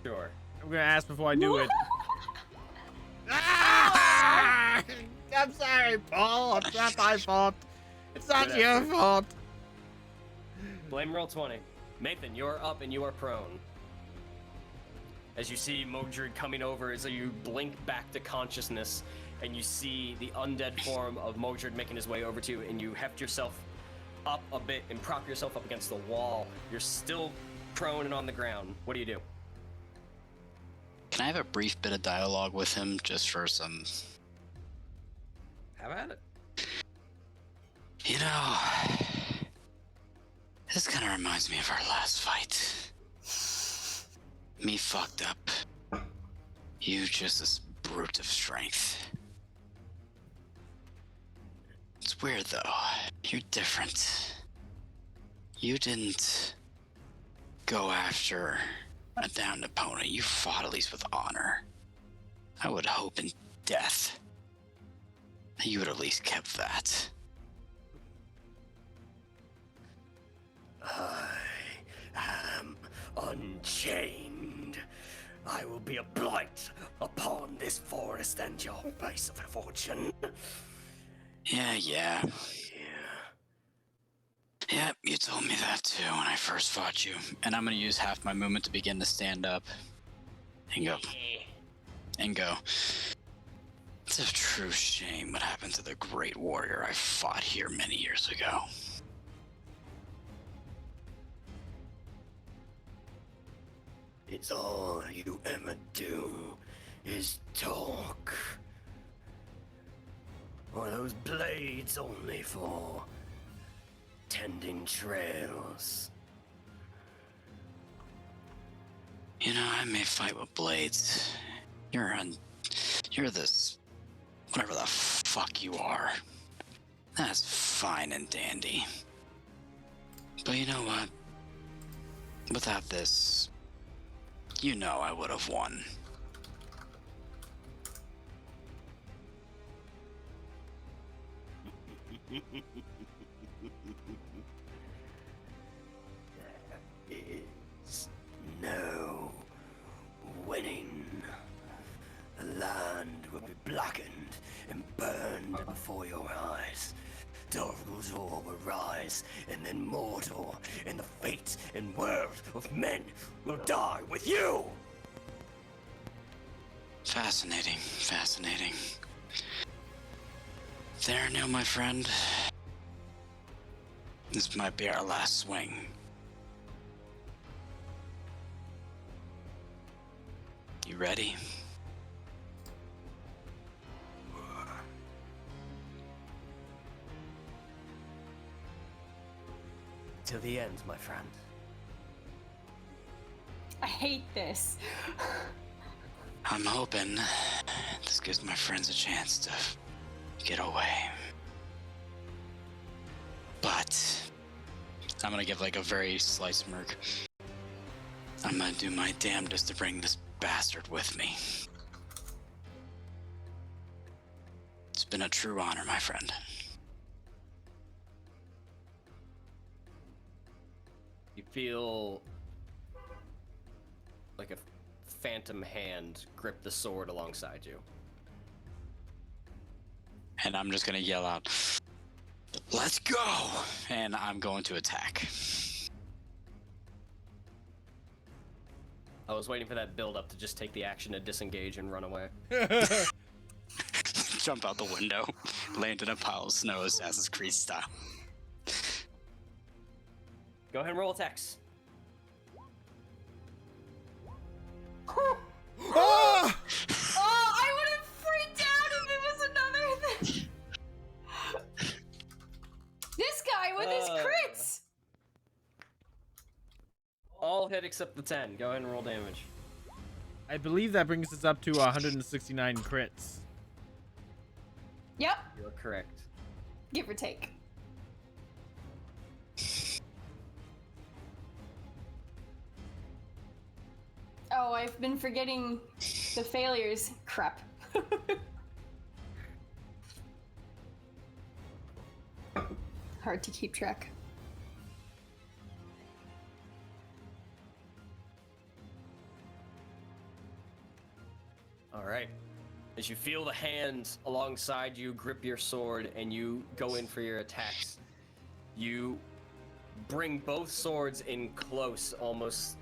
Sure. I'm gonna ask before I do it. Ah! I'm sorry, Paul. It's not my fault. It's not your fault. Blame roll 20. Mathan, you're up and you are prone. As you see Mogdrid coming over, as you blink back to consciousness, and you see the undead form of Mogdrid making his way over to you, and you heft yourself up a bit and prop yourself up against the wall. You're still prone and on the ground. What do you do? Can I have a brief bit of dialogue with him just for some... Have at it. You know, this kind of reminds me of our last fight. Me fucked up. You just this brute of strength. It's weird though. You're different. You didn't go after a downed opponent. You fought at least with honor. I would hope in death that you would at least kept that. I am unchained. I will be a blight upon this forest and your place of fortune. Yeah. Yep, you told me that too when I first fought you. And I'm gonna use half my movement to begin to stand up. And go. It's a true shame what happened to the great warrior I fought here many years ago. It's all you ever do is talk. Or those blades only for tending trails? You know, I may fight with blades. You're this, whatever the fuck you are. That's fine and dandy. But you know what? Without this, you know I would have won. There is no winning. The land will be blackened and burned before your eyes. Darkness will rise, and then mortal, and the fate and world of men will die with you! Fascinating. There, Neil, my friend. This might be our last swing. You ready? To the end, my friend. I hate this. I'm hoping this gives my friends a chance to get away. But I'm gonna give like a very slight smirk. I'm gonna do my damnedest to bring this bastard with me. It's been a true honor, my friend. You feel like a phantom hand grip the sword alongside you. And I'm just gonna yell out, "Let's go!" And I'm going to attack. I was waiting for that build up to just take the action to disengage and run away. Jump out the window, land in a pile of snow, Assassin's Creed style. Go ahead and roll attacks. Ah! Oh, I would have freaked out if it was another thing. This guy with his crits. All hit except the 10. Go ahead and roll damage. I believe that brings us up to 169 crits. Yep, You're correct. give or take. Oh, I've been forgetting the failures. Crap. Hard to keep track. All right. As you feel the hand alongside you grip your sword and you go in for your attacks, you bring both swords in close, almost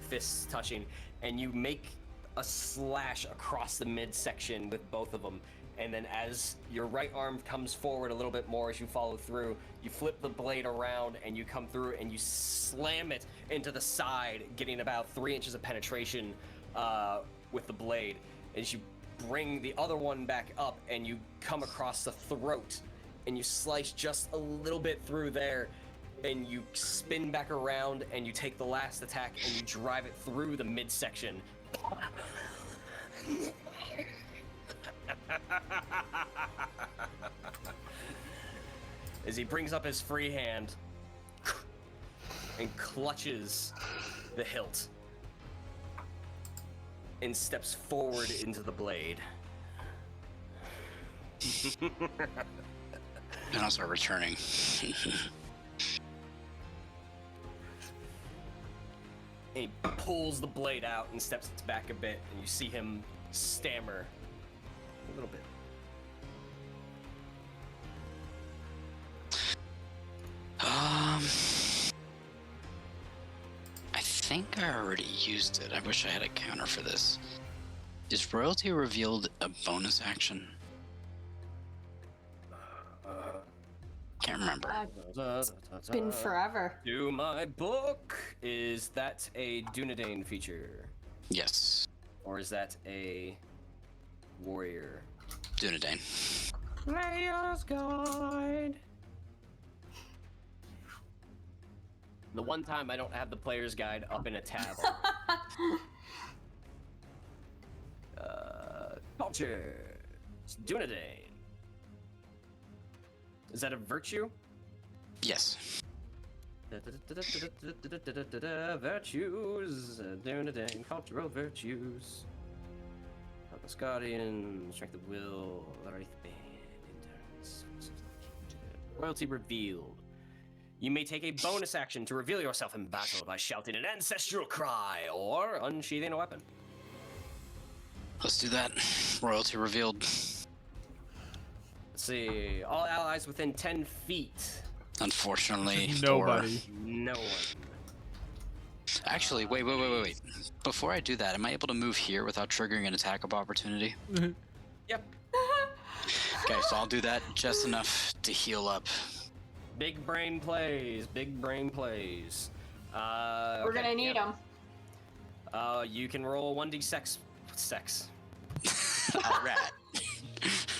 fists touching, and you make a slash across the midsection with both of them. and then as your right arm comes forward a little bit more as you follow through, you flip the blade around and you come through and you slam it into the side, getting about 3 inches of penetration with the blade. As you bring the other one back up and you come across the throat and you slice just a little bit through there, and you spin back around and you take the last attack and you drive it through the midsection. As he brings up his free hand and clutches the hilt and steps forward into the blade. And I'll start returning. And he pulls the blade out and steps back a bit, and you see him stammer a little bit. I think I already used it. I wish I had a counter for this. Is royalty revealed a bonus action? Can't remember. It's been forever. Do my book. Is that a Dunedain feature? Yes. Or is that a warrior? Dunedain. Player's Guide. The one time I don't have the player's guide up in a tab. Culture. It's Dunedain. Is that a virtue? Yes. Virtues. Dunedain. Cultural virtues. Helpless guardian. Strength of will. Wraith bane. Endurance. Royalty revealed. You may take a bonus action to reveal yourself in battle by shouting an ancestral cry or unsheathing a weapon. Let's do that. Royalty revealed. Let's see. All allies within 10 feet. Unfortunately, Nobody. No one. Actually, wait. Before I do that, am I able to move here without triggering an attack of opportunity? Yep. Okay, so I'll do that just enough to heal up. Big brain plays. Big brain plays. We're gonna need them. You can roll 1d6. Sex. Alright.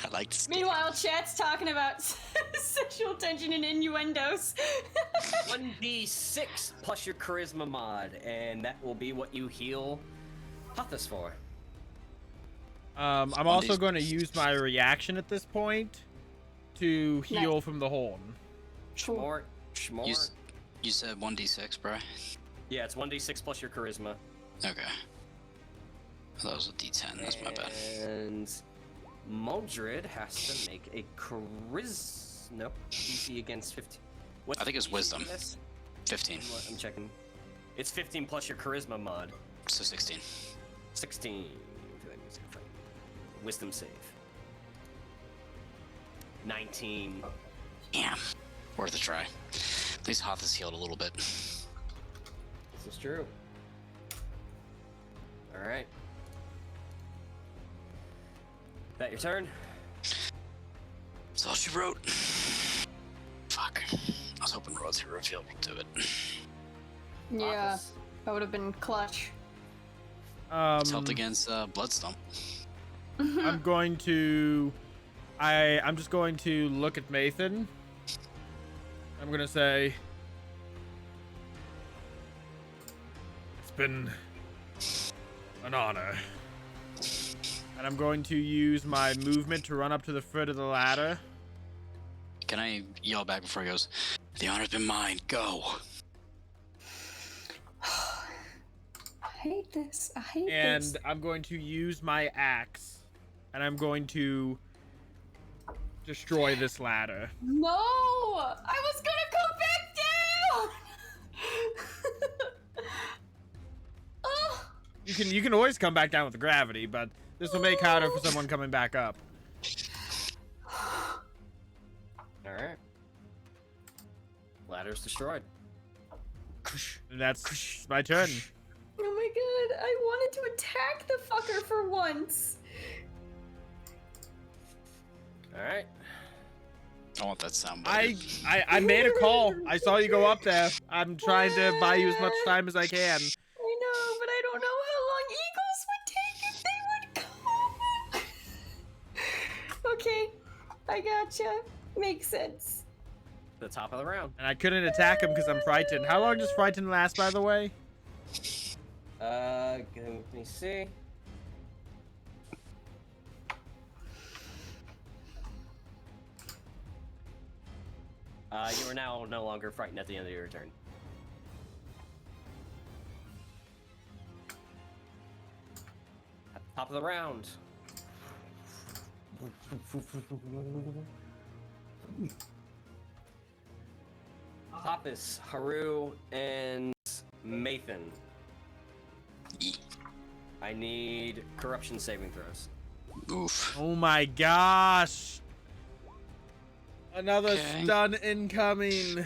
I like this. Meanwhile, chat's talking about sexual tension and innuendos. 1d6 plus your charisma mod, and that will be what you heal Hothus for. I'm also going to use my reaction at this point to heal from the horn. Shmort. You said 1d6, bro? Yeah, it's 1d6 plus your charisma. Okay. I thought it was a d10, that's my bad. And Mogdrid has to make a Nope. DC against 15. What's I think it's DC wisdom. on this? 15. I'm checking. It's 15 plus your charisma mod. So 16. 16. Wisdom save. 19. Damn. Worth a try. At least Hoth is healed a little bit. This is true. Alright. That your turn? That's all she wrote. Fuck. I was hoping Royalty Revealed would do it. Yeah, Office. that would have been clutch. It's helped against Bloodstomp. I'm going to... I'm just going to look at Mathan. I'm going to say... It's been an honor. And I'm going to use my movement to run up to the foot of the ladder. Can I yell back before he goes, the honor's been mine, go! I hate this. I hate this. And I'm going to use my axe. And I'm going to destroy this ladder. No! I was gonna go back down! Oh. You can always come back down with the gravity, but this will make harder for someone coming back up. Alright. Ladder's destroyed. And that's my turn. Oh my god, I wanted to attack the fucker for once. All right. I want that sound. I made a call. I saw you go up there. I'm trying to buy you as much time as I can. I know, but I don't know how long eagles would take if they would come. Okay, I gotcha. Makes sense. The top of the round. And I couldn't attack him because I'm frightened. How long does frightened last, by the way? Let me see. You are now no longer frightened at the end of your turn. At the top of the round. Hoppus, Haru, and Mathan. I need corruption saving throws. Oof. Oh my gosh. Another Okay. stun incoming.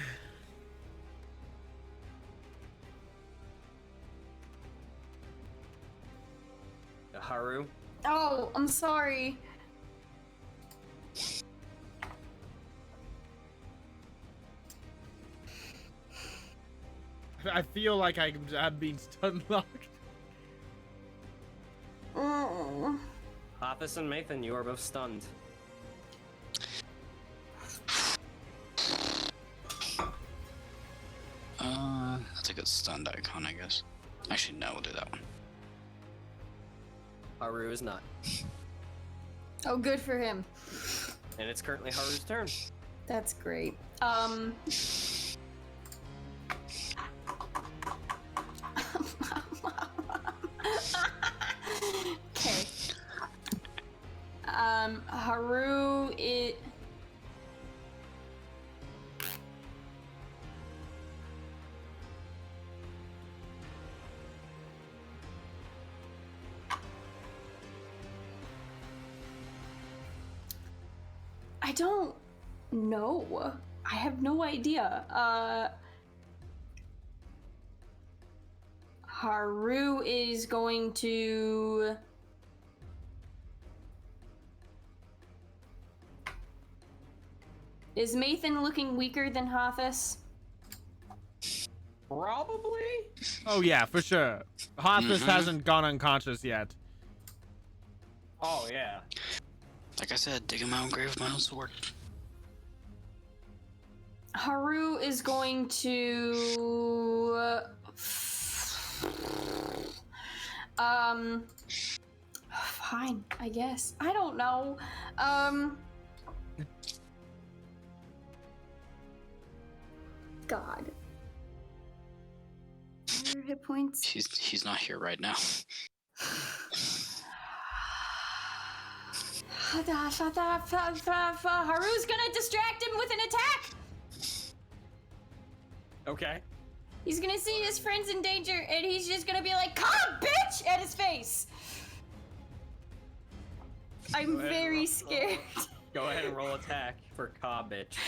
Haru. Oh, I'm sorry. I feel like I'm being stun locked. Mm. Hoppus and Mathan, you are both stunned. That's a good stunned icon, I guess. Actually, no, we'll do that one. Haru is not. Oh, good for him. And it's currently Haru's turn. That's great. Okay. Haru, it. I don't know. I have no idea. Haru is going to... Is Mathan looking weaker than Hothus? Probably? Oh yeah, for sure. Hothus hasn't gone unconscious yet. Oh, yeah. Like I said, digging my own grave with my own sword. Haru is going to... Fine, I guess. I don't know. God. What are your hit points? He's not here right now. Haru's gonna distract him with an attack! Okay. He's gonna see his friends in danger, and he's just gonna be like, "Come, bitch!" at his face. I'm Go ahead and very roll. scared. Go ahead and roll attack for Ka, bitch.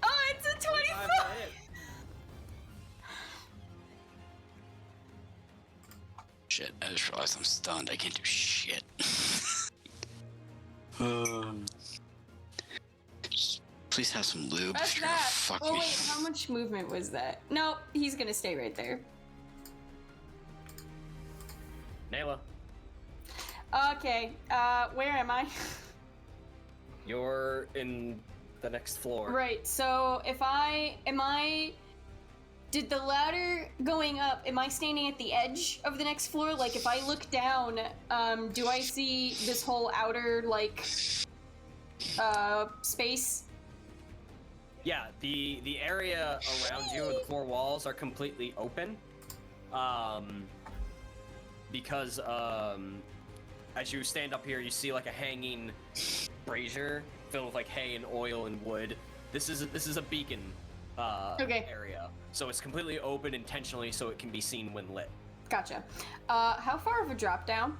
Oh, it's a 25! Shit, I just realized I'm stunned. I can't do shit. Please have some lube That's if you're gonna that. fuck Oh me. wait, how much movement was that? No, he's gonna stay right there. Nayla, Okay, where am I? you're in the next floor. Right, so did the ladder going up, am I standing at the edge of the next floor? Like, if I look down, do I see this whole outer, like, space? Yeah, the area around you, the four walls, are completely open. Because as you stand up here, you see like a hanging brazier filled with like hay and oil and wood. This is a beacon Okay. area, so it's completely open intentionally so it can be seen when lit. Gotcha. How far of a drop down?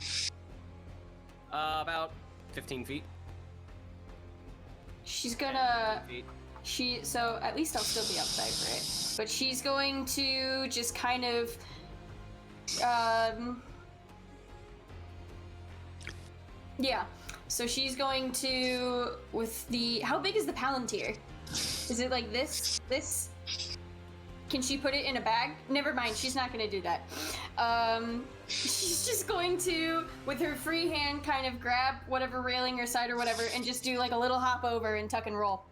About 15 feet. She's gonna... 15 feet. So at least I'll still be outside for it. But she's going to just kind of, Yeah. So she's going to with the. How big is the Palantir? Is it like this? This? Can she put it in a bag? Never mind. She's not going to do that. She's just going to, with her free hand, kind of grab whatever railing or side or whatever, and just do like a little hop over and tuck and roll.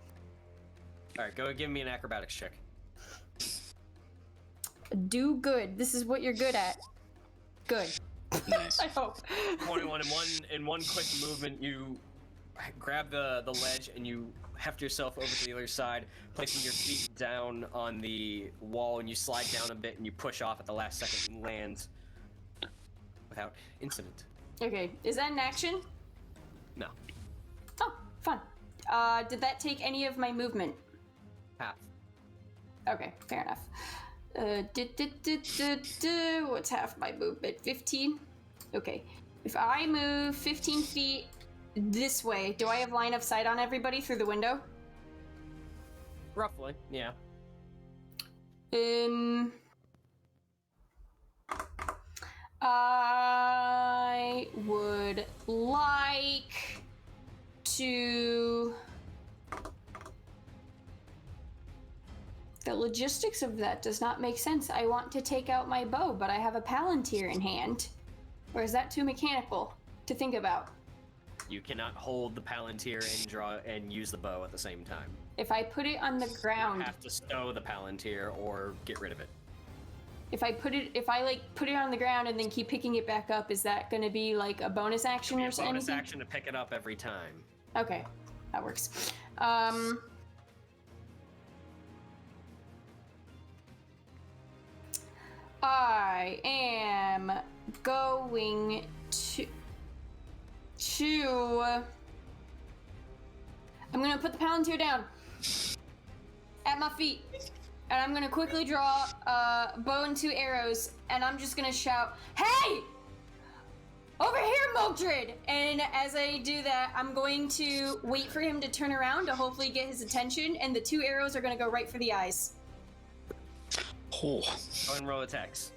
All right, go give me an acrobatics check. Do good. This is what you're good at. Good. Nice. I hope. 21 in one quick movement, you grab the ledge and you heft yourself over to the other side, placing your feet down on the wall, and you slide down a bit and you push off at the last second and land without incident. Okay. Is that an action? No. Oh, fun. Did that take any of my movement? Half. Okay, fair enough. What's half my movement? 15? Okay. If I move 15 feet this way, do I have line of sight on everybody through the window? Roughly, yeah. I would like to... The logistics of that does not make sense. I want to take out my bow, but I have a Palantir in hand. Or is that too mechanical to think about? You cannot hold the Palantir and draw and use the bow at the same time. If I put it on the You ground, have to stow the Palantir or get rid of it. if I put it on the ground and then keep picking it back up, is that going to be like a bonus action or Bonus anything? action to pick it up every time. Okay, that works. I am going to I'm gonna put the Palantir down at my feet, and I'm gonna quickly draw a bow and 2 arrows, and I'm just gonna shout, "Hey! Over here, Mogdrid!" And as I do that, I'm going to wait for him to turn around to hopefully get his attention, and the 2 arrows are gonna go right for the eyes. Oh. Go and roll attacks.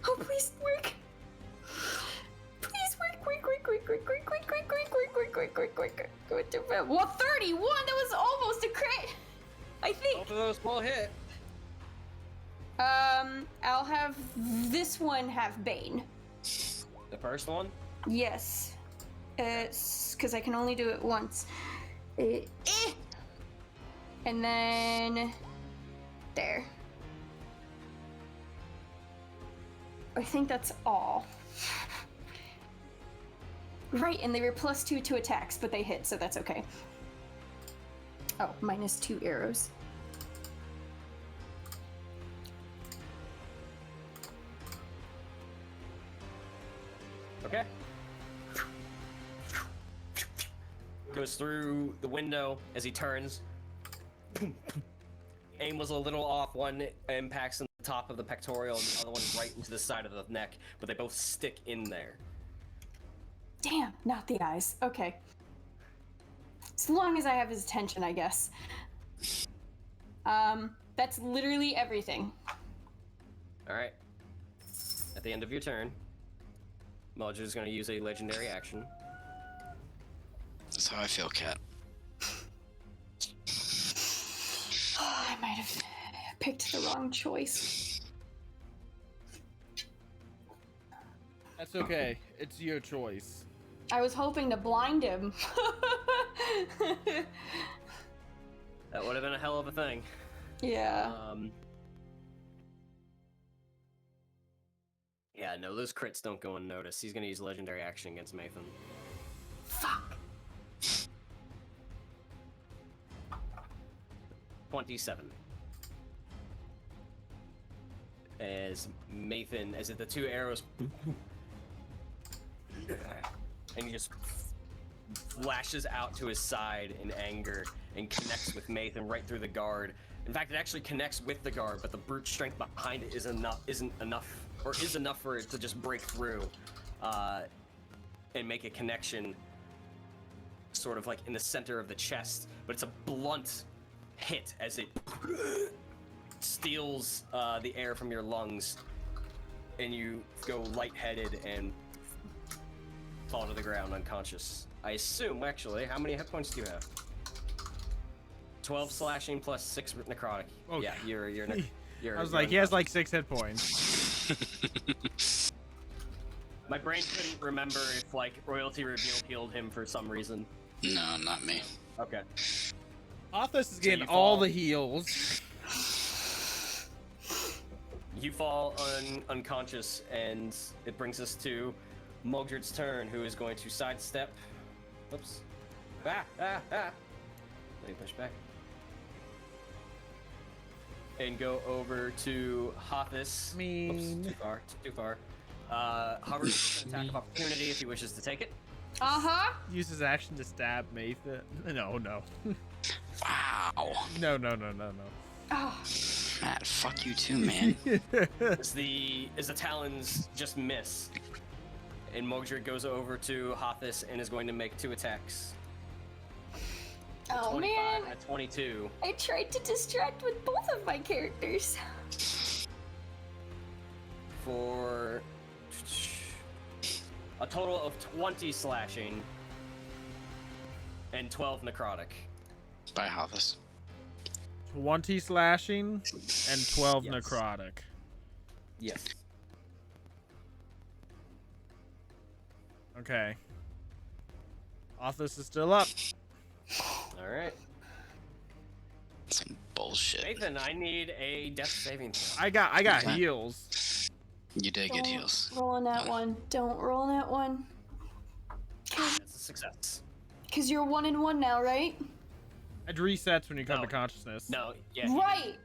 Oh, please work. Please work. Well, 31, that was almost a crit, I think. Both of those will hit. I'll have this one have Bane. The first one? Yes. Because I can only do it once. And then... there. I think that's all. Right, and they were +2 to attacks, but they hit, so that's okay. Oh, -2 arrows. Okay. Goes through the window as he turns. Aim was a little off. One impacts on the top of the pectoral and the other one right into the side of the neck, but they both stick in there. Damn, not the eyes. Okay. As long as I have his attention, I guess. That's literally everything. Alright. At the end of your turn, Mogdrid is going to use a legendary action. That's how I feel, Cat. Oh, I might have picked the wrong choice. That's okay. It's your choice. I was hoping to blind him. That would have been a hell of a thing. Yeah. Yeah, no, those crits don't go unnoticed. He's gonna use legendary action against Mathan. Fuck. 27. As Mathan, as the 2 arrows, and he just flashes out to his side in anger and connects with Mathan right through the guard. In fact, it actually connects with the guard, but the brute strength behind it isn't enough for it to just break through and make a connection, sort of like in the center of the chest. But it's a blunt hit as it steals the air from your lungs, and you go lightheaded and fall to the ground unconscious. I assume, actually, how many hit points do you have? 12 slashing plus 6 necrotic. Oh, yeah, you're I was like, he has like 6 hit points. My brain couldn't remember if like Royalty Reveal healed him for some reason. No, not me. Okay. Arthas is So getting you all fall. the heals. You fall unconscious, and it brings us to Mogdrid's turn, who is going to sidestep. Oops. Let me push back. And go over to Hothus. Mean. Oops, too far. Hubbard, attack of opportunity if he wishes to take it. Uh-huh. Use his action to stab Mathan. No. Wow. No. Oh, Matt, fuck you too, man. As the talons just miss. And Mogdrid goes over to Hothus and is going to make 2 attacks. oh 25 man. and a 22. I tried to distract with both of my characters. For a total of 20 slashing and 12 necrotic. Bye, Hothus. 20 slashing and 12 Yes. necrotic. Yes. Okay. Arthas is still up. All right. Some bullshit. Nathan, I need a death saving throw. I got Okay. heals. You did get Don't heals. roll on that one. Don't roll on that one. That's a success. Because you're 1 and 1 now, right? It resets when you come No. to consciousness. No, yeah. Right.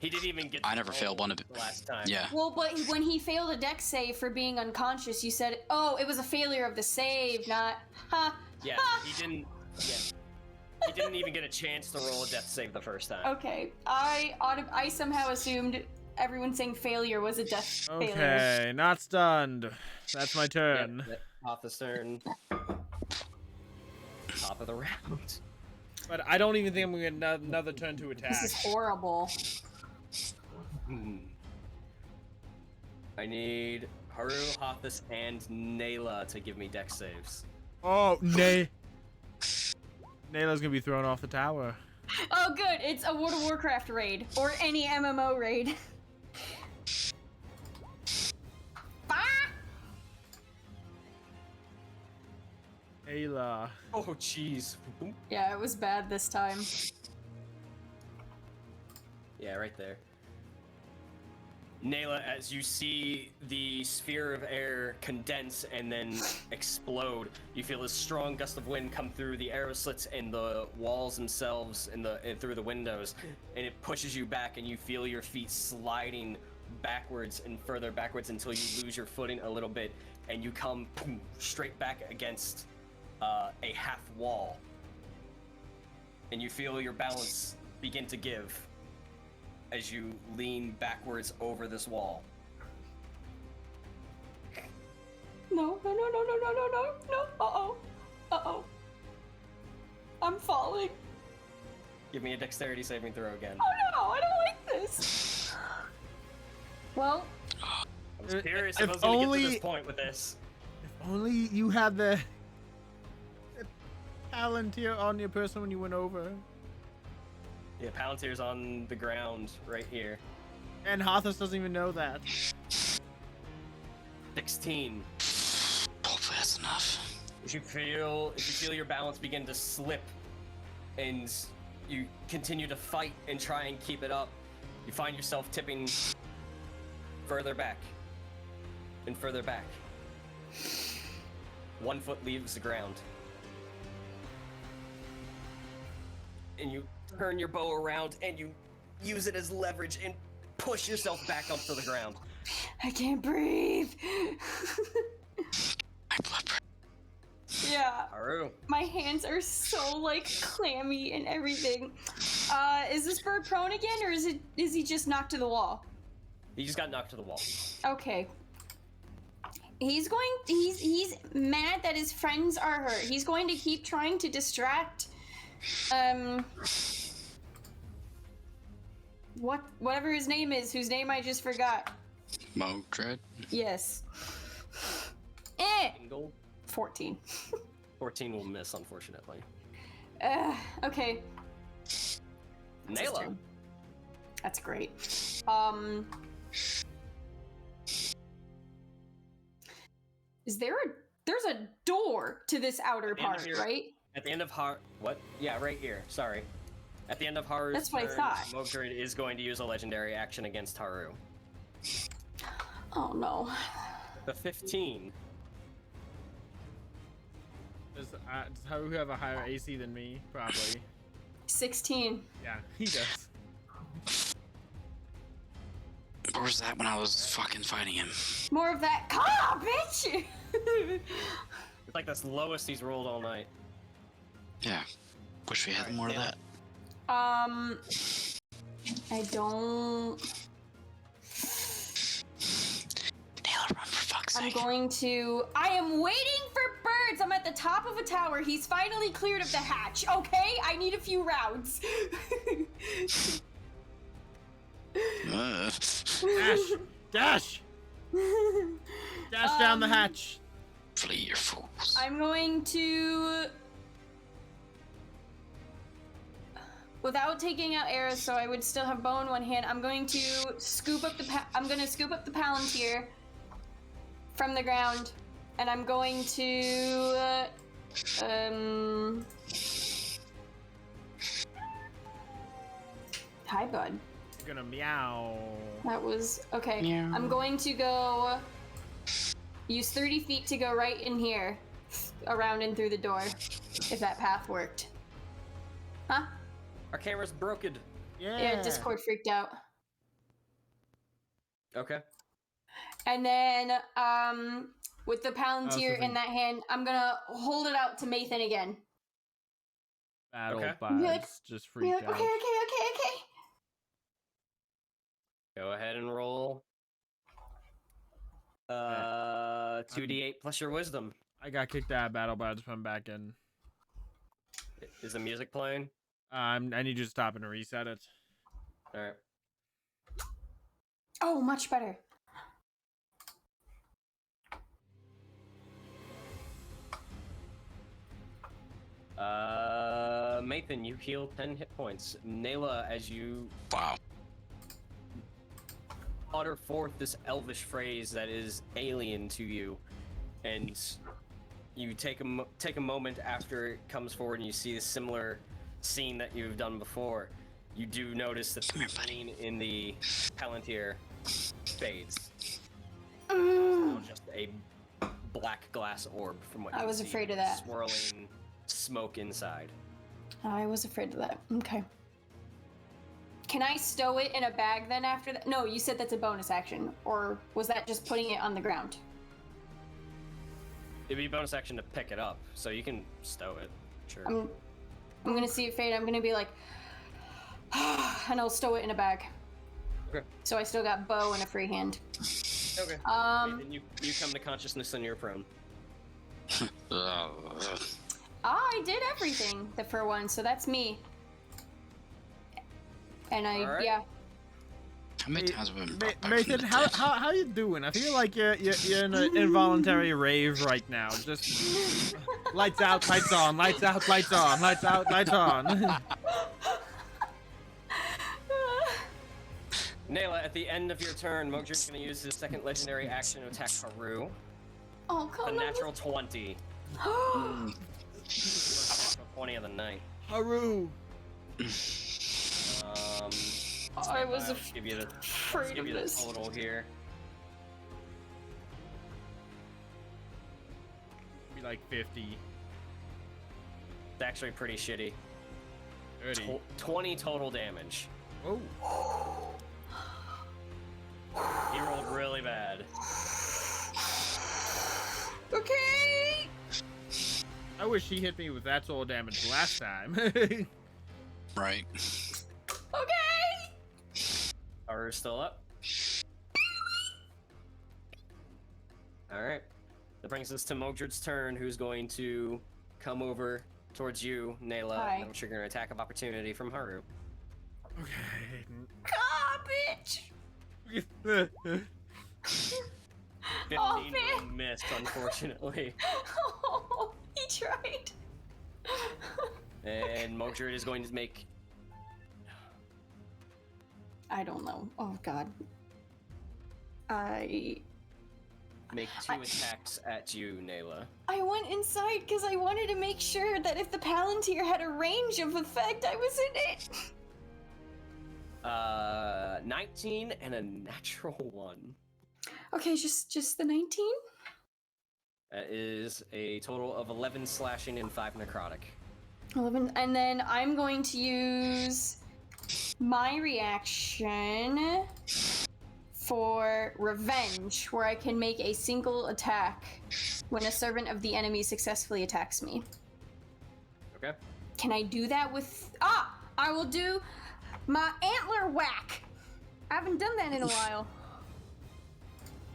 He didn't even get. I to never roll failed one of the last time. Yeah. Well, but when he failed a dex save for being unconscious, you said, oh, it was a failure of the save, not, ha. Yeah. He didn't. Yeah. He didn't even get a chance to roll a death save the first time. Okay, I somehow assumed everyone saying failure was a death failure. Okay, not stunned. That's my turn. Yep, off the turn. Top of the round. But I don't even think I'm gonna get another turn to attack. This is horrible. I need Haru, Hothus, and Nayla to give me dex saves. Oh, Nayla's gonna be thrown off the tower. Oh, good. It's a World of Warcraft raid or any MMO raid. Ah! Ayla. Oh, jeez. Yeah, it was bad this time. Yeah, right there. Nayla, as you see the sphere of air condense and then explode, you feel a strong gust of wind come through the arrow slits and the walls themselves and through the windows, and it pushes you back, and you feel your feet sliding backwards and further backwards until you lose your footing a little bit, and you come straight back against a half wall, and you feel your balance begin to give as you lean backwards over this wall. No. Uh-oh. I'm falling. Give me a dexterity saving throw again. Oh no, I don't like this. Well, I was curious if if I was going to get to only- this point with this. If only you had the Palantir on your person when you went over. Yeah, Palantir's on the ground right here. And Hothus doesn't even know that. 16. Hopefully that's enough. If you feel your balance begin to slip and you continue to fight and try and keep it up, you find yourself tipping further back and further back. 1 foot leaves the ground. And you turn your bow around and you use it as leverage and push yourself back up to the ground. I can't breathe. My blood pressure. Yeah, Haru. my hands are so like clammy and everything. Is this bird prone again, or is he just knocked to the wall? He just got knocked to the wall. Okay. He's mad that his friends are hurt. He's going to keep trying to distract whatever his name is, whose name I just forgot. Mogdrid. Yes. Tingle. 14. 14 will miss, unfortunately. Okay. Nayla. That's great. There's a door to this outer part, right? At the end of what? Yeah, right here. Sorry. At the end of Haru's That's what I turn, thought. Mogdrid is going to use a legendary action against Haru. Oh no. The 15. Does Haru have a higher AC than me? Probably. 16. Yeah, he does. Where was that when I was fucking fighting him? More of that. Come on, bitch! It's like the lowest he's rolled all night. Yeah. Wish we had Alright, more of Nayla. that. I don't. Nayla, run for fuck's I'm sake. going to. I am waiting for birds. I'm at the top of a tower. He's finally cleared of the hatch. Okay, I need a few rounds. Dash! Dash down the hatch. Flee, your fools. I'm going to. Without taking out arrows, so I would still have bow in one hand. I'm going to scoop up the. I'm going to scoop up the Palantir from the ground, and I'm going to. Hi, bud. You're gonna meow. That was okay. Meow. I'm going to go. Use 30 feet to go right in here, around and through the door, if that path worked. Huh? Our camera's broken. Yeah, Discord freaked out. Okay. And then, with the Palantir something. in that hand, I'm gonna hold it out to Mathan again. Battle Okay. buds Be like- just Be freaked like, out. okay. Go ahead and roll. 2d8 plus your wisdom. I got kicked out of battle buds. I'm back in. Is the music playing? I need you to stop and reset it. All right. Oh, much better. Mathan, you heal 10 hit points. Nayla, as you Wow. utter forth this elvish phrase that is alien to you, and you take a moment after it comes forward and you see a similar scene that you've done before. You do notice that Come the here, buddy. green in the Palantir fades. Mm. Now just a black glass orb from what I you was see, afraid of that. swirling smoke inside. I was afraid of that. Okay. Can I stow it in a bag then after that? No, you said that's a bonus action. Or was that just putting it on the ground? It'd be a bonus action to pick it up, so you can stow it. Sure. I'm gonna see it fade. I'm gonna be like, and I'll stow it in a bag. Okay. So I still got bow and a free hand. Okay. And you come to consciousness and you're prone. I did everything for one, so that's me. And Alright. yeah. How many times have we been Ma- brought back Mathan, from the how dead? how you doing? I feel like you're in an involuntary rave right now. Just lights out, lights on, lights out, lights on, lights out, lights on. Nayla, at the end of your turn, Mogdrid's going to use his second legendary action to attack Haru. Oh, A come on. natural 20. 20 of the night. Haru. I was I'll give you the, afraid give of you the this. total here. Be like 50. It's actually pretty shitty. 30. 20 total damage. Oh. He rolled really bad. Okay. I wish he hit me with that soul damage last time. Right. Okay. Haru's still up. Alright. That brings us to Mogdrid's turn, who's going to come over towards you, Nayla, Hi. and I'm triggering an attack of opportunity from Haru. Okay. Ah, bitch. 15 Oh, will miss, unfortunately. tried. And Mogdrid is going to make. I don't know. Oh god. Make 2 attacks at you, Nayla. I went inside because I wanted to make sure that if the Palantir had a range of effect, I was in it. 19 and a natural 1. Okay, just the 19? That is a total of 11 slashing and 5 necrotic. 11, and then I'm going to use my reaction for revenge, where I can make a single attack when a servant of the enemy successfully attacks me. Okay. Can I do that with... I will do my antler whack. I haven't done that in a while.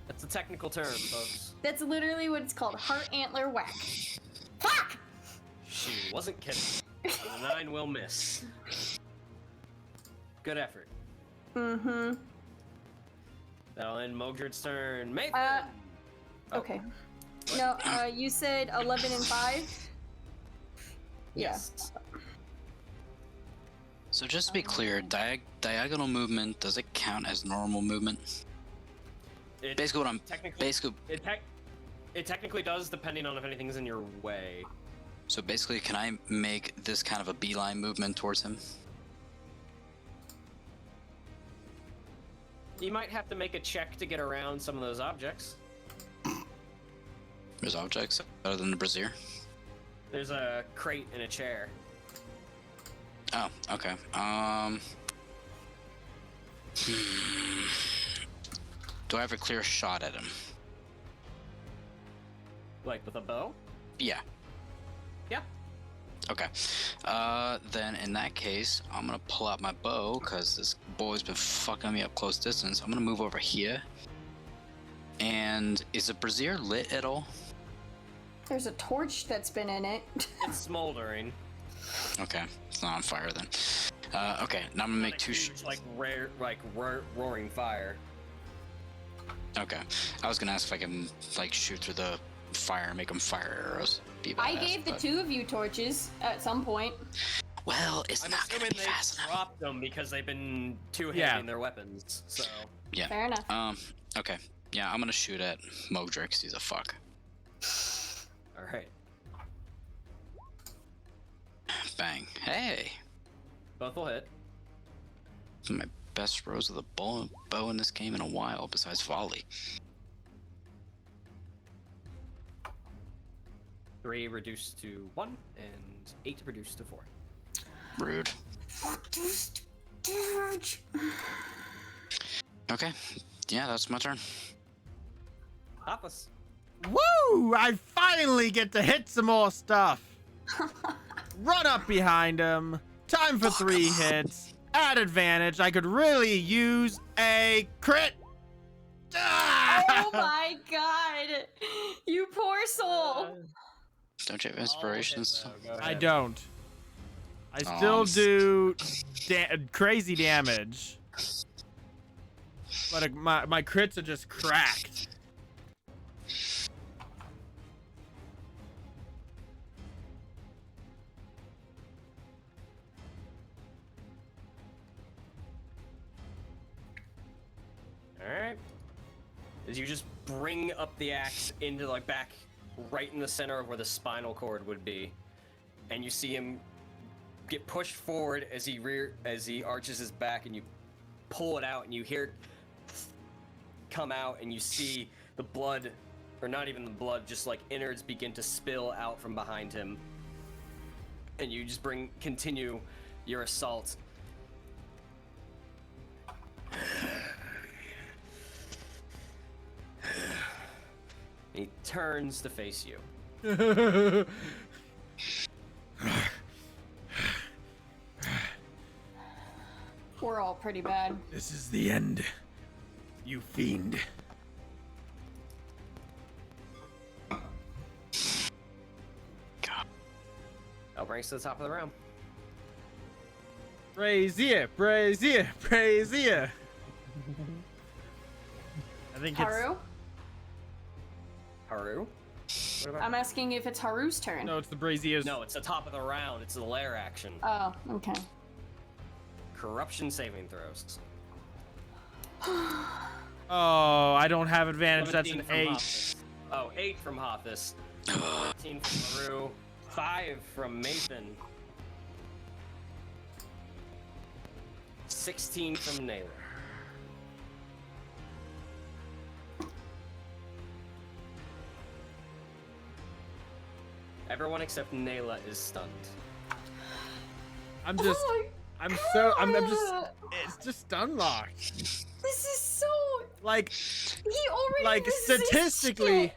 That's a technical term, folks. That's literally what it's called, heart antler whack. Fuck! She wasn't kidding. The 9 will miss. Good effort. Mm-hmm. That'll end Mogdrid's turn. Maybe. Okay. No, you said 11 and 5? Yes. So just to be clear, diagonal movement, does it count as normal movement? Basically what I'm... It technically does, depending on if anything's in your way. So basically, can I make this kind of a beeline movement towards him? You might have to make a check to get around some of those objects. There's objects other than the brazier? There's a crate and a chair. Oh, okay. Do I have a clear shot at him? Like with a bow? Yeah. Yeah. Okay. Then in that case, I'm gonna pull out my bow, because this boy's been fucking me up close distance. I'm gonna move over here. And is the brazier lit at all? There's a torch that's been in it. It's smoldering. Okay, it's not on fire then. Okay, now I'm gonna make 2 huge, roaring fire. Okay, I was gonna ask if I can like shoot through the fire and make them fire arrows. I gave the 2 of you torches at some point. Well, it's I'm not gonna assuming be fast they enough. dropped them because they've been two-handing their weapons. So Yeah. Fair enough. Okay. Yeah, I'm gonna shoot at Mogdrid 'cause he's a fuck. all right, Bang. Hey. both will hit. This is my best rolls of the bow in this game in a while, besides volley. 3 reduced to 1, and 8 reduced to 4. Rude. Okay. Yeah, that's my turn. Hoppus. Woo! I finally get to hit some more stuff. Run up behind him. Time for 3 hits. At advantage, I could really use a crit. Oh my god! You poor soul! Don't you have inspirations? I don't. I still do crazy damage. But my crits are just cracked. Alright. As you just bring up the axe into back right in the center of where the spinal cord would be. And you see him get pushed forward as he arches his back, and you pull it out and you hear it come out, and you see the blood, or not even the blood, just innards begin to spill out from behind him. And you just continue your assault. He turns to face you. We're all pretty bad. This is the end, you fiend. God. That brings to the top of the round. Brazier, brazier, brazier. I think it's Haru? Haru. What about? I'm asking if it's Haru's turn. No, it's the Brazier's. No, it's the top of the round. It's the lair action. Oh, okay. Corruption saving throws. Oh, I don't have advantage. That's 17 an from 8. Hothis. Oh, 8 from Hothis. 14 from Haru. 5 from Mathan. 16 from Naylor. Everyone except Nayla is stunned. I'm just. Oh I'm my just. God. It's just unlocked. This is so. Like, He already like resists statistically,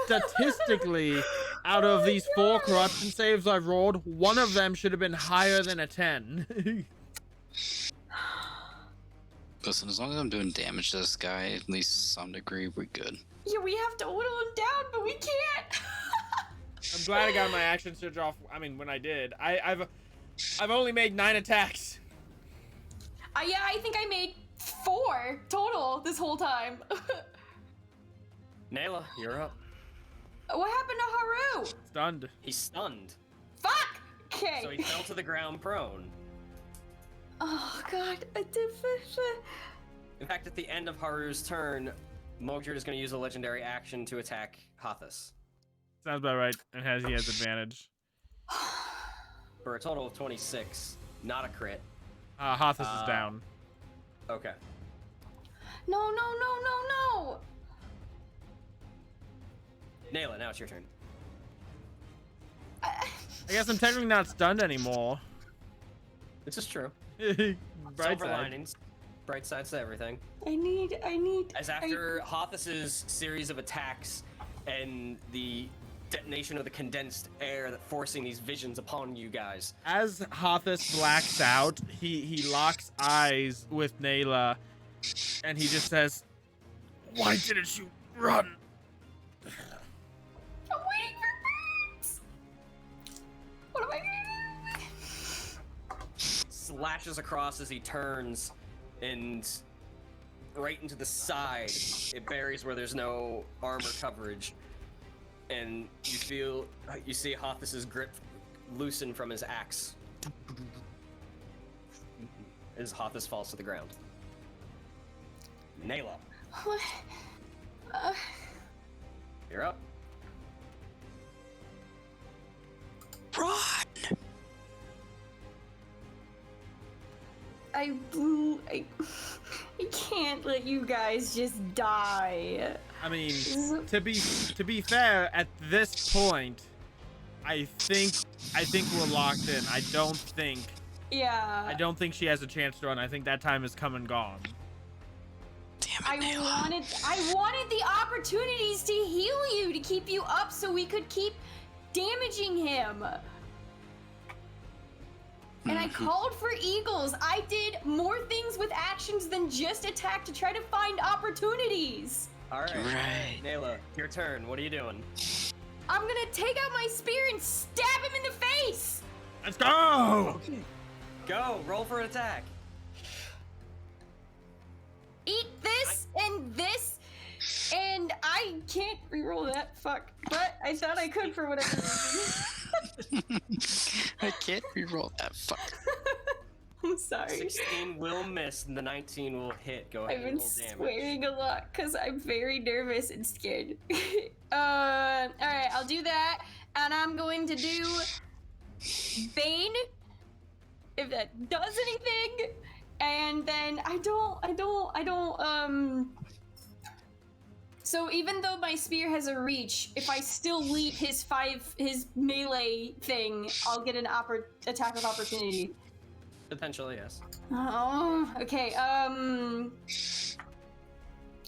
shit. statistically, out of these 4 corruption saves I've rolled, one of them should have been higher than a 10. Listen, as long as I'm doing damage to this guy, at least some degree, we're good. Yeah, we have to whittle him down, but we can't. I'm glad I got my action surge off. I mean, when I did, I've only made 9 attacks. Yeah, I think I made 4 total this whole time. Nayla, you're up. What happened to Haru? Stunned. He's stunned. Fuck! Okay. So he fell to the ground prone. Oh god. In fact, at the end of Haru's turn, Mogdrid is going to use a legendary action to attack Hothis. Sounds about right. And he has advantage. For a total of 26. Not a crit. Hothis is down. Okay. No. Nayla, now it's your turn. I guess I'm technically not stunned anymore. This is true. Bright Silver side. linings. Bright sides to everything. I need. As after Hothis's series of attacks and the detonation of the condensed air that forcing these visions upon you guys. As Hothis blacks out, he locks eyes with Nayla, and he just says, "Why didn't you run?" I'm waiting for birds. What am I gonna do? Slashes across as he turns, and right into the side. It buries where there's no armor coverage, and you see Hothis's grip loosen from his axe as Hothis falls to the ground. Nayla, What? you're up. Run! I can't let you guys just die. I mean, to be fair, at this point, I think we're locked in. I don't think she has a chance to run. I think that time has come and gone. Damn I it, Nayla. wanted the opportunities to heal you, to keep you up so we could keep damaging him. And I called for eagles. I did more things with actions than just attack to try to find opportunities. All right. You're right. Nayla, your turn. What are you doing? I'm gonna take out my spear and stab him in the face. Let's go! Go. Roll for an attack. Eat this and this, and I can't reroll that. Fuck. But I thought I could for whatever reason. I can't reroll that. Fuck. I'm sorry. 16 will miss, and the 19 will hit. Go ahead I've and been roll damage. swearing a lot because I'm very nervous and scared. Alright, I'll do that. And I'm going to do Bane, if that does anything. And then so even though my spear has a reach, if I still leap his melee thing, I'll get an attack of opportunity. Potentially, yes. Oh, okay, I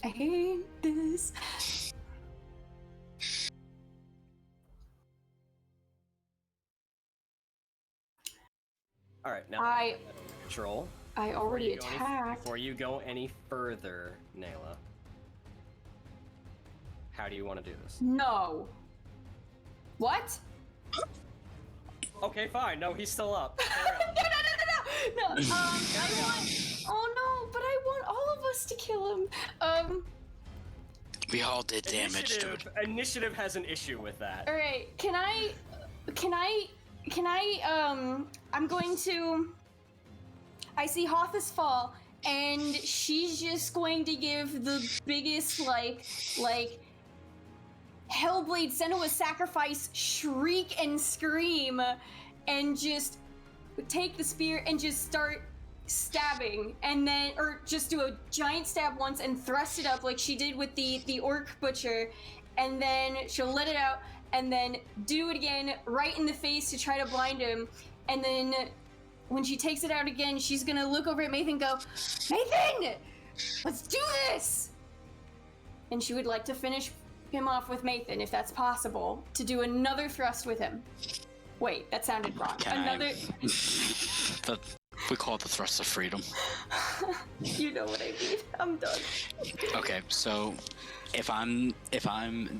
hate this. All right, now I control. already attacked. Before you go any further, Nayla, how do you want to do this? No. What? Okay, fine. No, he's still up. No. I want. Oh no, but I want all of us to kill him. We all did damage, dude. Initiative has an issue with that. All right, I'm going to. I see Hothus fall, and she's just going to give the biggest like Hellblade Senua sacrifice shriek and scream, and just take the spear and just start stabbing, and then or just do a giant stab once and thrust it up like she did with the orc butcher, and then she'll let it out and then do it again right in the face to try to blind him, and then when she takes it out again, she's gonna look over at Mathan and go, Mathan, let's do this! And she would like to finish him off with Mathan, if that's possible, to do another thrust with him. Wait, that sounded wrong. We call it the thrust of freedom. You know what I mean. I'm done. Okay, so if I'm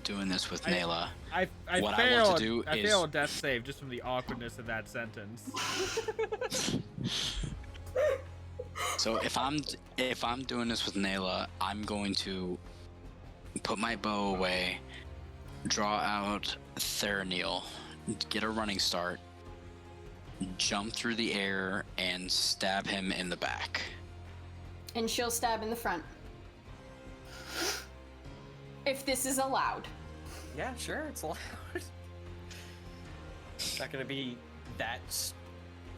doing this with Nayla, I what failed, I want to do I is failed a death save just from the awkwardness of that sentence. So if I'm doing this with Nayla, I'm going to put my bow away, draw out Theraneal, get a running start, jump through the air, and stab him in the back. And she'll stab in the front. If this is allowed. Yeah, sure, it's allowed. Not gonna be that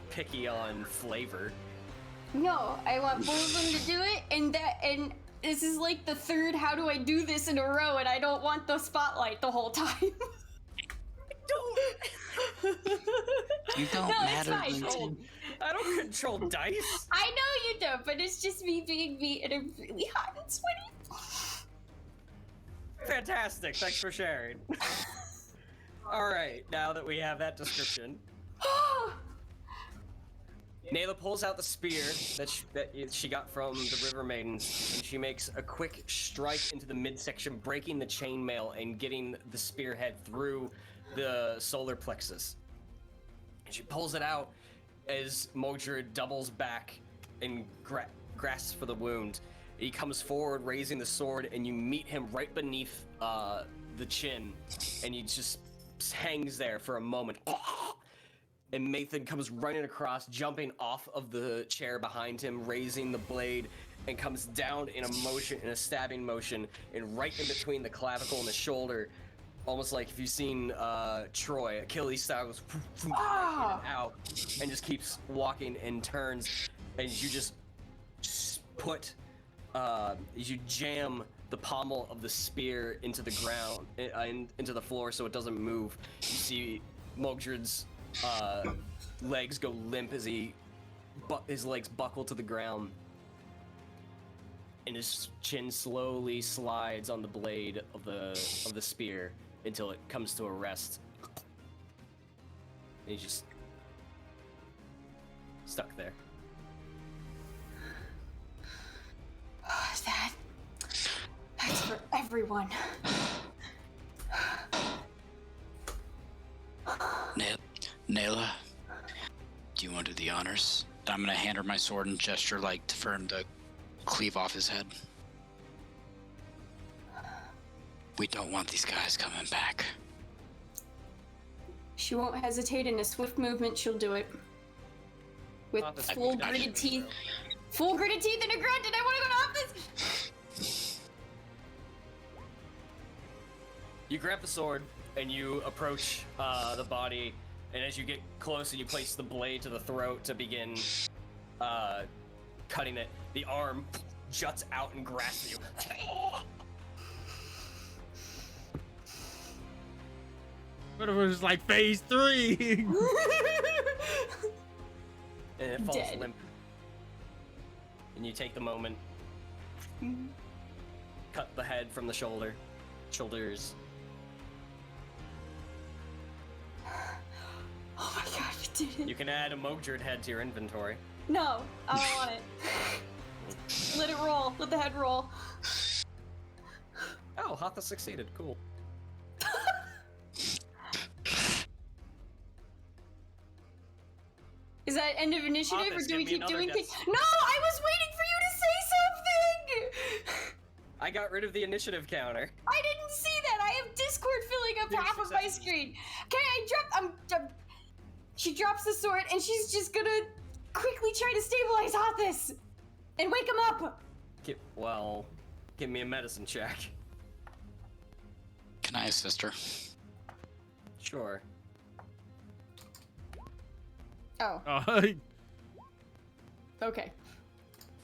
picky on flavor. No, I want both of them to do it, and this is like the third how do I do this in a row, and I don't want the spotlight the whole time. You don't No, it's matter. fine. Vincent. I don't control dice. I know you don't, but it's just me being me, and I'm really hot and sweaty. Fantastic, thanks for sharing. Alright, now that we have that description, Nayla pulls out the spear that she got from the River Maidens, and she makes a quick strike into the midsection, breaking the chainmail and getting the spearhead through the solar plexus. And she pulls it out as Mogdrid doubles back and grasps for the wound. He comes forward, raising the sword, and you meet him right beneath the chin, and he just hangs there for a moment. And Mathan comes running across, jumping off of the chair behind him, raising the blade, and comes down in a stabbing motion, and right in between the clavicle and the shoulder, almost like if you've seen Troy, Achilles style, goes in and out, and just keeps walking and turns, and you just put, you jam the pommel of the spear into the ground, into the floor, so it doesn't move. You see Mogdrid's legs go limp as his legs buckle to the ground, and his chin slowly slides on the blade of the spear until it comes to a rest. And he's just stuck there. That's for everyone. Nayla, do you want to do the honors? I'm gonna hand her my sword and gesture like for him to cleave off his head. We don't want these guys coming back. She won't hesitate. In a swift movement, she'll do it. With full gritted teeth. Full gritted teeth and a grunt, and I want to go to office! You grab the sword, and you approach the body, and as you get close and you place the blade to the throat to begin cutting it, the arm juts out and grasps you. What if it was like phase 3? And it falls Dead. limp. And you take the moment, cut the head from the shoulders. Oh my god, we did it. You can add a Mogdrid head to your inventory. No, I don't want it. Let it roll. Let the head roll. Oh, Hatha succeeded. Cool. Is that end of initiative, Office, or do we give me keep doing another things? guess. No, I was waiting for you to say something! I got rid of the initiative counter. I didn't see that. I have Discord filling up half of my screen. Okay, she drops the sword and she's just gonna quickly try to stabilize Hothus and wake him up. Give me a medicine check. Can I assist her? Sure. Oh, okay.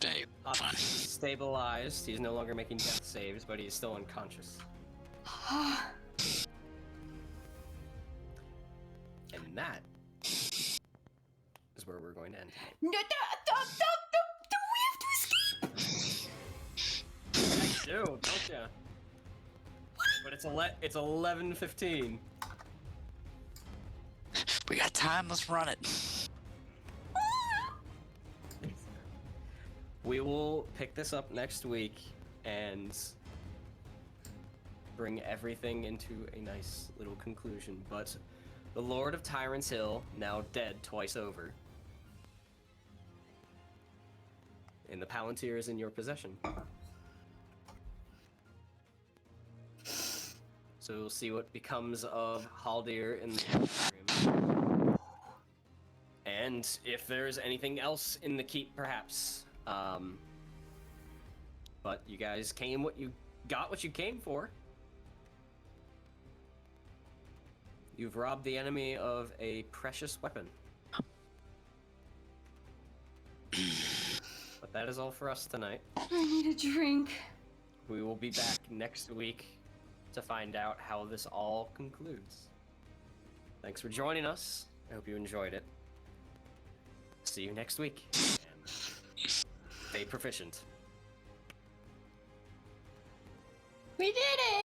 Hey, fine. Stabilized. He's no longer making death saves, but he's still unconscious. And that is where we're going to end. No, we have to escape. You do, don't ya? But it's 11:15. We got time, let's run it. We will pick this up next week and bring everything into a nice little conclusion. But the Lord of Tyrant's Hill, now dead twice over, and the Palantir is in your possession. So we'll see what becomes of Haldir in the room. And if there's anything else in the keep, perhaps. But you guys got what you came for. You've robbed the enemy of a precious weapon. But that is all for us tonight. I need a drink. We will be back next week to find out how this all concludes. Thanks for joining us. I hope you enjoyed it. See you next week. And stay proficient. We did it!